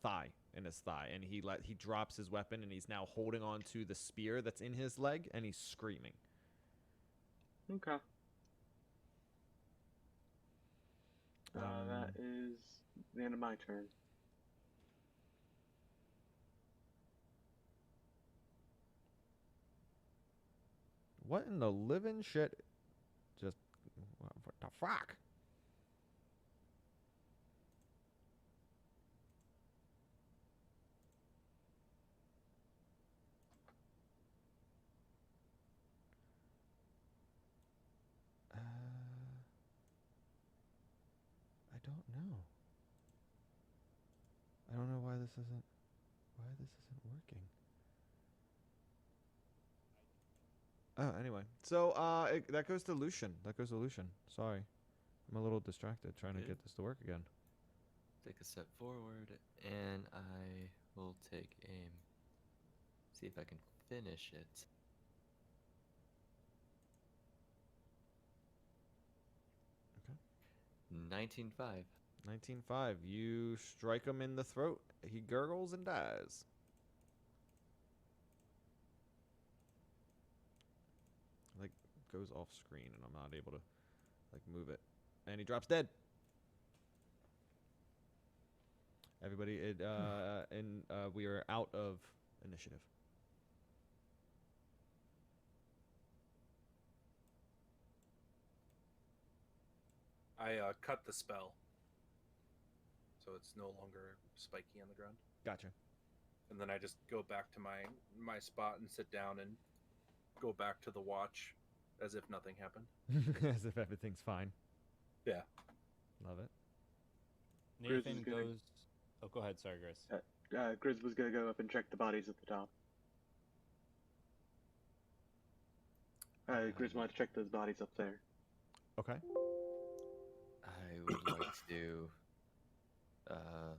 thigh, in his thigh, and he drops his weapon, and he's now holding on to the spear that's in his leg, and he's screaming. Okay. That is the end of my turn. What in the living shit? Just what the fuck? I don't know. I don't know why this isn't working. Oh, anyway. So, that goes to Lucian. Sorry. I'm a little distracted trying to Good. get this to work again. Take a step forward, and I will take aim. See if I can finish it. Okay. 19.5. 19.5. You strike him in the throat. He gurgles and dies. Like, goes off screen, and I'm not able to, like, move it. And he drops dead. Everybody, we are out of initiative. I cut the spell, so it's no longer spiky on the ground. Gotcha. And then I just go back to my spot and sit down and go back to the watch as if nothing happened. As if everything's fine. Yeah. Love it. Grizz Nathan is gonna- goes. Oh, go ahead. Sorry, Grizz. Grizz was gonna go up and check the bodies at the top. Grizz wanted to check those bodies up there. Okay. I would like to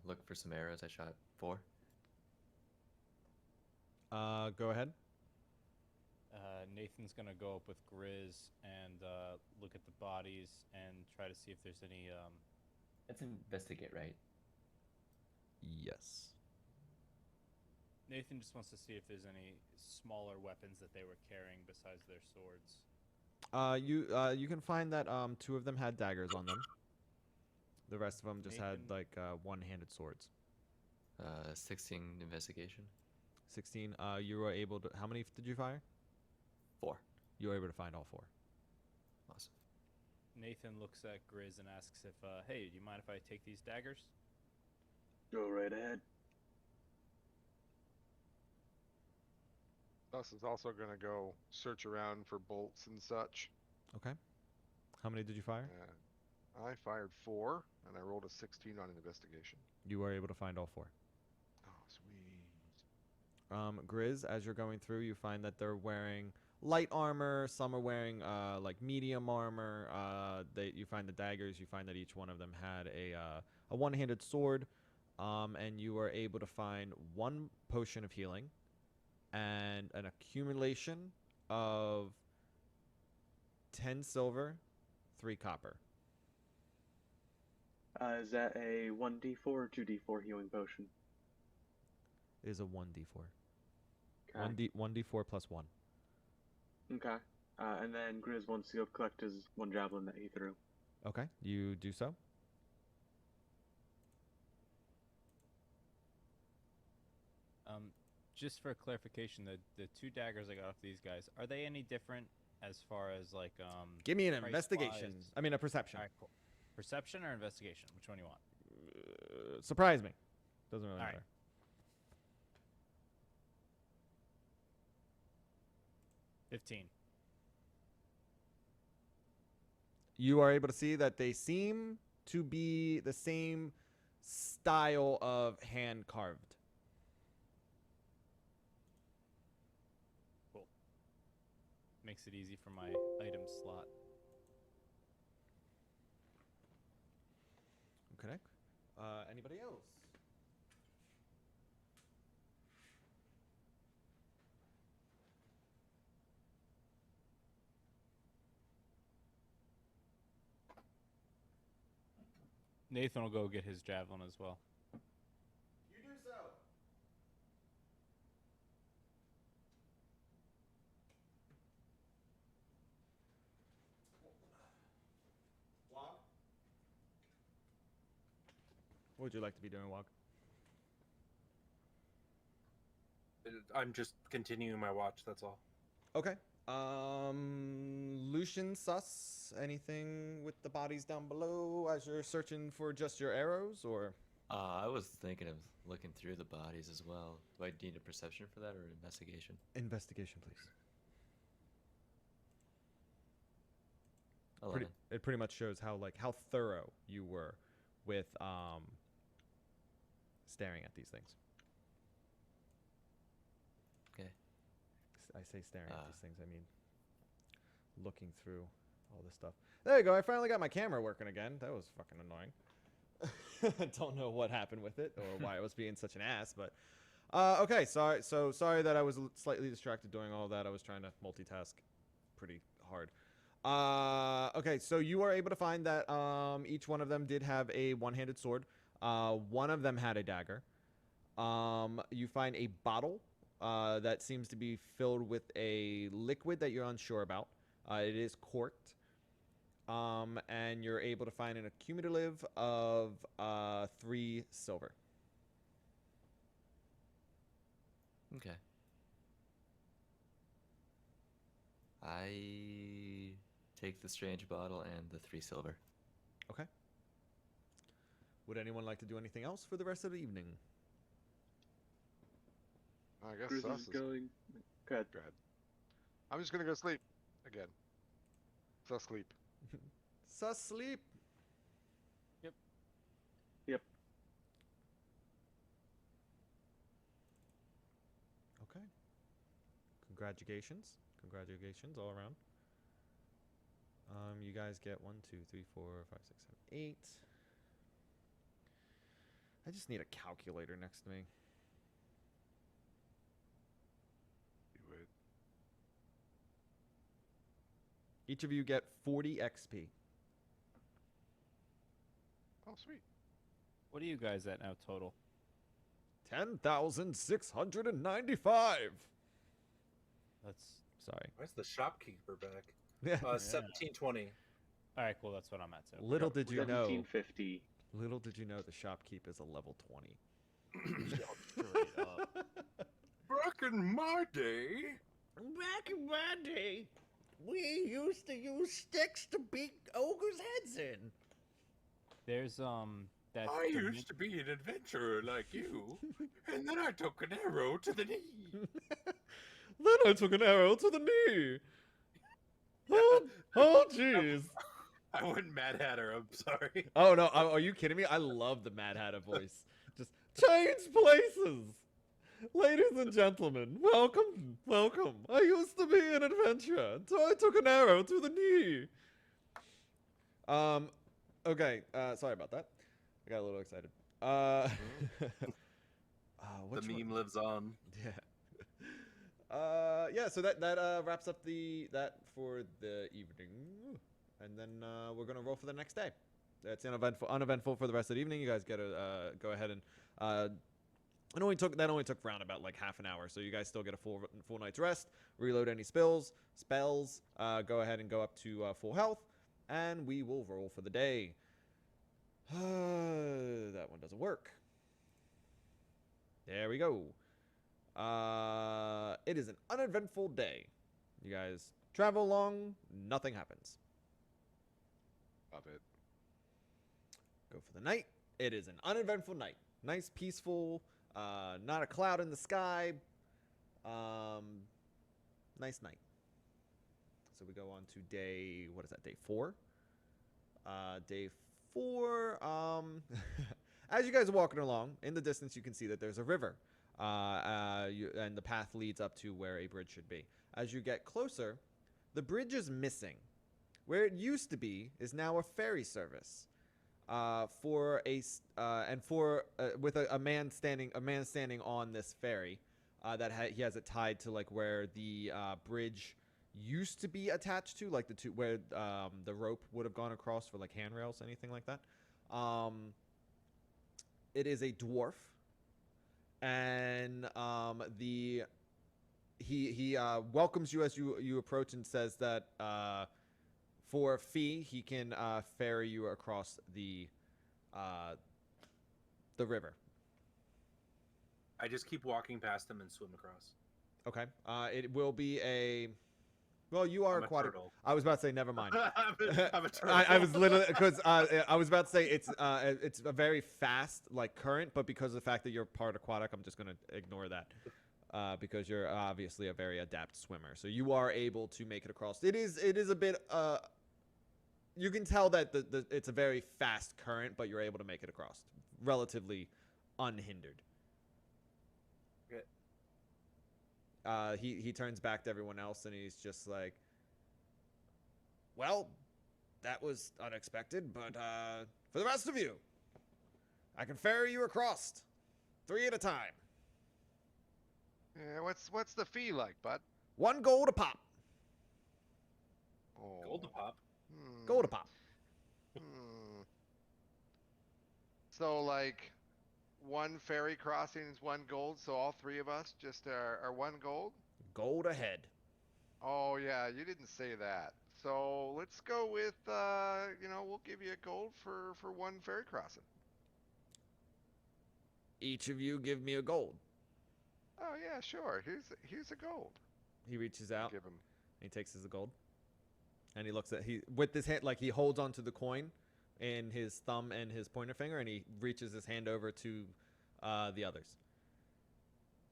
look for some arrows. I shot 4. Go ahead. Nathan's gonna go up with Grizz and look at the bodies and try to see if there's any. Let's investigate, right? Yes. Nathan just wants to see if there's any smaller weapons that they were carrying besides their swords. You can find that 2 of them had daggers on them. The rest of them just had Nathan- like one-handed swords. 16 investigation. 16. You were able to. How many did you fire? 4. You were able to find all 4. Awesome. Nathan looks at Grizz and asks if, hey, do you mind if I take these daggers? Go right ahead. Sus is also gonna go search around for bolts and such. Okay. How many did you fire? I fired 4, and I rolled a 16 on an investigation. You were able to find all 4. Oh, sweet. Grizz, as you're going through, you find that they're wearing light armor. Some are wearing like medium armor. You find the daggers. You find that each one of them had a one-handed sword. And you are able to find 1 potion of healing and an accumulation of 10 silver, 3 copper. Is that a 1d4 or 2d4 healing potion? It is a 1d4. Okay. 1d4 plus 1. Okay. And then Grizz wants to go collect his 1 javelin that he threw. Okay, you do so. Just for clarification, the 2 daggers I got off these guys, are they any different as far as like Give me an price-wise? investigation. I mean, a perception. Alright, cool. Perception or investigation? Which one do you want? Surprise me. Doesn't really All right. matter. $15. You are able to see that they seem to be the same style of hand carved. Cool. Makes it easy for my item slot. Okay. Anybody else? Nathan will go get his javelin as well. You do so. Wog? What would you like to be doing, Wog? I'm just continuing my watch. That's all. Okay. Lucian, Sus, anything with the bodies down below as you're searching for just your arrows, or? I was thinking of looking through the bodies as well. Do I need a perception for that or investigation? Investigation, please. 11. It pretty much shows how thorough you were with staring at these things. Okay. I say staring at these things, I mean looking through all this stuff. There you go. I finally got my camera working again. That was fucking annoying. I don't know what happened with it or why I was being such an ass, but okay. Sorry that I was slightly distracted doing all that. I was trying to multitask pretty hard. Okay, so you are able to find that each one of them did have a one-handed sword. One of them had a dagger. You find a bottle that seems to be filled with a liquid that you're unsure about. It is corked. And you're able to find an accumulative of 3 silver. Okay. I take the strange bottle and the 3 silver. Okay. Would anyone like to do anything else for the rest of the evening? I guess Grizz Sus is is going. Go ahead. Go ahead. I'm just gonna go sleep again. Sus sleep. Sus sleep. Yep. Okay. Congratulations. Congratulations all around. You guys get 1, 2, 3, 4, 5, 6, 7, 8. I just need a calculator next to me. Each of you get 40 XP. Oh, sweet. What are you guys at now total? 10,695. That's Sorry. Where's the shopkeeper back? Yeah. 1720. all right. Cool. That's what I'm at. So Little did you know. 1750. Little did you know the shopkeep is a level 20. straight up. Back in my day, Back in my day, we used to use sticks to beat ogres' heads in. There's that. I used to be an adventurer like you, and then I took an arrow to the knee. Then I took an arrow to the knee. Oh, jeez. I went Mad Hatter. I'm sorry. Oh, no. Are you kidding me? I love the Mad Hatter voice. Just change places. Ladies and gentlemen, welcome. Welcome. I used to be an adventurer, so I took an arrow to the knee. Okay. Sorry about that. I got a little excited. The Which one? meme lives on. Yeah. Yeah, so that wraps up that for the evening, and then we're gonna roll for the next day. It's uneventful for the rest of the evening. You guys gotta go ahead and that only took round about like half an hour, so you guys still get a full night's rest. Reload any spells. Go ahead and go up to full health, and we will roll for the day. That one doesn't work. There we go. It is an uneventful day. You guys travel along, nothing happens. Love it. Go for the night. It is an uneventful night. Nice, peaceful, not a cloud in the sky. Nice night. So we go on to day, what is that, day 4? Day 4, as you guys are walking along, in the distance you can see that there's a river. And the path leads up to where a bridge should be. As you get closer, the bridge is missing. Where it used to be is now a ferry service. With a man standing on this ferry. He has it tied to like where the bridge used to be attached to, like where the rope would have gone across for like handrails, anything like that. It is a dwarf. And he welcomes you as you approach and says that for a fee he can ferry you across the river. I just keep walking past him and swim across. Okay. It will be a. Well, you are I'm a aquatic. turtle. I was about to say never mind. I'm a turtle. I was literally because I was about to say it's a very fast like current, but because of the fact that you're part aquatic, I'm just gonna ignore that because you're obviously a very adept swimmer. So you are able to make it across. It is a bit you can tell that it's a very fast current, but you're able to make it across relatively unhindered. He turns back to everyone else and he's just like, well, that was unexpected, but for the rest of you, I can ferry you across 3 at a time. Yeah, what's the fee like, bud? 1 gold a pop. Oh. Gold to pop. Gold a pop. So like 1 ferry crossing is 1 gold, so all 3 of us just are 1 gold? Gold ahead. Oh yeah, you didn't say that. So let's go with we'll give you a gold for 1 ferry crossing. Each of you give me a gold. Oh yeah, sure. Here's a gold. He reaches out. Give him. He takes his gold. And he looks at with his hand, like he holds onto the coin in his thumb and his pointer finger, and he reaches his hand over to the others.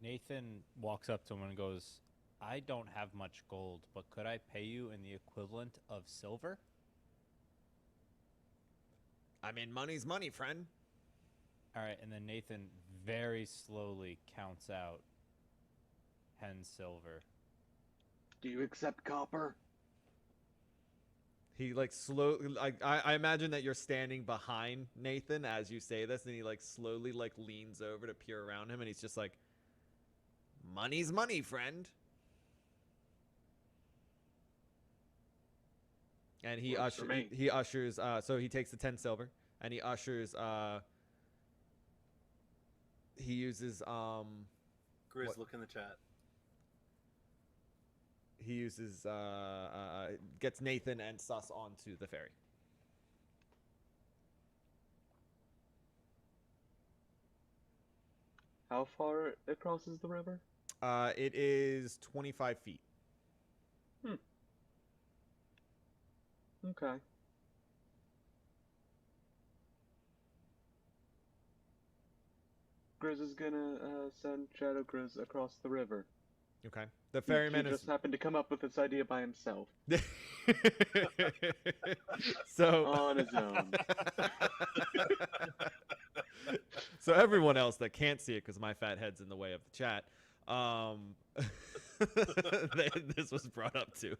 Nathan walks up to him and goes, I don't have much gold, but could I pay you in the equivalent of silver? I mean, money's money, friend. All right, and then Nathan very slowly counts out 10 silver. Do you accept copper? He like I imagine that you're standing behind Nathan as you say this, and he like slowly like leans over to peer around him, and he's just like, money's money, friend. And he Works for me. he ushers. So he takes the 10 silver, and he ushers. He uses Grizz, What? look in the chat. he uses gets Nathan and Sus onto the ferry. How far it crosses the river? It is 25 feet. Okay. Grizz is gonna send Shadow Grizz across the river. Okay. The ferryman He is just happened to come up with this idea by himself, so on his own. so everyone else that can't see it because my fat head's in the way of the chat, this was brought up to him.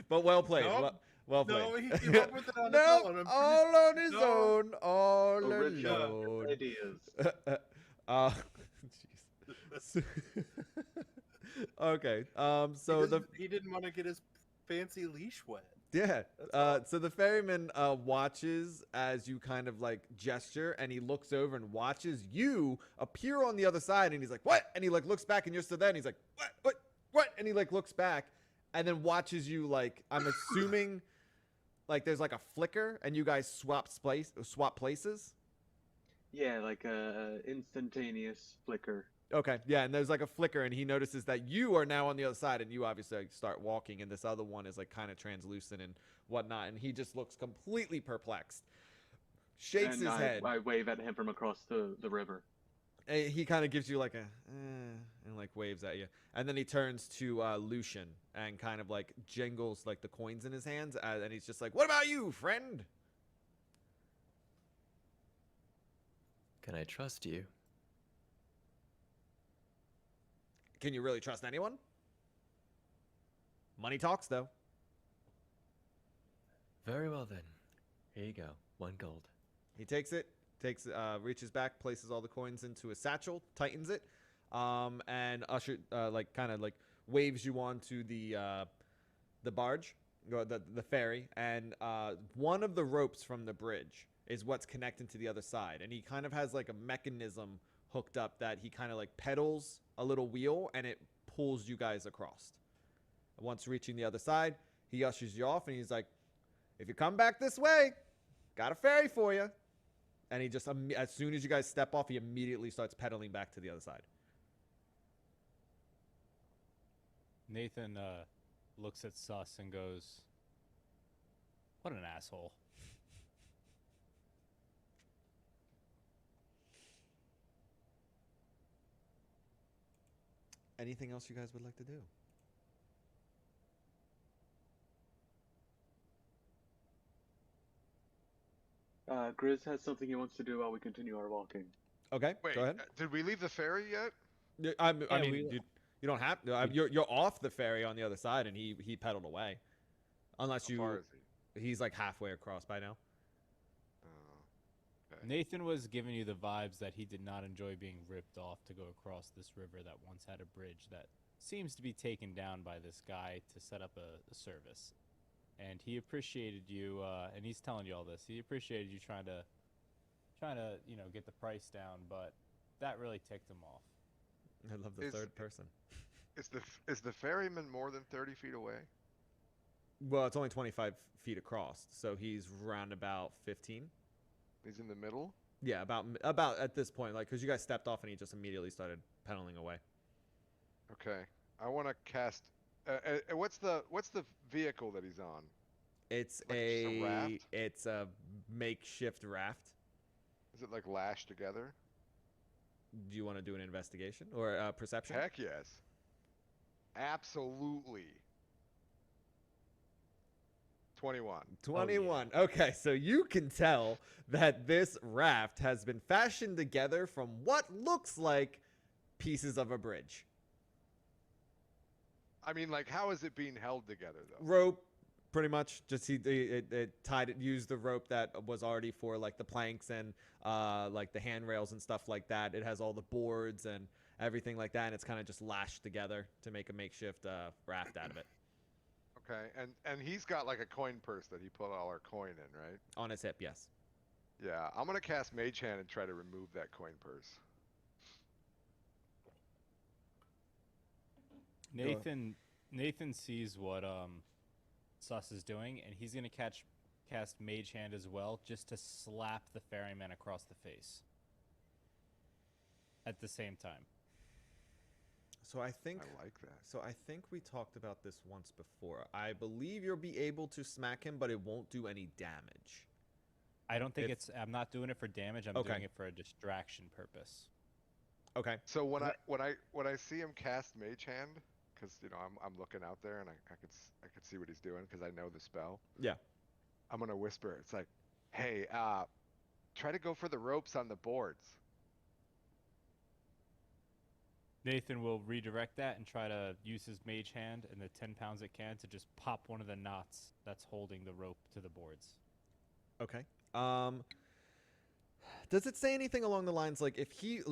But well played. Nope. Well played. No, he came up with it on his Nope, own. I'm pretty- all on his No. own. All Original alone. ideas. Jeez. Okay. So he didn't want to get his fancy leash wet. yeah. That's all. So the ferryman watches as you kind of like gesture, and he looks over and watches you appear on the other side, and he's like, "What?" And he like looks back, and you're still there, and he's like, "What?" And he like looks back, and then watches you like I'm assuming, like there's like a flicker, and you guys swap places. Yeah, like a instantaneous flicker. Okay, yeah, and there's like a flicker, and he notices that you are now on the other side, and you obviously like, start walking, and this other one is like kind of translucent and whatnot, and he just looks completely perplexed, shakes And his head, I wave at him from across the river. and he kind of gives you like a and like waves at you, and then he turns to Lucian and kind of like jingles like the coins in his hands, and he's just like, "What about you, friend?" Can I trust you? Can you really trust anyone? Money talks, though. Very well then. Here you go. 1 gold. He takes it, reaches back, places all the coins into a satchel, tightens it, and kind of waves you onto the barge, or the ferry, and one of the ropes from the bridge is what's connecting to the other side, and he kind of has like a mechanism hooked up that he kind of like pedals a little wheel, and it pulls you guys across. Once reaching the other side, he ushers you off, and he's like, "If you come back this way, got a ferry for you." And he just, as soon as you guys step off, he immediately starts pedaling back to the other side. Nathan looks at Sus and goes, "What an asshole." Anything else you guys would like to do? Grizz has something he wants to do while we continue our walking. Okay, Wait, go ahead. did we leave the ferry yet? I Yeah, mean, we- you don't have to. You're off the ferry on the other side, and he pedaled away. Unless How far you, is he? he's like halfway across by now. Oh, okay. Nathan was giving you the vibes that he did not enjoy being ripped off to go across this river that once had a bridge that seems to be taken down by this guy to set up a service. And he appreciated you, and he's telling you all this. He appreciated you trying to, get the price down, but that really ticked him off. I love the Is- third person. Is the ferryman more than 30 feet away? Well, it's only 25 feet across, so he's round about 15. He's in the middle? Yeah, about at this point, like, because you guys stepped off and he just immediately started pedaling away. Okay. I want to cast. What's the vehicle that he's on? It's Like just a raft? it's a makeshift raft. Is it like lashed together? Do you want to do an investigation or perception? Heck yes. Absolutely. 21. 21. Okay, so you can tell that this raft has been fashioned together from what looks like pieces of a bridge. I mean, like, how is it being held together, though? Rope, pretty much. Just it tied it, used the rope that was already for like the planks and like the handrails and stuff like that. It has all the boards and everything like that, and it's kind of just lashed together to make a makeshift raft out of it. Okay, and he's got like a coin purse that he put all our coin in, right? On his hip, yes. Yeah, I'm gonna cast Mage Hand and try to remove that coin purse. Nathan sees what Sus is doing, and he's gonna cast Mage Hand as well, just to slap the ferryman across the face. At the same time. So I think I like that. So I think we talked about this once before. I believe you'll be able to smack him, but it won't do any damage. I don't think I'm not doing it for damage. I'm Okay. doing it for a distraction purpose. Okay. So when I see him cast Mage Hand, because you know I'm looking out there and I could see what he's doing because I know the spell. Yeah. I'm gonna whisper. It's like, hey, try to go for the ropes on the boards. Nathan will redirect that and try to use his Mage Hand and the 10 pounds it can to just pop one of the knots that's holding the rope to the boards. Okay. Does it say anything along the lines like if he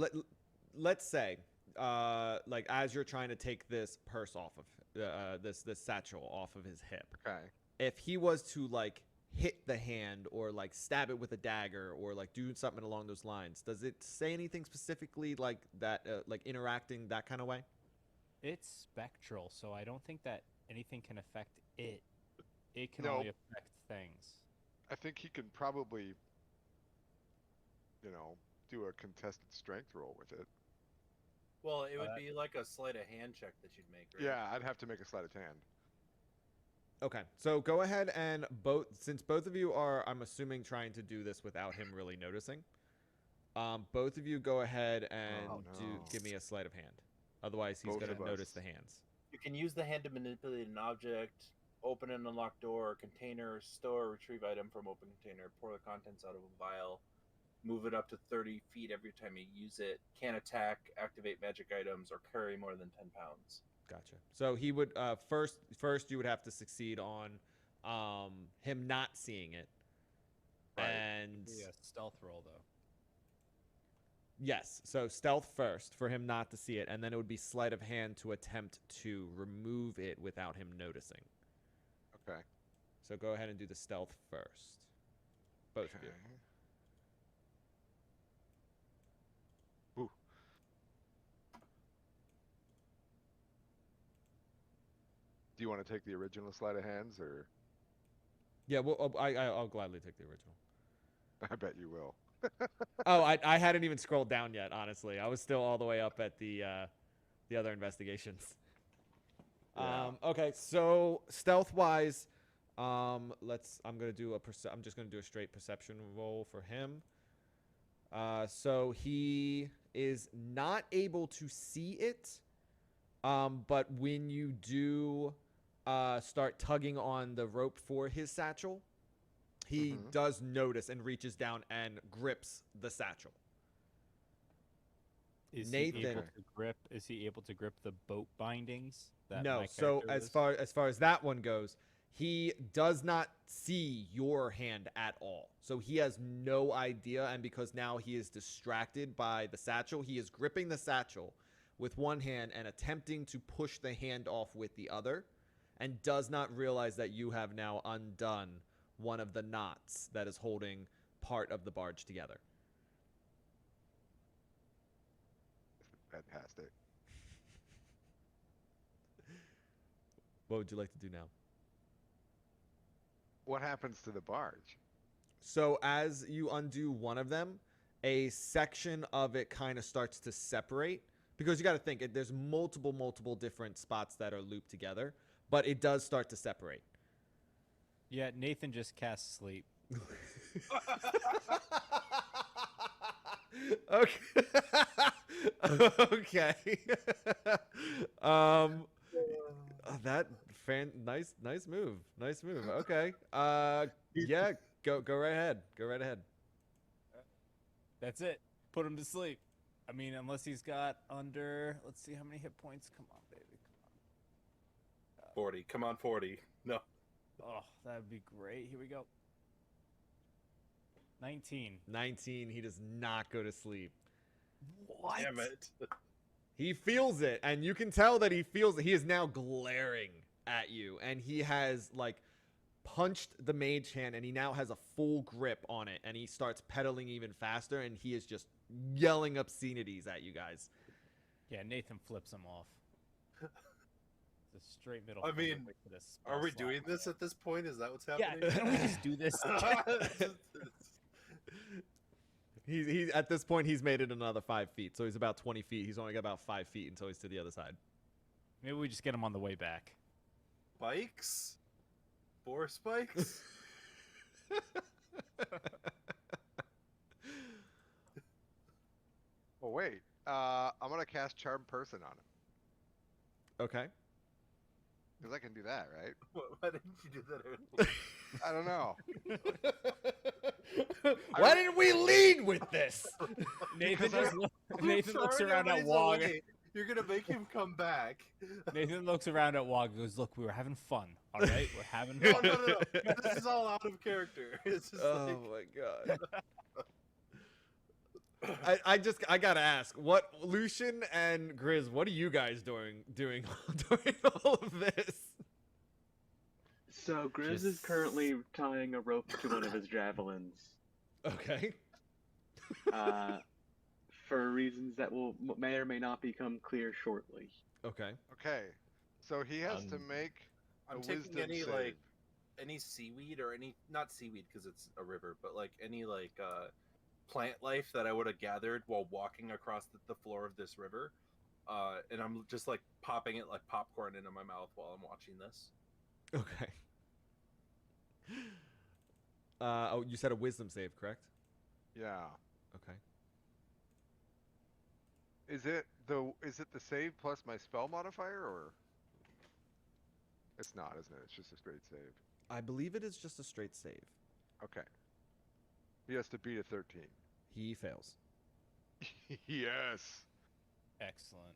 let's say like as you're trying to take this purse off of this satchel off of his hip, Okay. if he was to like hit the hand or like stab it with a dagger or like do something along those lines, does it say anything specifically like that, like interacting that kind of way? It's spectral, so I don't think that anything can affect it. It can No. only affect things. I think he can probably, you know, do a contested strength roll with it. Well, it would be like a sleight of hand check that you'd make, right? Yeah, I'd have to make a sleight of hand. Okay, so go ahead and since both of you are, I'm assuming, trying to do this without him really noticing, both of you go ahead and Oh, no. give me a sleight of hand. Otherwise, he's Both going of to us. notice the hands. You can use the hand to manipulate an object, open an unlocked door, container, store, retrieve item from open container, pour the contents out of a vial, move it up to 30 feet every time you use it, can't attack, activate magic items, or carry more than 10 pounds. Gotcha. So he would first you would have to succeed on him not seeing it, Right. and Yeah, stealth roll though. yes, so stealth first for him not to see it, and then it would be sleight of hand to attempt to remove it without him noticing. Okay. So go ahead and do the stealth first, both of you. Ooh. Do you want to take the original sleight of hands, or Yeah, well, I'll gladly take the original. I bet you will. Oh, I hadn't even scrolled down yet, honestly. I was still all the way up at the other investigations. Yeah. Okay, so stealth wise, I'm just gonna do a straight perception roll for him. So he is not able to see it, but when you do start tugging on the rope for his satchel, he does notice and reaches down and grips the satchel. Is Nathan- he able to grip? Is he able to grip the boat bindings? That No. my So character as far as that one goes, he does not see your hand at all. So he has no idea, and because now he is distracted by the satchel, he is gripping the satchel with one hand and attempting to push the hand off with the other, and does not realize that you have now undone one of the knots that is holding part of the barge together. Fantastic. What would you like to do now? What happens to the barge? So as you undo one of them, a section of it kind of starts to separate, because you got to think there's multiple different spots that are looped together, but it does start to separate. Yeah, Nathan just casts sleep. Okay. Okay. Nice move. Nice move. Okay. Yeah, go right ahead. Go right ahead. That's it. Put him to sleep. I mean, unless he's got under. Let's see how many hit points. Come on, baby. Come 40. Come on, 40. No. on. Oh, that would be great. Here we go. 19. 19. He does not go to sleep. What? Damn it. He feels it, and you can tell that he feels it. He is now glaring at you, and he has like punched the mage hand, and he now has a full grip on it, and he starts pedaling even faster, and he is just yelling obscenities at you guys. Yeah, Nathan flips him off. It's a straight middle. I finger mean, right to this Are we slap doing my this hand. at this point? Is that what's Yeah, happening? can we just do this? He at this point he's made it another 5 feet, so he's about 20 feet. He's only got about 5 feet until he's to the other side. Maybe we just get him on the way back. Spikes? 4 spikes? Oh wait, I'm gonna cast Charm Person on him Okay. because I can do that, right? Why didn't you do that earlier? I don't know. Why didn't we lead with this? Nathan just I'm Nathan looks sorry, around at everybody's Wog. away. You're gonna make him come back. Nathan looks around at Wog and goes, "Look, we were having fun. All right, we're having No, fun." no. This is all out of character. It's just Oh like, my god. I gotta ask, what Lucian and Grizz, what are you guys doing during all of this? So Grizz is Just- currently tying a rope to one of his javelins, Okay. for reasons that may or may not become clear shortly. Okay. Okay, so he has to make a I'm taking wisdom any save. like any seaweed or any not seaweed because it's a river, but like any like plant life that I would have gathered while walking across the floor of this river, and I'm just like popping it like popcorn into my mouth while I'm watching this. Okay. Oh, you said a wisdom save, correct? Yeah. Okay. Is it the save plus my spell modifier or? It's not, isn't it? It's just a straight save. I believe it is just a straight save. Okay. He has to beat a 13. He fails. Yes. Excellent.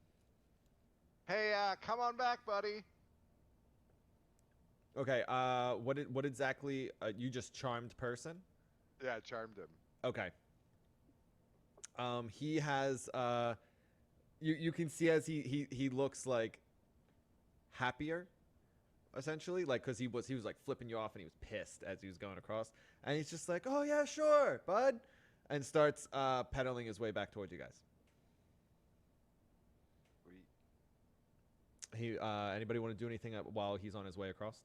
Hey, come on back, buddy. Okay. What exactly? You just charmed person? Yeah, I charmed him. Okay. He has you can see as he looks like happier, essentially, like because he was like flipping you off and he was pissed as he was going across, and he's just like, oh yeah, sure, bud, and starts pedaling his way back towards you guys. Sweet. He anybody want to do anything while he's on his way across?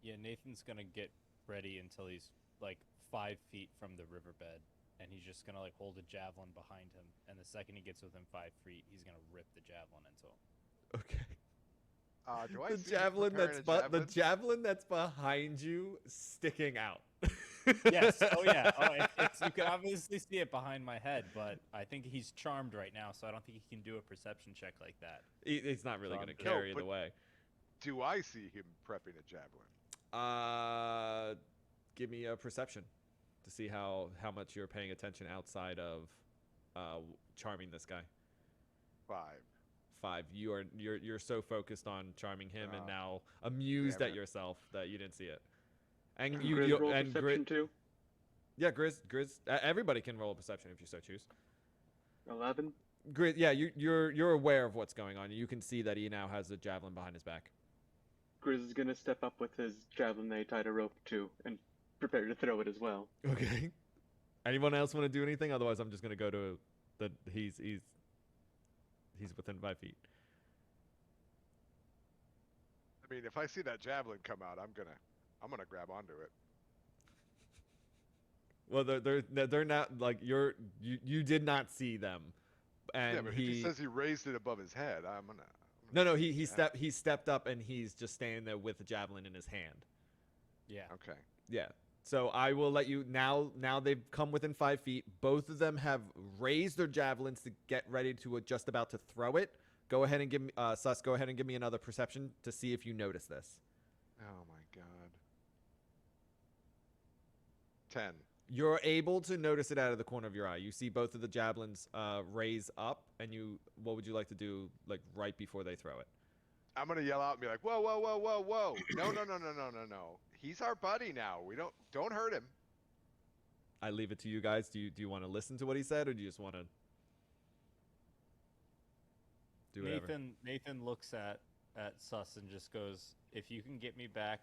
Yeah, Nathan's gonna get ready until he's like 5 feet from the riverbed, and he's just gonna like hold a javelin behind him. And the second he gets within 5 feet, he's gonna rip the javelin into him. Okay. Do I The see him javelin preparing that's a the javelin? javelin that's behind you sticking out. Yes. Oh yeah. Oh, it's you can obviously see it behind my head, but I think he's charmed right now, so I don't think he can do a perception check like that. He's not really So going to No, carry it but- away. Do I see him prepping a javelin? Give me a perception to see how much you're paying attention outside of charming this guy. 5. 5. You're so focused on charming him and Ah, now amused damn at it. yourself that you didn't see it. And Grizz roll and perception too. yeah, Grizz. Everybody can roll a perception if you so choose. 11. Grizz, yeah, you're aware of what's going on. You can see that he now has a javelin behind his back. Grizz is gonna step up with his javelin they tied a rope to and prepare to throw it as well. Okay. Anyone else want to do anything? Otherwise, I'm just gonna go to the he's within 5 feet. I mean, if I see that javelin come out, I'm gonna grab onto it. Well, they're not like you did not see them, and Yeah, but if he says he raised it above his head, I'm gonna. no he Yeah. stepped up and he's just standing there with the javelin in his hand. Yeah. Okay. Yeah. So I will let you now. Now they've come within 5 feet. Both of them have raised their javelins to get ready to just about to throw it. Go ahead and give me Sus. Go ahead and give me another perception to see if you notice this. Oh my god. 10. You're able to notice it out of the corner of your eye. You see both of the javelins raise up, and you. What would you like to do, like right before they throw it? I'm gonna yell out and be like, whoa, whoa, whoa, whoa, whoa! No, no, no, no, no, no, no! He's our buddy now. We don't hurt him. I leave it to you guys. Do you want to listen to what he said, or do you just want to do whatever? Nathan looks at at Sus and just goes, "If you can get me back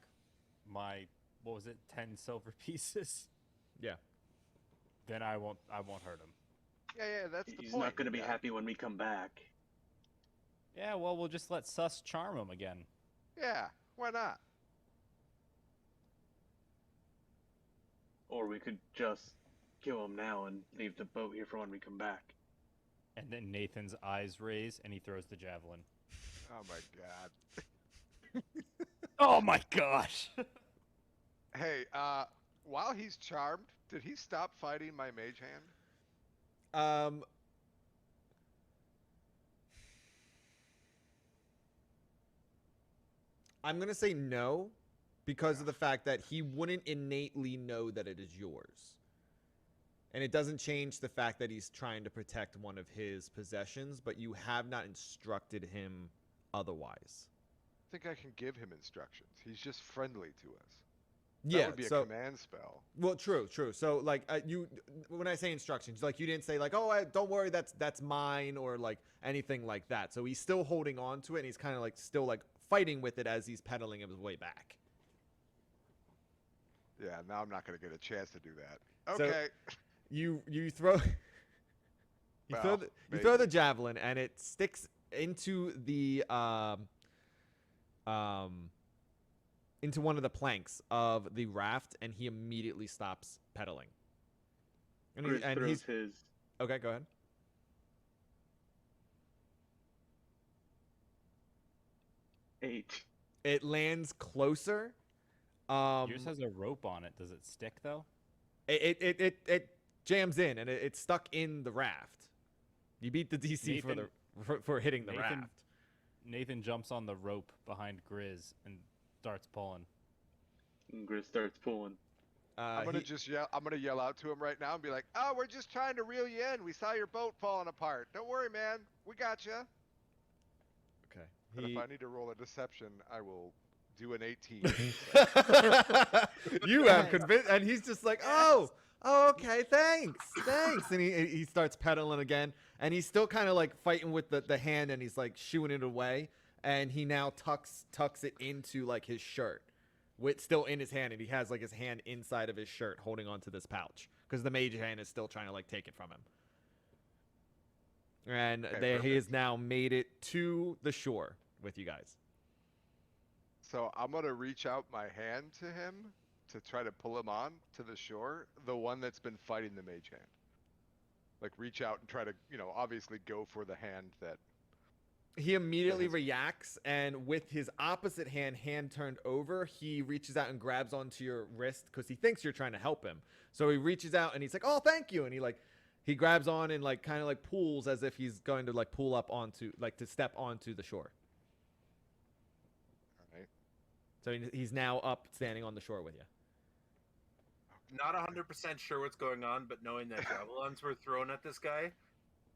my, what was it, 10 silver pieces, Yeah. then I won't hurt him." Yeah, that's the He's point. not going to be yeah. happy when we come back. Yeah, well, we'll just let Sus charm him again. Yeah, why not? Or we could just kill him now and leave the boat here for when we come back. And then Nathan's eyes raise and he throws the javelin. Oh my god. Oh my gosh! Hey, while he's charmed, did he stop fighting my mage hand? I'm gonna say no, because of the fact that he wouldn't innately know that it is yours. And it doesn't change the fact that he's trying to protect one of his possessions, but you have not instructed him otherwise. I think I can give him instructions. He's just friendly to us. Yeah, That would be a command spell. Well, true. So, like, when I say instructions, like, you didn't say, like, oh, don't worry, that's mine, or, like, anything like that. So he's still holding on to it, and he's kind of, like, still, like, fighting with it as he's pedaling his way back. Yeah, now I'm not going to get a chance to do that. So- Okay. You throw you Well, throw the javelin, and it sticks into the into one of the planks of the raft, and he immediately stops pedaling. And, Chris throws he's his. okay. Go ahead. 8. It lands closer. Yours has a rope on it. Does it stick though? It jams in, and it's stuck in the raft. You beat the DC for hitting the raft. Nathan jumps on the rope behind Grizz and starts pulling. And Grizz starts pulling. I'm gonna yell out to him right now and be like, "Oh, we're just trying to reel you in. We saw your boat falling apart. Don't worry, man. We got you." Okay. But if I need to roll a deception, I will do an 18. You have convinced, and he's just like, oh, okay, thanks. And he starts pedaling again, and he's still kind of like fighting with the hand, and he's like shooing it away, and he now tucks it into like his shirt, with still in his hand, and he has like his hand inside of his shirt holding onto this pouch because the mage hand is still trying to like take it from him. And he has now made it to the shore with you guys. So I'm gonna reach out my hand to him to try to pull him on to the shore, the one that's been fighting the mage hand. Like reach out and try to, obviously go for the hand that. He immediately reacts, and with his opposite hand turned over, he reaches out and grabs onto your wrist because he thinks you're trying to help him. So he reaches out and he's like, "Oh, thank you," and he grabs on and like kind of like pulls as if he's going to like pull up onto to step onto the shore. So he's now up, standing on the shore with you. Not 100% sure what's going on, but knowing that javelins were thrown at this guy,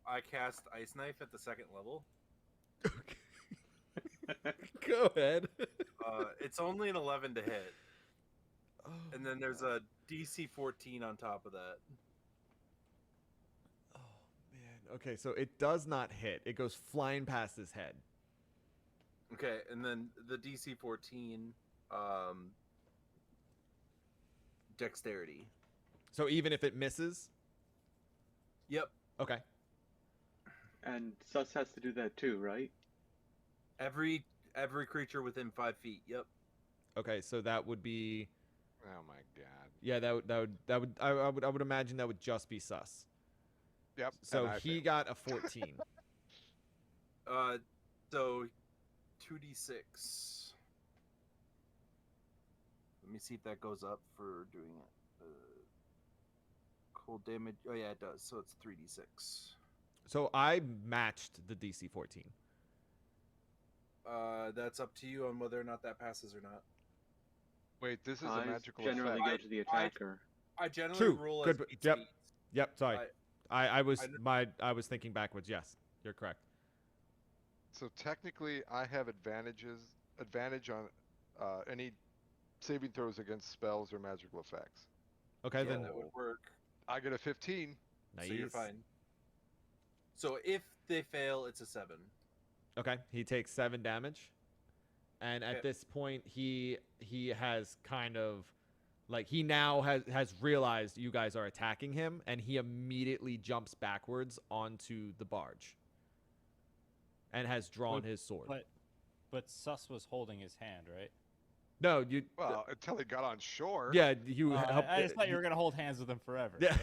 I cast Ice Knife at the 2nd level. Go ahead. It's only an 11 to hit. Oh, And then there's a DC 14 on top of that. Oh, man. Okay, so it does not hit. It goes flying past his head. Okay, and then the DC 14, Dexterity. So even if it misses? Yep. Okay. And Sus has to do that too, right? Every creature within 5 feet. Yep. Okay, so that would be. Oh my god. Yeah, I would imagine that would just be Sus. Yep. So and he failed. got a 14. So 2d6. Let me see if that goes up for doing it. Cold damage. Oh yeah, it does. So it's 3d6. So I matched the DC 14. That's up to you on whether or not that passes or not. Wait, this is a I magical generally effect. go to the attacker. I generally True. roll Good. as beats Yep. beats. Yep. Sorry. I was I was thinking backwards. Yes, you're correct. So technically, I have advantage on any saving throws against spells or magical effects. Okay, Yeah, then. that would work. I get a 15. Nice. So you're fine. So if they fail, it's a 7. Okay, he takes 7 damage. And at Okay. this point, he has kind of like he now has realized you guys are attacking him, and he immediately jumps backwards onto the barge, and has drawn his sword. But Sus was holding his hand, right? No, you. Well, until he got on shore. Yeah, you Oh, helped. I just thought you were gonna hold hands with him forever. Yeah.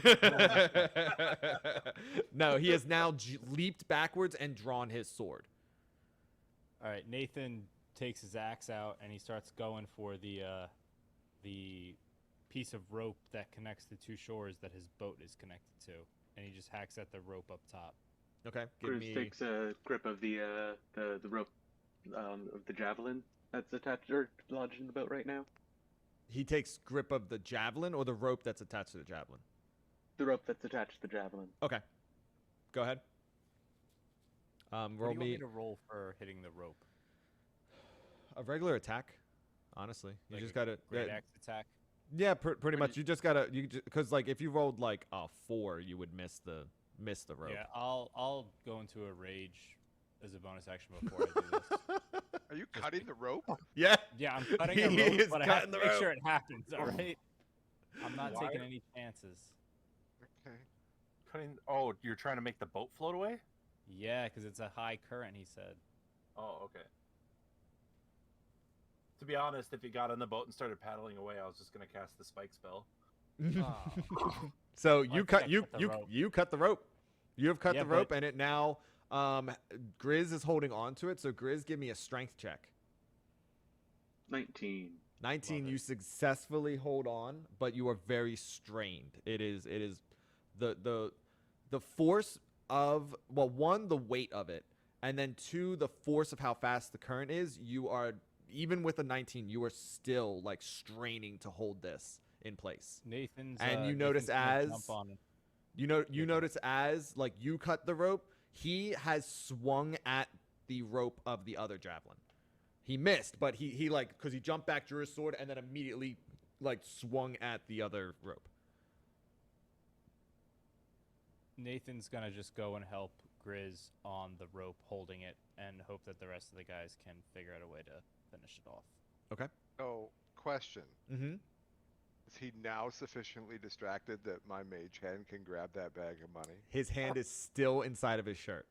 That was- No, he has now leaped backwards and drawn his sword. All right, Nathan takes his axe out and he starts going for the piece of rope that connects the two shores that his boat is connected to, and he just hacks at the rope up top. Okay, give Cruz me. takes a grip of the rope of the javelin that's attached or lodged in the boat right now. He takes grip of the javelin or the rope that's attached to the javelin. The rope that's attached to the javelin. Okay, go ahead. What Roll do you want me me to roll for hitting the rope? a regular attack. Honestly, you Like just a gotta. Great axe attack. Yeah, pretty much. You just gotta. Because like if you rolled like a 4, you would miss the rope. Yeah, I'll go into a rage as a bonus action before I do this. Are you cutting the rope? Yeah. Yeah, I'm cutting He a rope, is but I have cutting to the make rope. sure it happens. All right. I'm not Why? taking any chances. Okay. Cutting. Oh, you're trying to make the boat float away? Yeah, because it's a high current. He said. Oh, okay. To be honest, if he got on the boat and started paddling away, I was just gonna cast the spike spell. Oh. So I you think cut I you cut the you rope. you cut the rope. You have cut Yeah, the rope, but- and it now Grizz is holding on to it. So Grizz, give me a strength check. 19. 19. Love You it. successfully hold on, but you are very strained. It is the force of, well, one, the weight of it, and then two, the force of how fast the current is. You are, even with a 19, you are still like straining to hold this in place. Nathan's. And you Nathan's notice gonna as- jump on. You know, you Yeah, go ahead. notice as like you cut the rope, he has swung at the rope of the other javelin. He missed, but he like, because he jumped back, drew his sword, and then immediately like swung at the other rope. Nathan's gonna just go and help Grizz on the rope, holding it, and hope that the rest of the guys can figure out a way to finish it off. So, question. Mm-hmm. Is he now sufficiently distracted that my mage hand can grab that bag of money? His hand is still inside of his shirt.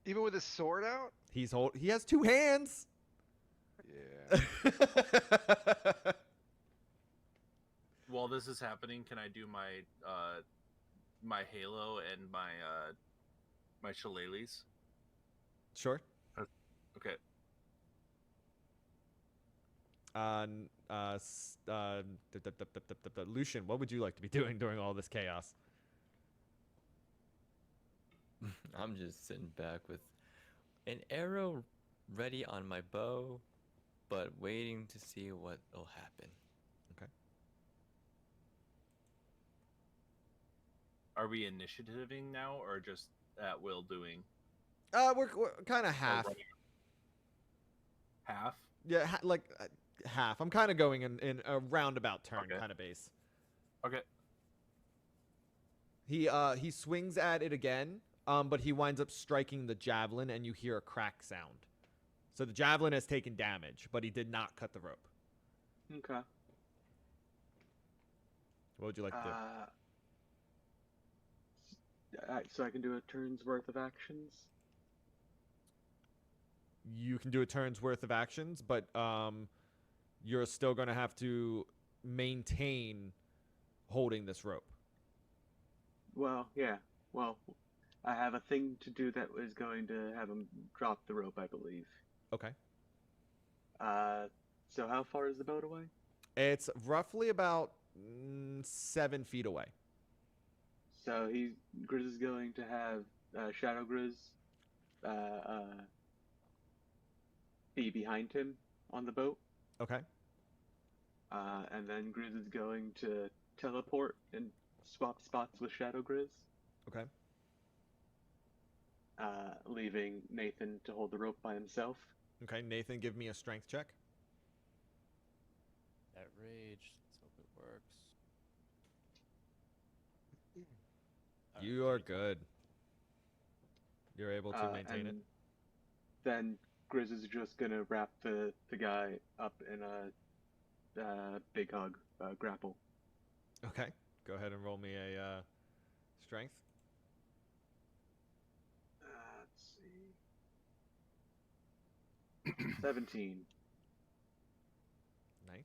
Even with his sword out? He has two hands. Yeah. While this is happening, can I do my my halo and my shillelaghs? Sure. Okay. Lucian, what would you like to be doing during all this chaos? I'm just sitting back with an arrow ready on my bow, but waiting to see what will happen. Are we initiativing now, or just at will doing? We're kind of half. running? Half. Yeah, half. I'm kind of going in a roundabout turn Okay. kind of base. Okay. He swings at it again, but he winds up striking the javelin, and you hear a crack sound. So the javelin has taken damage, but he did not cut the rope. Okay. What would you like to do? So I can do a turn's worth of actions. You can do a turn's worth of actions, but you're still going to have to maintain holding this rope. Well, yeah. Well, I have a thing to do that was going to have him drop the rope, I believe. Okay. So how far is the boat away? It's roughly about 7 feet away. So Grizz is going to have Shadow Grizz be behind him on the boat, Okay. and then Grizz is going to teleport and swap spots with Shadow Grizz, Okay. leaving Nathan to hold the rope by himself. Okay. Nathan, give me a strength check. That rage. Let's hope it works. All You right, are good. You're able to maintain it. and then Grizz is just gonna wrap the guy up in a big hug, grapple. Okay. Go ahead and roll me a strength. Let's see. 17. Nice.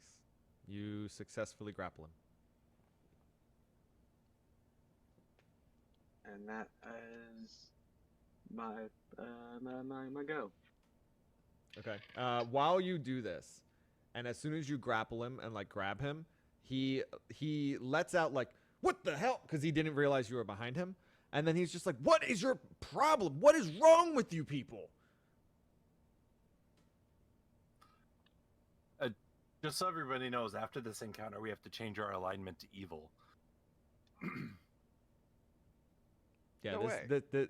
You successfully grapple him. And that is my my go. Okay. While you do this, and as soon as you grapple him and like grab him, he lets out like, "What the hell?" Because he didn't realize you were behind him, and then he's just like, "What is your problem? What is wrong with you people?" Just so everybody knows, after this encounter, we have to change our alignment to evil. Yeah, No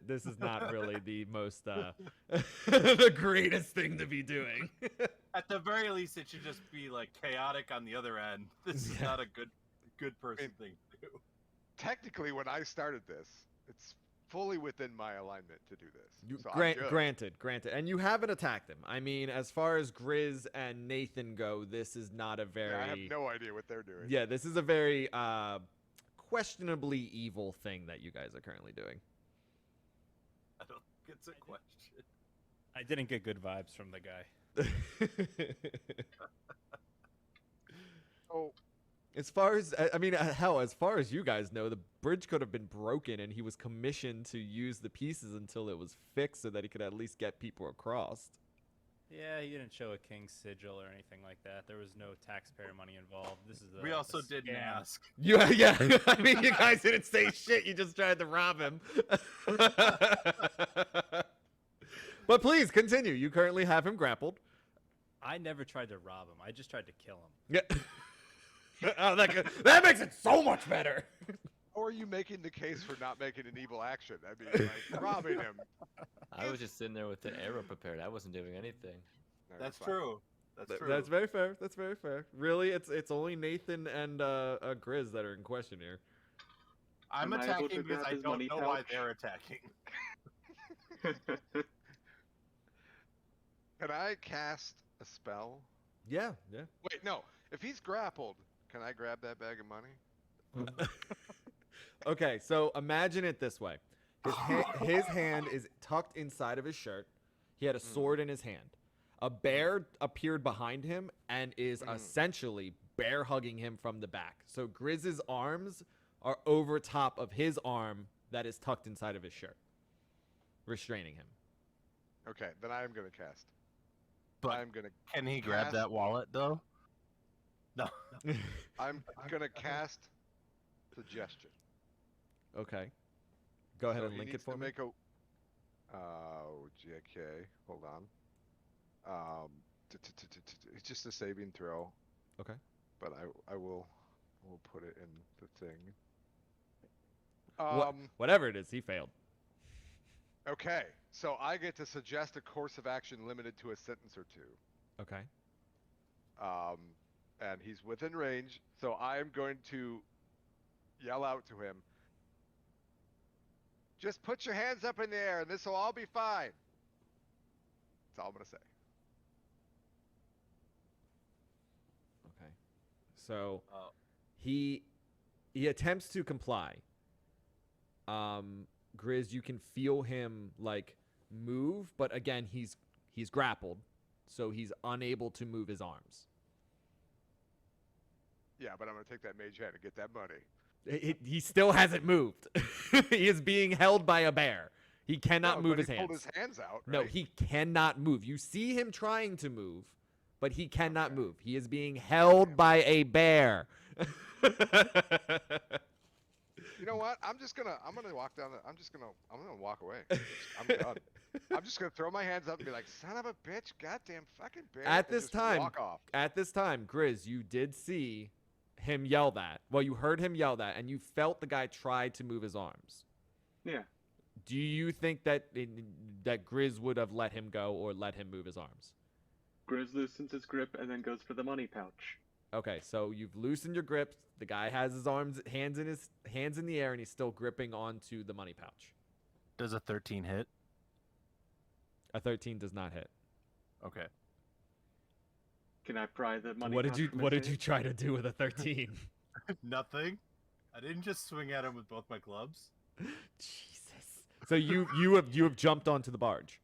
this is not really the most the greatest thing to be doing. At the very least, it should just be like chaotic on the other end. This is not a good person thing to do. Technically, when I started this, it's fully within my alignment to do this. So I'm good. Granted, and you haven't attacked him. I mean, as far as Grizz and Nathan go, this is not a very. Yeah, I have no idea what they're doing. Yeah, this is a very questionably evil thing that you guys are currently doing. I don't think it's a question. I didn't get good vibes from the guy. Oh, As far as I mean, hell, as far as you guys know, the bridge could have been broken, and he was commissioned to use the pieces until it was fixed, so that he could at least get people across. Yeah, he didn't show a king's sigil or anything like that. There was no taxpayer money involved. This is We also didn't scam. ask. Yeah. I mean, you guys didn't say shit. You just tried to rob him. But please continue. You currently have him grappled. I never tried to rob him. I just tried to kill him. Yeah. Oh, that makes it so much better. or are you making the case for not making an evil action? I mean, like robbing him. I was just sitting there with the arrow prepared. I wasn't doing anything. No, That's fine. true. That's true. That's very fair. That's very fair. Really, it's only Nathan and Grizz that are in question here. I'm Am I able to attacking because grab I his don't money know why pouch? they're attacking. Can I cast a spell? Yeah. Wait, no. If he's grappled, can I grab that bag of money? Okay, so imagine it this way. His hand is tucked inside of his shirt. He had a sword in his hand. A bear appeared behind him and is essentially bear hugging him from the back. So Grizz's arms are over top of his arm that is tucked inside of his shirt, restraining him. Okay, then I am gonna cast. But I'm gonna Can he grab Cast- that wallet though? No. I'm gonna cast suggestion. Okay. Go ahead So and he link it needs for to me. make a. Oh, okay. Hold on. It's just a saving throw. Okay. But I will put it in the thing. Whatever it is, he failed. Okay, so I get to suggest a course of action limited to a sentence or two. Okay. And he's within range, so I am going to yell out to him. Just put your hands up in the air and this will all be fine. That's all I'm gonna say. Okay. So Oh. he attempts to comply. Grizz, you can feel him like move, but again, he's grappled, so he's unable to move his arms. Yeah, but I'm gonna take that mage hand and get that money. He still hasn't moved. He is being held by a bear. He cannot No, move but his he hands. pulled his hands out. No, right? he cannot move. You see him trying to move, but he cannot move. He is being held by a bear. You know what? I'm gonna walk down. I'm gonna walk away. I'm done. I'm just gonna throw my hands up and be like, "Son of a bitch, goddamn fucking bear!" At and this just time, walk off. Grizz, you did see him yell that. Well, you heard him yell that, and you felt the guy try to move his arms. Yeah. Do you think that that Grizz would have let him go or let him move his arms? Grizz loosens his grip and then goes for the money pouch. Okay, so you've loosened your grip. The guy has his hands in the air, and he's still gripping onto the money pouch. Does a 13 hit? A 13 does not hit. Okay. Can I pry the money? What did pouch you from What his did you hand? try to do with a 13? Nothing. I didn't just swing at him with both my clubs. Jesus. So you have jumped onto the barge.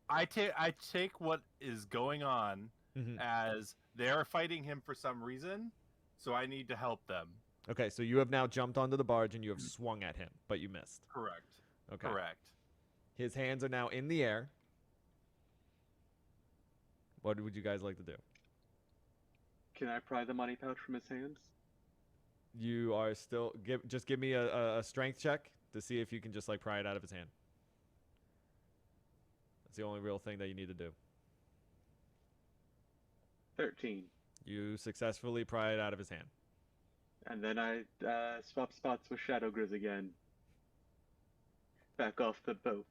I take what is going on Mhm. as they're fighting him for some reason, so I need to help them. Okay, so you have now jumped onto the barge and you have swung at him, but you missed. Correct. Okay. Correct. His hands are now in the air. What would you guys like to do? Can I pry the money pouch from his hands? You are still give me a strength check to see if you can just like pry it out of his hand. That's the only real thing that you need to do. 13. You successfully pry it out of his hand. And then I swap spots with Shadow Grizz again. Back off the boat.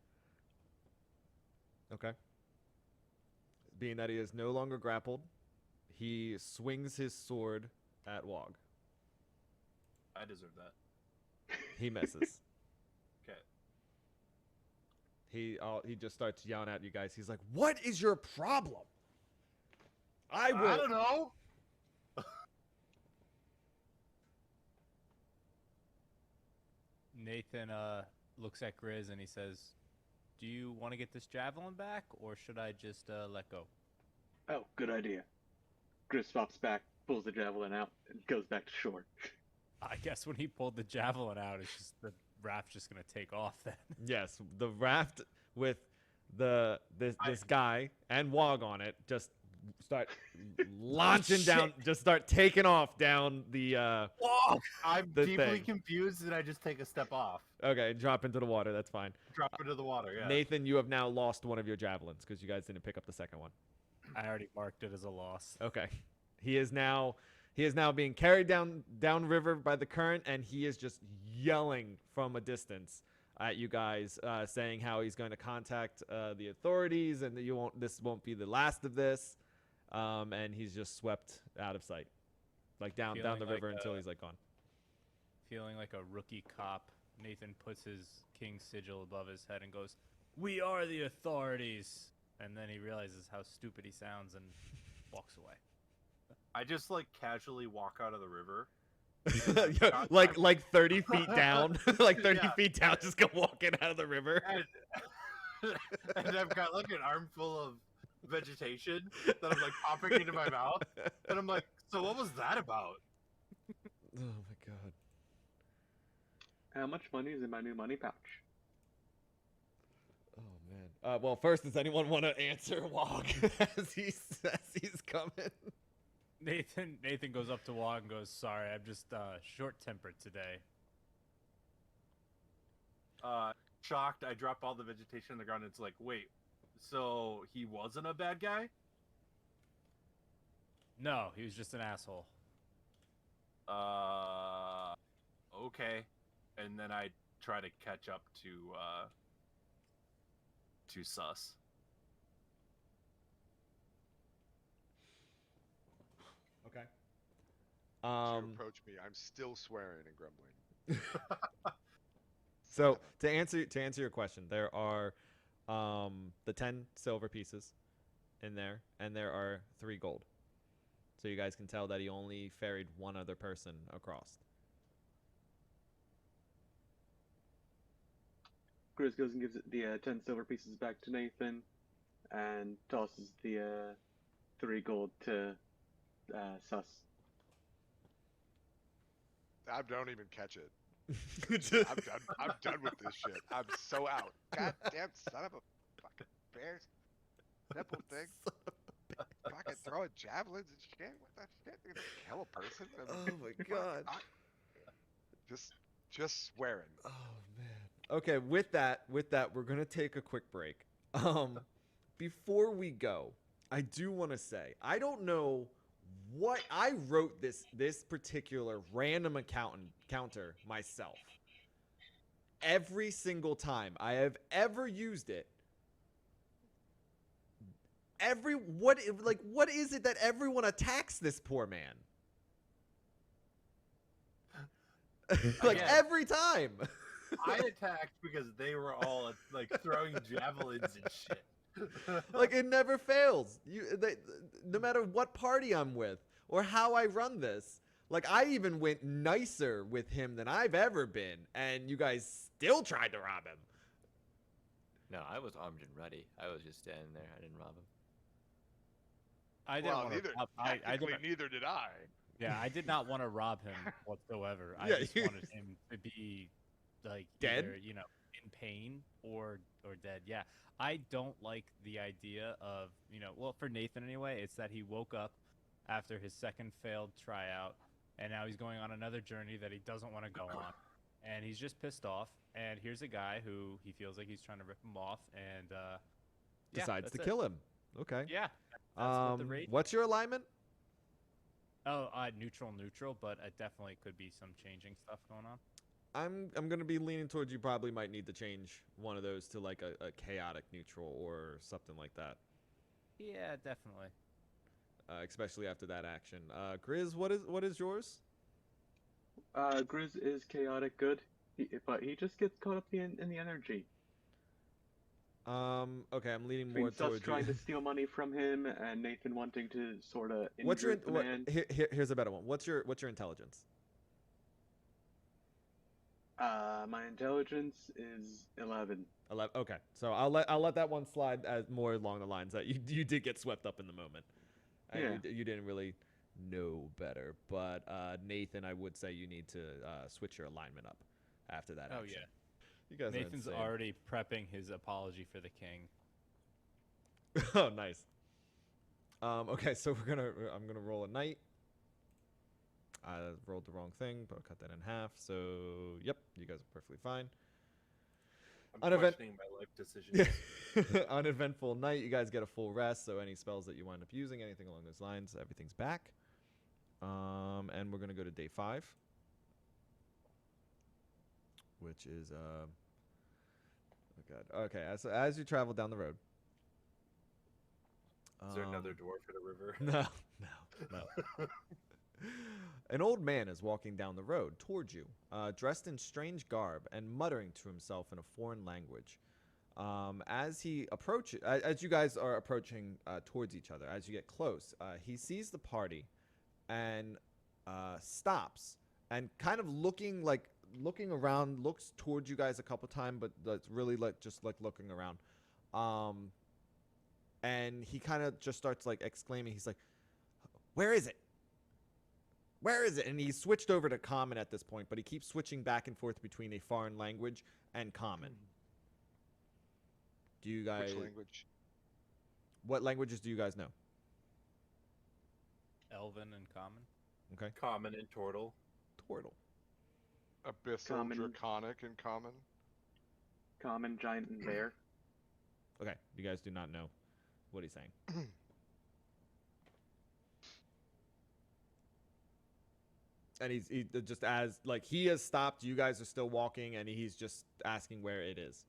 Okay. Being that he is no longer grappled, he swings his sword at Wog. I deserve that. He misses. Okay. He just starts yelling at you guys. He's like, "What is your problem? I will." I don't know. Nathan looks at Grizz and he says, "Do you want to get this javelin back, or should I just let go?" Oh, good idea. Grizz swaps back, pulls the javelin out, and goes back to shore. I guess when he pulled the javelin out, it's just the raft's just gonna take off then. Yes, the raft with this guy and Wog on it just start launching down, just start taking off down the Whoa! I'm the deeply thing. confused, and I just take a step off, Okay, drop into the water. That's fine. drop into the water. Yeah. Nathan, you have now lost one of your javelins because you guys didn't pick up the second one. I already marked it as a loss. Okay, he is now being carried down river by the current, and he is just yelling from a distance at you guys, saying how he's going to contact the authorities and that this won't be the last of this. And he's just swept out of sight, like down Feeling the like river until he's like gone. Feeling like a rookie cop, Nathan puts his king's sigil above his head and goes, "We are the authorities." And then he realizes how stupid he sounds and walks away. I just like casually walk out of the river. Yeah, like 30 feet down, like 30 Yeah. feet down, just go walking out of the river. And I've got like an armful of vegetation that I'm like popping into my mouth, and I'm like, so what was that about? Oh my god. How much money is in my new money pouch? Oh man. Well, first, does anyone want to answer Wog as he's coming? Nathan goes up to Wog and goes, "Sorry, I'm just short-tempered today." Shocked, I drop all the vegetation on the ground. And it's like, wait, so he wasn't a bad guy? No, he was just an asshole. Okay. And then I try to catch up to Sus. Okay. As you approach me, I'm still swearing and grumbling. So to answer your question, there are the 10 silver pieces in there, and there are 3 gold. So you guys can tell that he only ferried one other person across. Grizz goes and gives the 10 silver pieces back to Nathan, and tosses the 3 gold to Sus. I don't even catch it. I'm done with this shit. I'm so out. Goddamn son of a fucking bear's nipple thing. Fucking throwing javelins and shit. What the shit? You're gonna kill a person? Oh my god. Just swearing. Oh man. Okay, with that, we're gonna take a quick break. Before we go, I do want to say I don't know what I wrote this particular random counter myself. Every single time I have ever used it, what is it that everyone attacks this poor man? Like Again. every time. I attacked because they were all like throwing javelins and shit. Like it never fails. No matter what party I'm with or how I run this. Like I even went nicer with him than I've ever been, and you guys still tried to rob him. No, I was armed and ready. I was just standing there. I didn't rob him. I didn't Well, want neither. to. Technically, neither did I. Yeah, I did not want to rob him whatsoever. I Yeah, just wanted him to be like Dead? either, in pain or dead. Yeah. I don't like the idea of, well, for Nathan anyway, it's that he woke up after his second failed tryout and now he's going on another journey that he doesn't want to go on. And he's just pissed off, and here's a guy who he feels like he's trying to rip him off, and Decides to kill him. Okay. Yeah, that's what the rage. What's your alignment? Oh, neutral, but it definitely could be some changing stuff going on. I'm gonna be leaning towards you probably might need to change one of those to like a chaotic neutral or something like that. Yeah, definitely. Especially after that action. Grizz, what is yours? Grizz is chaotic good, but he just gets caught up in the energy. Okay, I'm leaning Between more us towards trying you. to steal money from him and Nathan wanting to sort of What's your injure the man. here's a better one. What's your intelligence? My intelligence is 11. 11. Okay, so I'll let that one slide as more along the lines that you did get swept up in the moment. And you didn't really know better, but Nathan, I would say you need to switch your alignment up after that. Oh action. yeah. You guys Nathan's are insane. already prepping his apology for the king. Oh, nice. Okay, so I'm gonna roll a knight. I rolled the wrong thing, but I'll cut that in half. So, yep, you guys are perfectly fine. I'm questioning my life decisions. Uneventful night. You guys get a full rest, so any spells that you wind up using, anything along those lines, everything's back. And we're gonna go to day 5, which is oh god. Okay, as you travel down the road. Is there another dwarf at a river? No. An old man is walking down the road towards you, dressed in strange garb and muttering to himself in a foreign language. As you guys are approaching towards each other, as you get close, he sees the party and stops and kind of looking around, looks towards you guys a couple times, but that's really just looking around. And he kind of just starts exclaiming. He's like, "Where is it? Where is it?" And he switched over to common at this point, but he keeps switching back and forth between a foreign language and common. Do you guys? Which language? What languages do you guys know? Elven and common. Okay. Common and Tortle. Tortle. Abyssal, Common. Draconic, and Common. Common, giant, and bear. Okay. You guys do not know what he's saying. And he just he has stopped. You guys are still walking, and he's just asking where it is.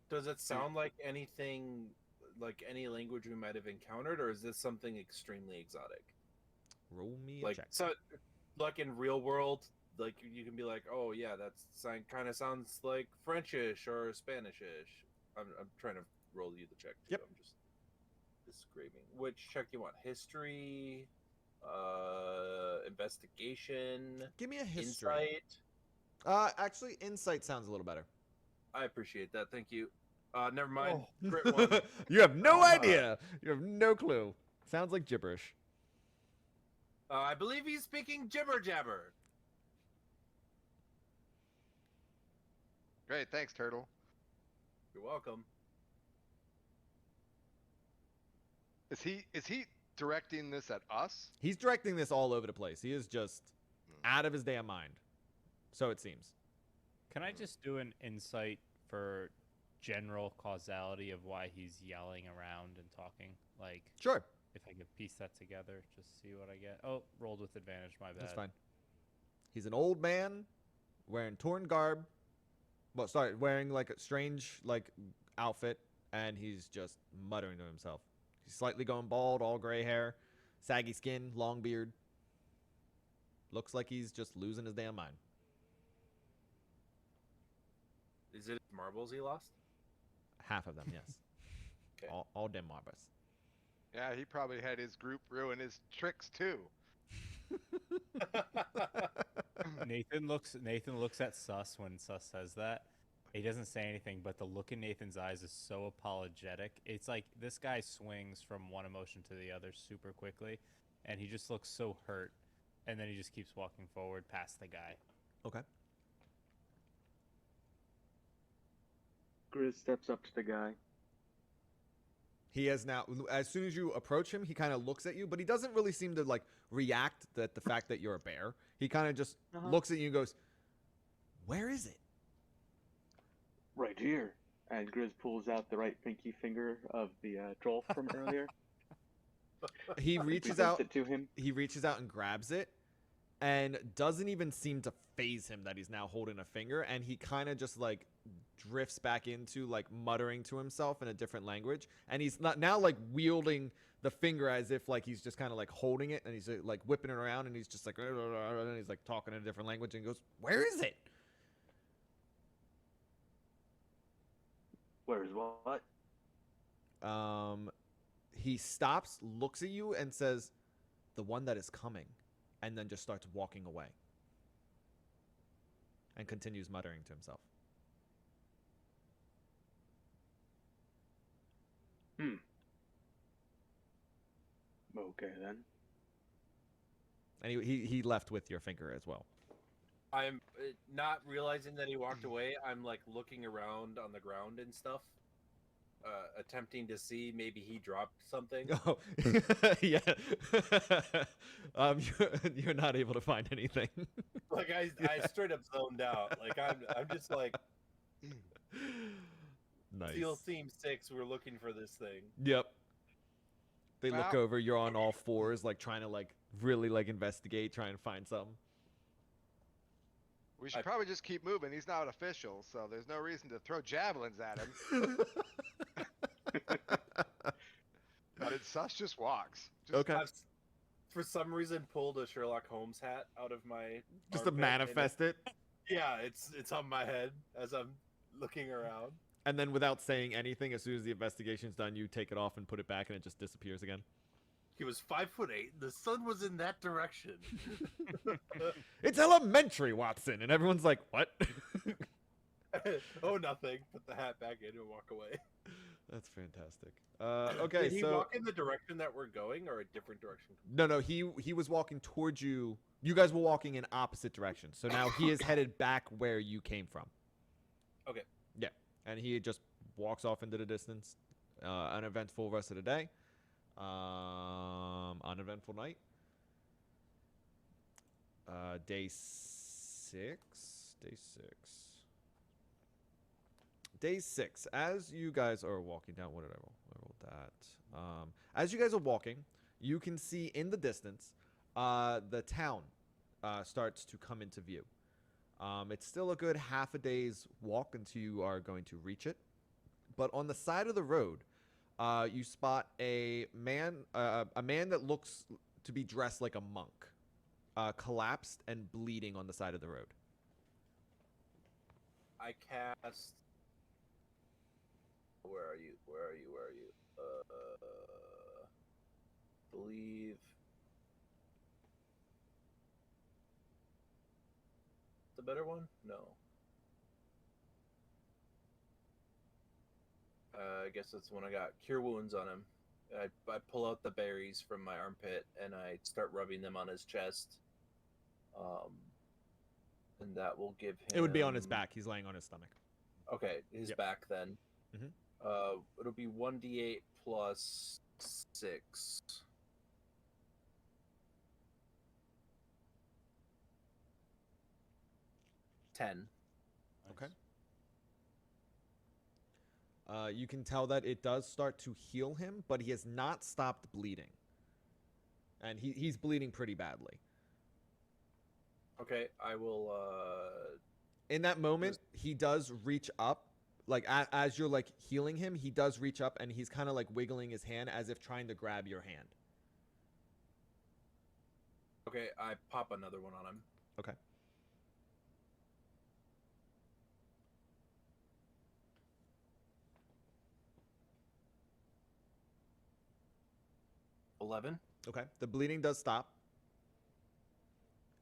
Does it sound like anything, like any language we might have encountered, or is this something extremely exotic? Roll me a Like check. so, like in real world, like you can be like, oh yeah, that's kind of sounds like Frenchish or Spanishish. I'm trying to roll you the check too. Yep. I'm just describing. Which check do you want? History, investigation, Give me a history. insight. Actually, insight sounds a little better. I appreciate that. Thank you. Never mind. Oh. Crit one. You have no idea. You have no clue. Sounds like gibberish. I believe he's speaking jibber jabber. Great, thanks, Turtle. You're welcome. Is he directing this at us? He's directing this all over the place. He is just out of his damn mind. So it seems. Can I just do an insight for general causality of why he's yelling around and talking? Like, Sure. if I could piece that together, just see what I get. Oh, rolled with advantage, my bad. That's fine. He's an old man wearing torn garb. Well, sorry, wearing a strange outfit, and he's just muttering to himself. He's slightly going bald, all gray hair, saggy skin, long beard. Looks like he's just losing his damn mind. Is it marbles he lost? Half of them, yes. Okay. All them mobbers. Yeah, he probably had his group ruin his tricks too. Nathan looks at Sus when Sus says that. He doesn't say anything, but the look in Nathan's eyes is so apologetic. It's like this guy swings from one emotion to the other super quickly, and he just looks so hurt. And then he just keeps walking forward past the guy. Okay. Grizz steps up to the guy. He has now, as soon as you approach him, he kind of looks at you, but he doesn't really seem to like react at the fact that you're a bear. He kind of just looks at you and goes, "Where is it?" Right here. And Grizz pulls out the right pinky finger of the troll from earlier. He reaches Presents out. it to him. He reaches out and grabs it, and doesn't even seem to phase him that he's now holding a finger, and he kind of just like drifts back into like muttering to himself in a different language, and he's not now like wielding the finger as if like he's just kind of like holding it, and he's like whipping it around, and he's just like and he's like talking in a different language, and he goes, "Where is it?" Where's what? He stops, looks at you, and says, "The one that is coming," and then just starts walking away, and continues muttering to himself. Okay then. And he left with your finger as well. I'm not realizing that he walked away. I'm like looking around on the ground and stuff, attempting to see maybe he dropped something. Oh, yeah. You're not able to find anything. Like I straight up zoned out. Like I'm just like Nice. SEAL Team 6. We're looking for this thing. Yep. They look Well- over. You're on all fours, like trying to like really like investigate, trying to find something. We should probably just keep moving. He's not official, so there's no reason to throw javelins at him. But Sus just walks. Just, Okay. I've, for some reason, pulled a Sherlock Holmes hat out of my Just to armpit, and manifest it. Yeah, it's on my head as I'm looking around. And then without saying anything, as soon as the investigation's done, you take it off and put it back, and it just disappears again. He was 5'8". The sun was in that direction. It's elementary, Watson, and everyone's like, "What?" Oh, nothing. Put the hat back in and walk away. That's fantastic. Okay, Did he so walk in the direction that we're going, or a different direction? no, he was walking towards you. You guys were walking in opposite directions, so now he is headed back where you came from. Okay. Yeah, and he just walks off into the distance. Uneventful rest of the day. Uneventful night. Day 6. Day 6. As you guys are walking down, what did I roll? I rolled that. As you guys are walking, you can see in the distance, the town starts to come into view. It's still a good half a day's walk until you are going to reach it. But on the side of the road, you spot a man that looks to be dressed like a monk, collapsed and bleeding on the side of the road. I cast. Where are you? Where are you? Where are you? Believe. The better one? No. I guess that's when I got Cure Wounds on him. I pull out the berries from my armpit and I start rubbing them on his chest. And that will give him. It would be on his back. He's laying on his stomach. Okay, his Yep. back then. Mhm. It'll be 1d8 plus 6. $10. Okay. You can tell that it does start to heal him, but he has not stopped bleeding. And he's bleeding pretty badly. Okay, I will. In that moment, he does reach up. Like, as you're, like, healing him, he does reach up, and he's kind of, like, wiggling his hand as if trying to grab your hand. Okay, I pop another one on him. Okay. 11. Okay. The bleeding does stop.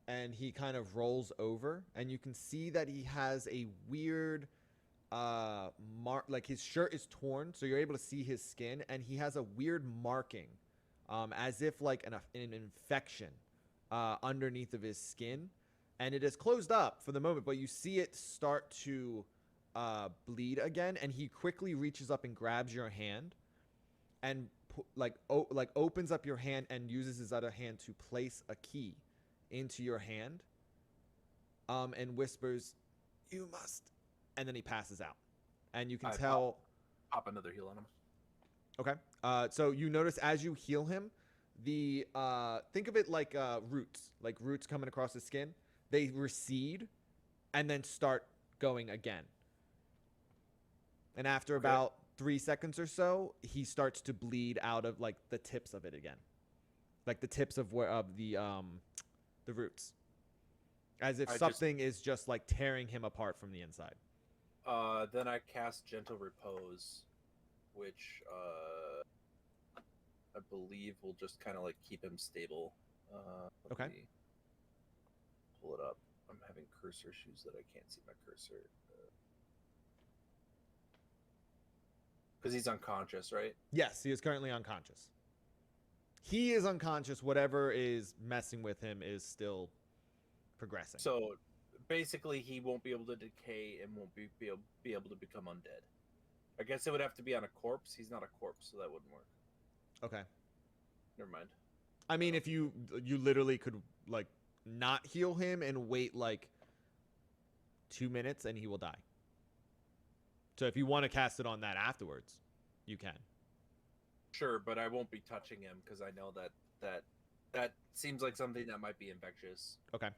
And he kind of rolls over, and you can see that he has a weird like his shirt is torn, so you're able to see his skin, and he has a weird marking, as if like an infection underneath of his skin, and it is closed up for the moment, but you see it start to bleed again, and he quickly reaches up and grabs your hand and opens up your hand and uses his other hand to place a key into your hand, and whispers, "You must," and then he passes out, and you can tell. Pop another heal on him. Okay. So you notice as you heal him, the think of it like roots coming across his skin. They recede, and then start going again. And after about 3 seconds or so, he starts to bleed out of like the tips of it again, like the tips of the roots, as if something is just like tearing him apart from the inside. Then I cast Gentle Repose, which I believe will just kind of like keep him stable. Let me pull it up. I'm having cursor issues that I can't see my cursor. Because he's unconscious, right? Yes, he is currently unconscious. He is unconscious. Whatever is messing with him is still progressing. So basically, he won't be able to decay and won't be able to become undead. I guess it would have to be on a corpse. He's not a corpse, so that wouldn't work. Okay. Never mind. I mean, if you literally could like not heal him and wait like 2 minutes, and he will die. So if you want to cast it on that afterwards, you can. Sure, but I won't be touching him because I know that seems like something that might be infectious. Okay.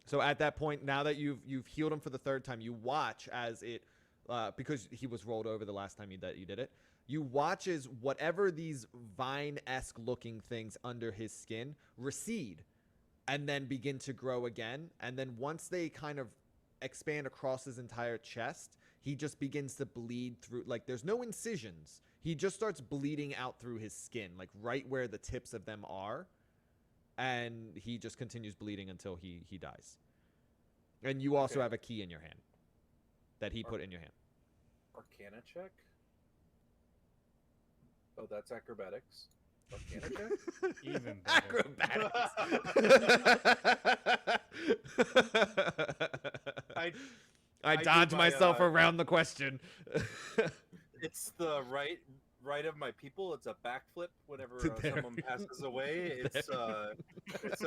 So at that point, now that you've healed him for the third time, you watch as it, because he was rolled over the last time you did it. You watch as whatever these vine-esque looking things under his skin recede, and then begin to grow again. And then once they kind of expand across his entire chest, he just begins to bleed through. Like there's no incisions. He just starts bleeding out through his skin, like right where the tips of them are. And he just continues bleeding until he dies. And you also have a key in your hand that he put in your hand. Arcana check? Oh, that's acrobatics. Arcana check? Even better. Acrobatics. I do dodged my, myself around the question. It's the right of my people. It's a backflip whenever someone passes away. It's a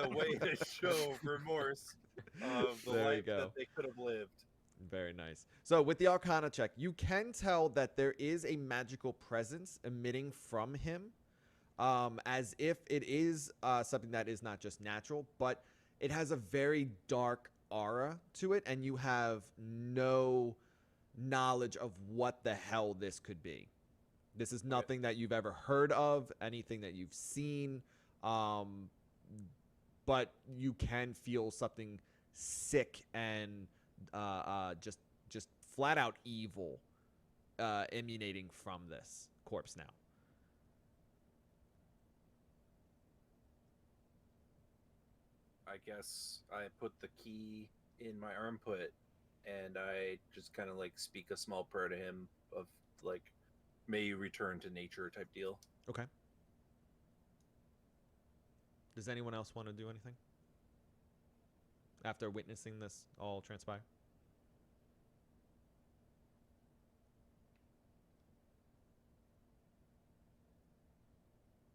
way to show remorse of the life that they could have lived. Very nice. So with the Arcana check, you can tell that there is a magical presence emitting from him, as if it is something that is not just natural, but it has a very dark aura to it, and you have no knowledge of what the hell this could be. This is nothing that you've ever heard of, anything that you've seen, but you can feel something sick and just flat out evil emanating from this corpse now. I guess I put the key in my armpit and I just kind of like speak a small prayer to him of like, may you return to nature type deal. Okay. Does anyone else want to do anything after witnessing this all transpire?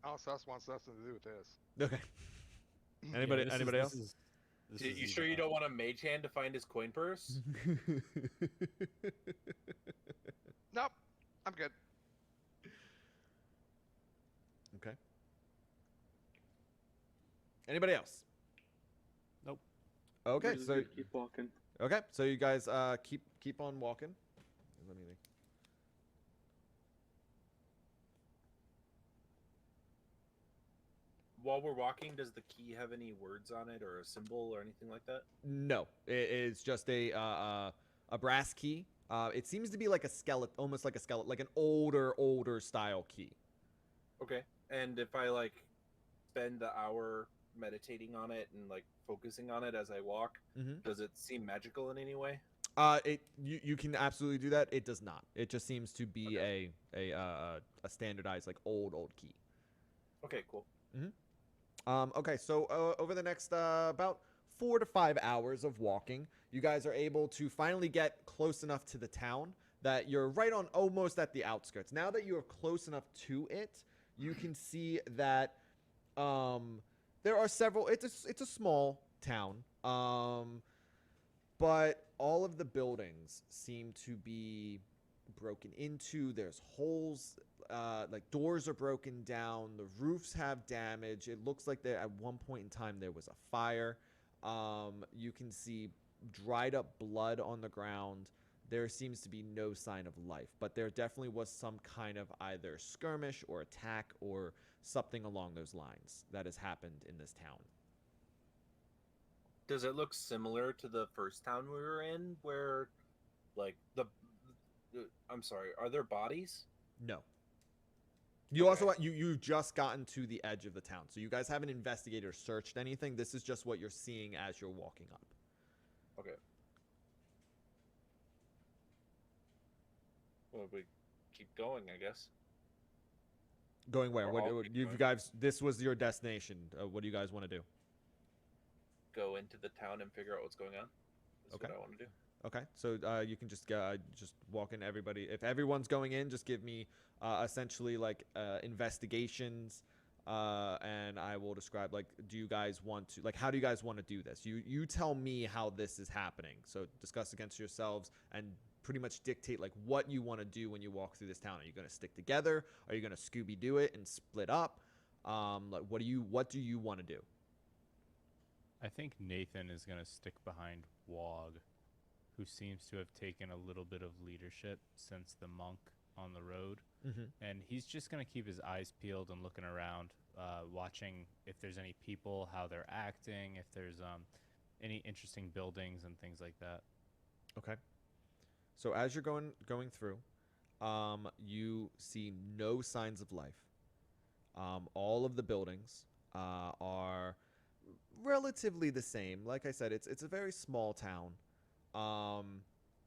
Alcest wants nothing to do with this. Okay. Anybody else? You sure you don't want a mage hand to find his coin purse? Nope, I'm good. Okay. Anybody else? Nope. Okay, so keep walking. okay, so you guys keep on walking. Let me think. While we're walking, does the key have any words on it or a symbol or anything like that? No, it is just a brass key. It seems to be like a skeleton, almost like a skeleton, like an older style key. Okay. And if I like spend the hour meditating on it and like focusing on it as I walk, Mhm. does it seem magical in any way? You can absolutely do that. It does not. It just seems to be a standardized like old key. Okay, cool. Okay, so over the next about 4 to 5 hours of walking, you guys are able to finally get close enough to the town that you're right on almost at the outskirts. Now that you are close enough to it, you can see that there are several. It's a small town, but all of the buildings seem to be broken into. There's holes, like doors are broken down. The roofs have damage. It looks like there at one point in time there was a fire. You can see dried up blood on the ground. There seems to be no sign of life, but there definitely was some kind of either skirmish or attack or something along those lines that has happened in this town. Does it look similar to the first town we were in, where, like I'm sorry, are there bodies? No. You also you've just gotten to the edge of the town, so you guys haven't investigated or searched anything. This is just what you're seeing as you're walking up. Okay. Well, we keep going, I guess. Going where? Or I'll What keep you going. guys? This was your destination. What do you guys want to do? Go into the town and figure out what's going on. That's Okay. what I want to do. Okay, so you can just walk in. Everybody, if everyone's going in, just give me essentially like investigations, and I will describe like, do you guys want to how do you guys want to do this? You tell me how this is happening. So discuss against yourselves and pretty much dictate like what you want to do when you walk through this town. Are you going to stick together? Are you going to Scooby Doo it and split up? Like what do you want to do? I think Nathan is going to stick behind Wog, who seems to have taken a little bit of leadership since the monk on the road. Mm-hmm. And he's just going to keep his eyes peeled and looking around, watching if there's any people, how they're acting, if there's any interesting buildings and things like that. Okay. So as you're going through, you see no signs of life. All of the buildings are relatively the same. Like I said, it's a very small town.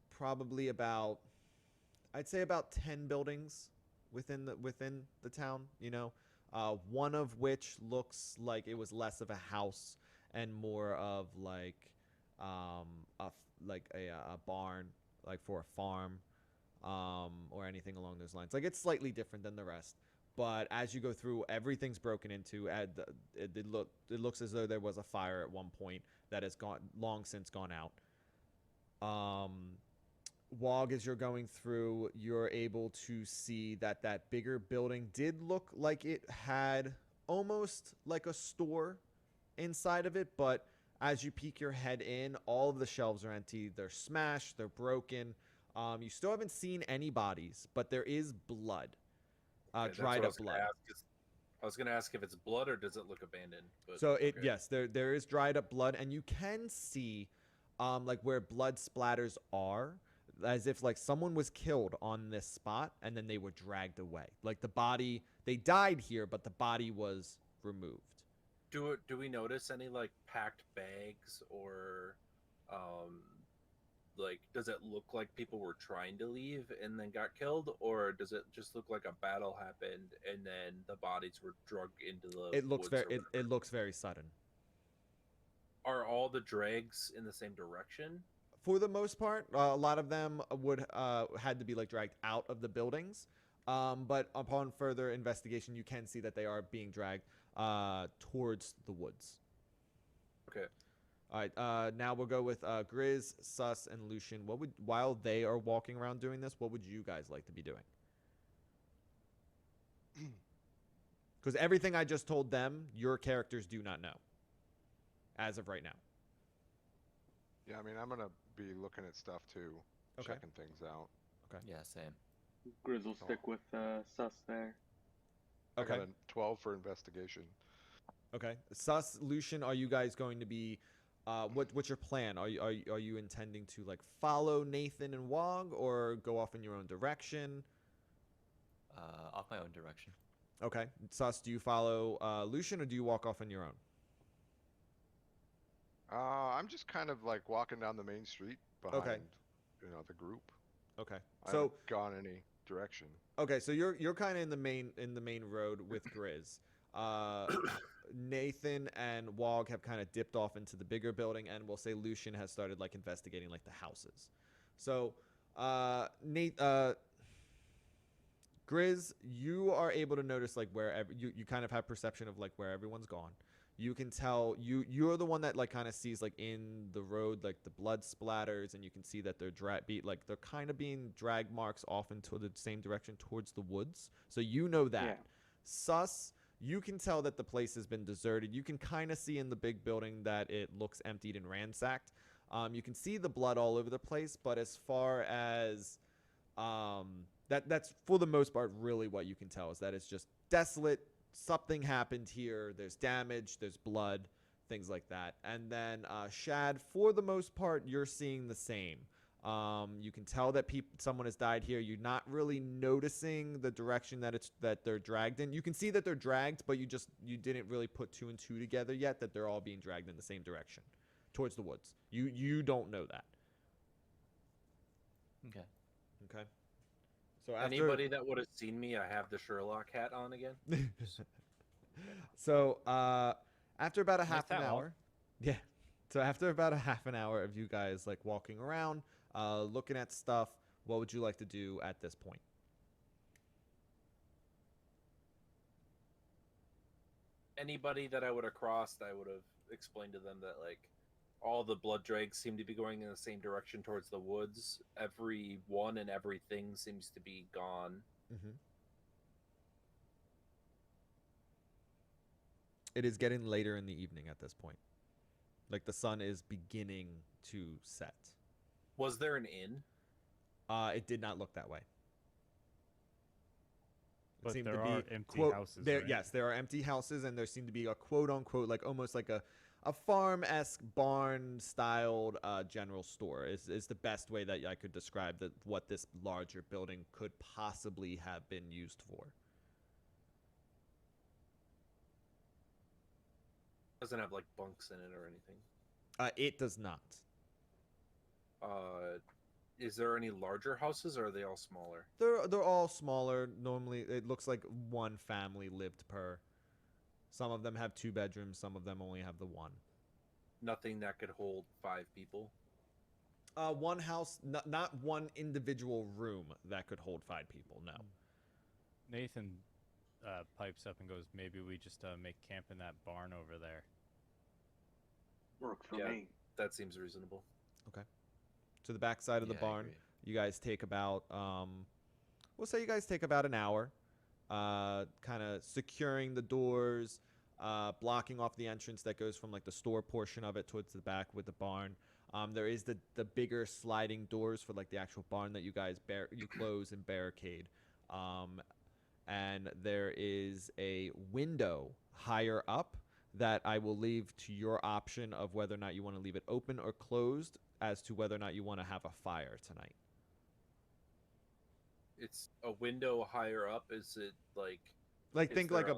Probably about, I'd say about 10 buildings within the town. You know, one of which looks like it was less of a house and more of like a barn, like for a farm, or anything along those lines. Like it's slightly different than the rest. But as you go through, everything's broken into. It looks as though there was a fire at one point that has long since gone out. Wog, as you're going through, you're able to see that bigger building did look like it had almost like a store inside of it, but as you peek your head in, all of the shelves are empty. They're smashed. They're broken. You still haven't seen any bodies, but there is blood. Okay, that's Dried what I up was gonna blood. ask. I was gonna ask if it's blood or does it look abandoned. But So okay. yes, there is dried up blood, and you can see like where blood splatters are, as if like someone was killed on this spot and then they were dragged away. Like the body, they died here, but the body was removed. Do we notice any like packed bags or like does it look like people were trying to leave and then got killed, or does it just look like a battle happened and then the bodies were dragged into the It looks woods or very whatever? it looks very sudden. Are all the drags in the same direction? For the most part, a lot of them would had to be like dragged out of the buildings. But upon further investigation, you can see that they are being dragged towards the woods. Okay. All right. Now we'll go with Grizz, Sus, and Lucian. While they are walking around doing this, what would you guys like to be doing? Because everything I just told them, your characters do not know as of right now. Yeah, I mean, I'm gonna be looking at stuff too, Okay. checking things out. Yeah, same. Grizz will stick with Sus there. I Okay. got a 12 for investigation. Okay. Sus, Lucian, are you guys going to be? What's your plan? Are you intending to like follow Nathan and Wog or go off in your own direction? Off my own direction. Okay. Sus, do you follow Lucian or do you walk off on your own? I'm just kind of like walking down the main street behind, the group. Okay. I So haven't gone any direction. okay, so you're kind of in the main road with Grizz. Nathan and Wog have kind of dipped off into the bigger building, and we'll say Lucian has started like investigating like the houses. So, Grizz, you are able to notice like wherever you kind of have perception of like where everyone's gone. You can tell you're the one that like kind of sees like in the road like the blood splatters, and you can see that they're they're kind of being drag marks off into the same direction towards the woods. So you know that. Yeah. Sus, you can tell that the place has been deserted. You can kind of see in the big building that it looks emptied and ransacked. You can see the blood all over the place, but as far as that's for the most part really what you can tell is that it's just desolate. Something happened here. There's damage. There's blood, things like that. And then Shad, for the most part, you're seeing the same. You can tell that someone has died here. You're not really noticing the direction that they're dragged in. You can see that they're dragged, but you didn't really put 2 and 2 together yet that they're all being dragged in the same direction towards the woods. You don't know that. Okay. Okay. So after, Anybody that would have seen me, I have the Sherlock hat on again. So after about a half an that long. hour, yeah. So after about a half an hour of you guys like walking around, looking at stuff, what would you like to do at this point? Anybody that I would have crossed, I would have explained to them that like all the blood dregs seem to be going in the same direction towards the woods. Everyone and everything seems to be gone. Mm-hmm. It is getting later in the evening at this point. Like the sun is beginning to set. Was there an inn? It did not look that way. It But seemed there to be, are empty quote, houses, there, right? Yes, there are empty houses, and there seemed to be a quote unquote like almost like a farm-esque barn-styled general store is the best way that I could describe what this larger building could possibly have been used for. Doesn't have like bunks in it or anything. It does not. Is there any larger houses, or are they all smaller? They're all smaller. Normally, it looks like one family lived per. Some of them have 2 bedrooms. Some of them only have the 1. Nothing that could hold 5 people. One house, not one individual room that could hold 5 people. No. Nathan pipes up and goes, maybe we just make camp in that barn over there. Works for Yeah. me. That seems reasonable. To the back side of the Yeah, I barn, agree. you guys take about, we'll say you guys take about an hour, kind of securing the doors, blocking off the entrance that goes from like the store portion of it towards the back with the barn. There is the bigger sliding doors for like the actual barn that you guys you close and barricade. And there is a window higher up that I will leave to your option of whether or not you want to leave it open or closed as to whether or not you want to have a fire tonight. It's a window higher up. Is it like? Like is think there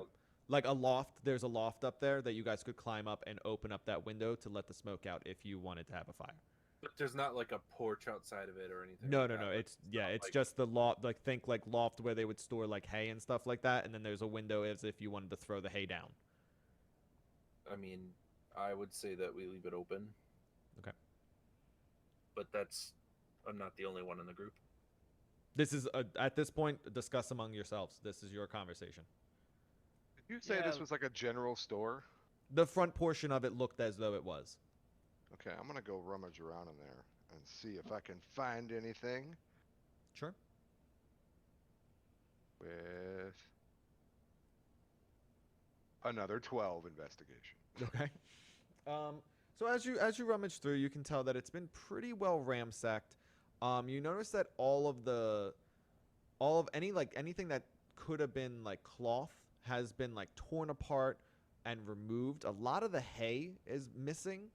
like a loft. There's a loft up there that you guys could climb up and open up that window to let the smoke out if you wanted to have a fire. But there's not like a porch outside of it or anything. No, like no, that. no. Like, It's not it's like- just the loft. Like think like loft where they would store like hay and stuff like that, and then there's a window as if you wanted to throw the hay down. I mean, I would say that we leave it open. Okay. But I'm not the only one in the group. This is at this point discuss among yourselves. This is your conversation. Did you say Yeah. this was like a general store? The front portion of it looked as though it was. Okay, I'm gonna go rummage around in there and see if I can find anything Sure. with another 12 investigation. Okay. So as you rummage through, you can tell that it's been pretty well ransacked. You notice that all of anything that could have been like cloth has been like torn apart and removed. A lot of the hay is missing.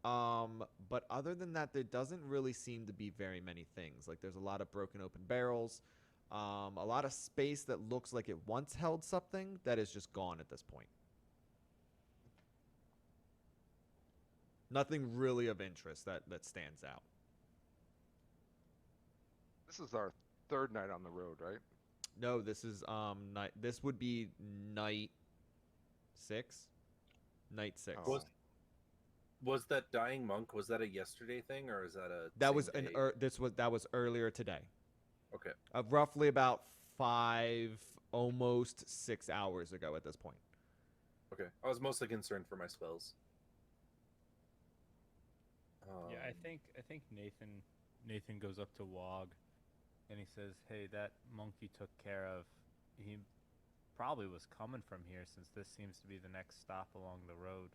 But other than that, there doesn't really seem to be very many things. Like there's a lot of broken open barrels. A lot of space that looks like it once held something that is just gone at this point. Nothing really of interest that stands out. This is our third night on the road, right? No, this is night. This would be night 6. Night 6. Oh. Was that dying monk? Was that a yesterday thing, or is that a? That same was day? that was earlier today. Okay. Roughly about 5, almost 6 hours ago at this point. Okay. I was mostly concerned for my spells. Yeah, I think Nathan goes up to Wog, and he says, "Hey, that monk you took care of, he probably was coming from here, since this seems to be the next stop along the road.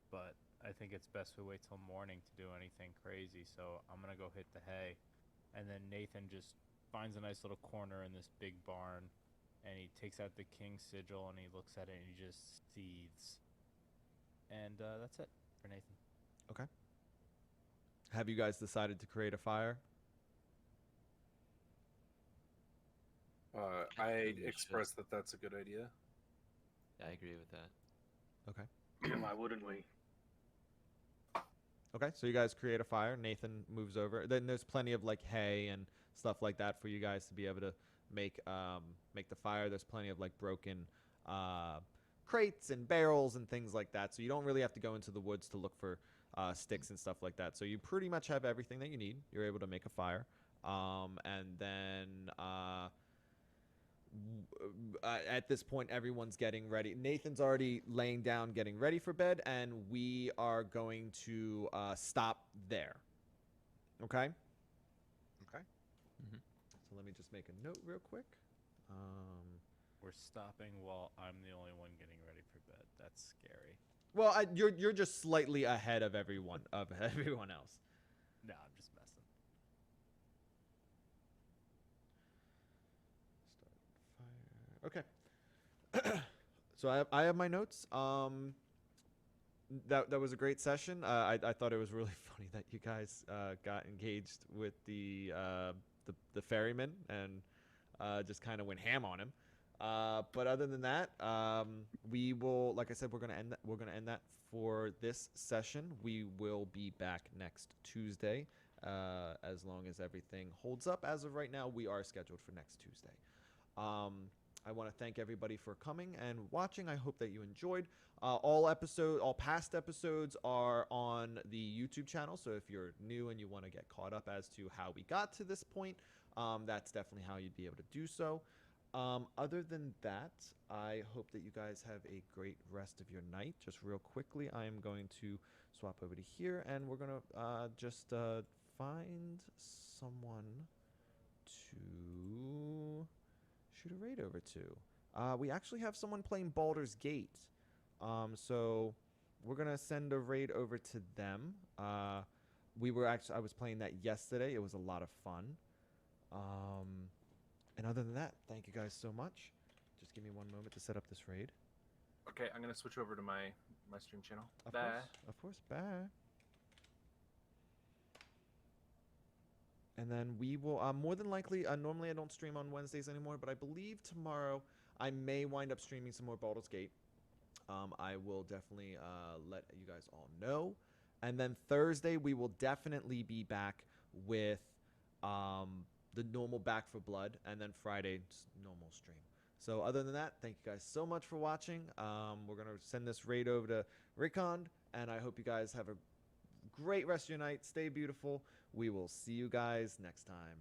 But I think it's best we wait till morning to do anything crazy. So I'm gonna go hit the hay." And then Nathan just finds a nice little corner in this big barn, and he takes out the king's sigil and he looks at it and he just seethes. And that's it for Nathan. Okay. Have you guys decided to create a fire? I think we should. expressed that that's a good idea. Yeah, I agree with that. Okay. Why wouldn't we? Okay, so you guys create a fire. Nathan moves over. Then there's plenty of like hay and stuff like that for you guys to be able to make the fire. There's plenty of like broken crates and barrels and things like that. So you don't really have to go into the woods to look for sticks and stuff like that. So you pretty much have everything that you need. You're able to make a fire, and then at this point, everyone's getting ready. Nathan's already laying down, getting ready for bed, and we are going to stop there. Okay? Okay. So let me just make a note real quick. We're stopping while I'm the only one getting ready for bed. That's scary. Well, you're just slightly ahead of everyone else. No, I'm just messing. Start fire. Okay. So I have my notes. That was a great session. I thought it was really funny that you guys got engaged with the ferryman and just kind of went ham on him. But other than that, we will, like I said, we're gonna end that for this session. We will be back next Tuesday, as long as everything holds up. As of right now, we are scheduled for next Tuesday. I want to thank everybody for coming and watching. I hope that you enjoyed. All past episodes are on the YouTube channel. So if you're new and you want to get caught up as to how we got to this point, that's definitely how you'd be able to do so. Other than that, I hope that you guys have a great rest of your night. Just real quickly, I am going to swap over to here, and we're going to just find someone to shoot a raid over to. We actually have someone playing Baldur's Gate. So we're going to send a raid over to them. I was playing that yesterday. It was a lot of fun. And other than that, thank you guys so much. Just give me one moment to set up this raid. Okay, I'm gonna switch over to my stream channel. Of course, bye. And then we will, more than likely, normally I don't stream on Wednesdays anymore, but I believe tomorrow I may wind up streaming some more Baldur's Gate. I will definitely let you guys all know. And then Thursday, we will definitely be back with the normal Back for Blood, and then Friday, just normal stream. So other than that, thank you guys so much for watching. We're going to send this raid over to Rickon, and I hope you guys have a great rest of your night. Stay beautiful. We will see you guys next time.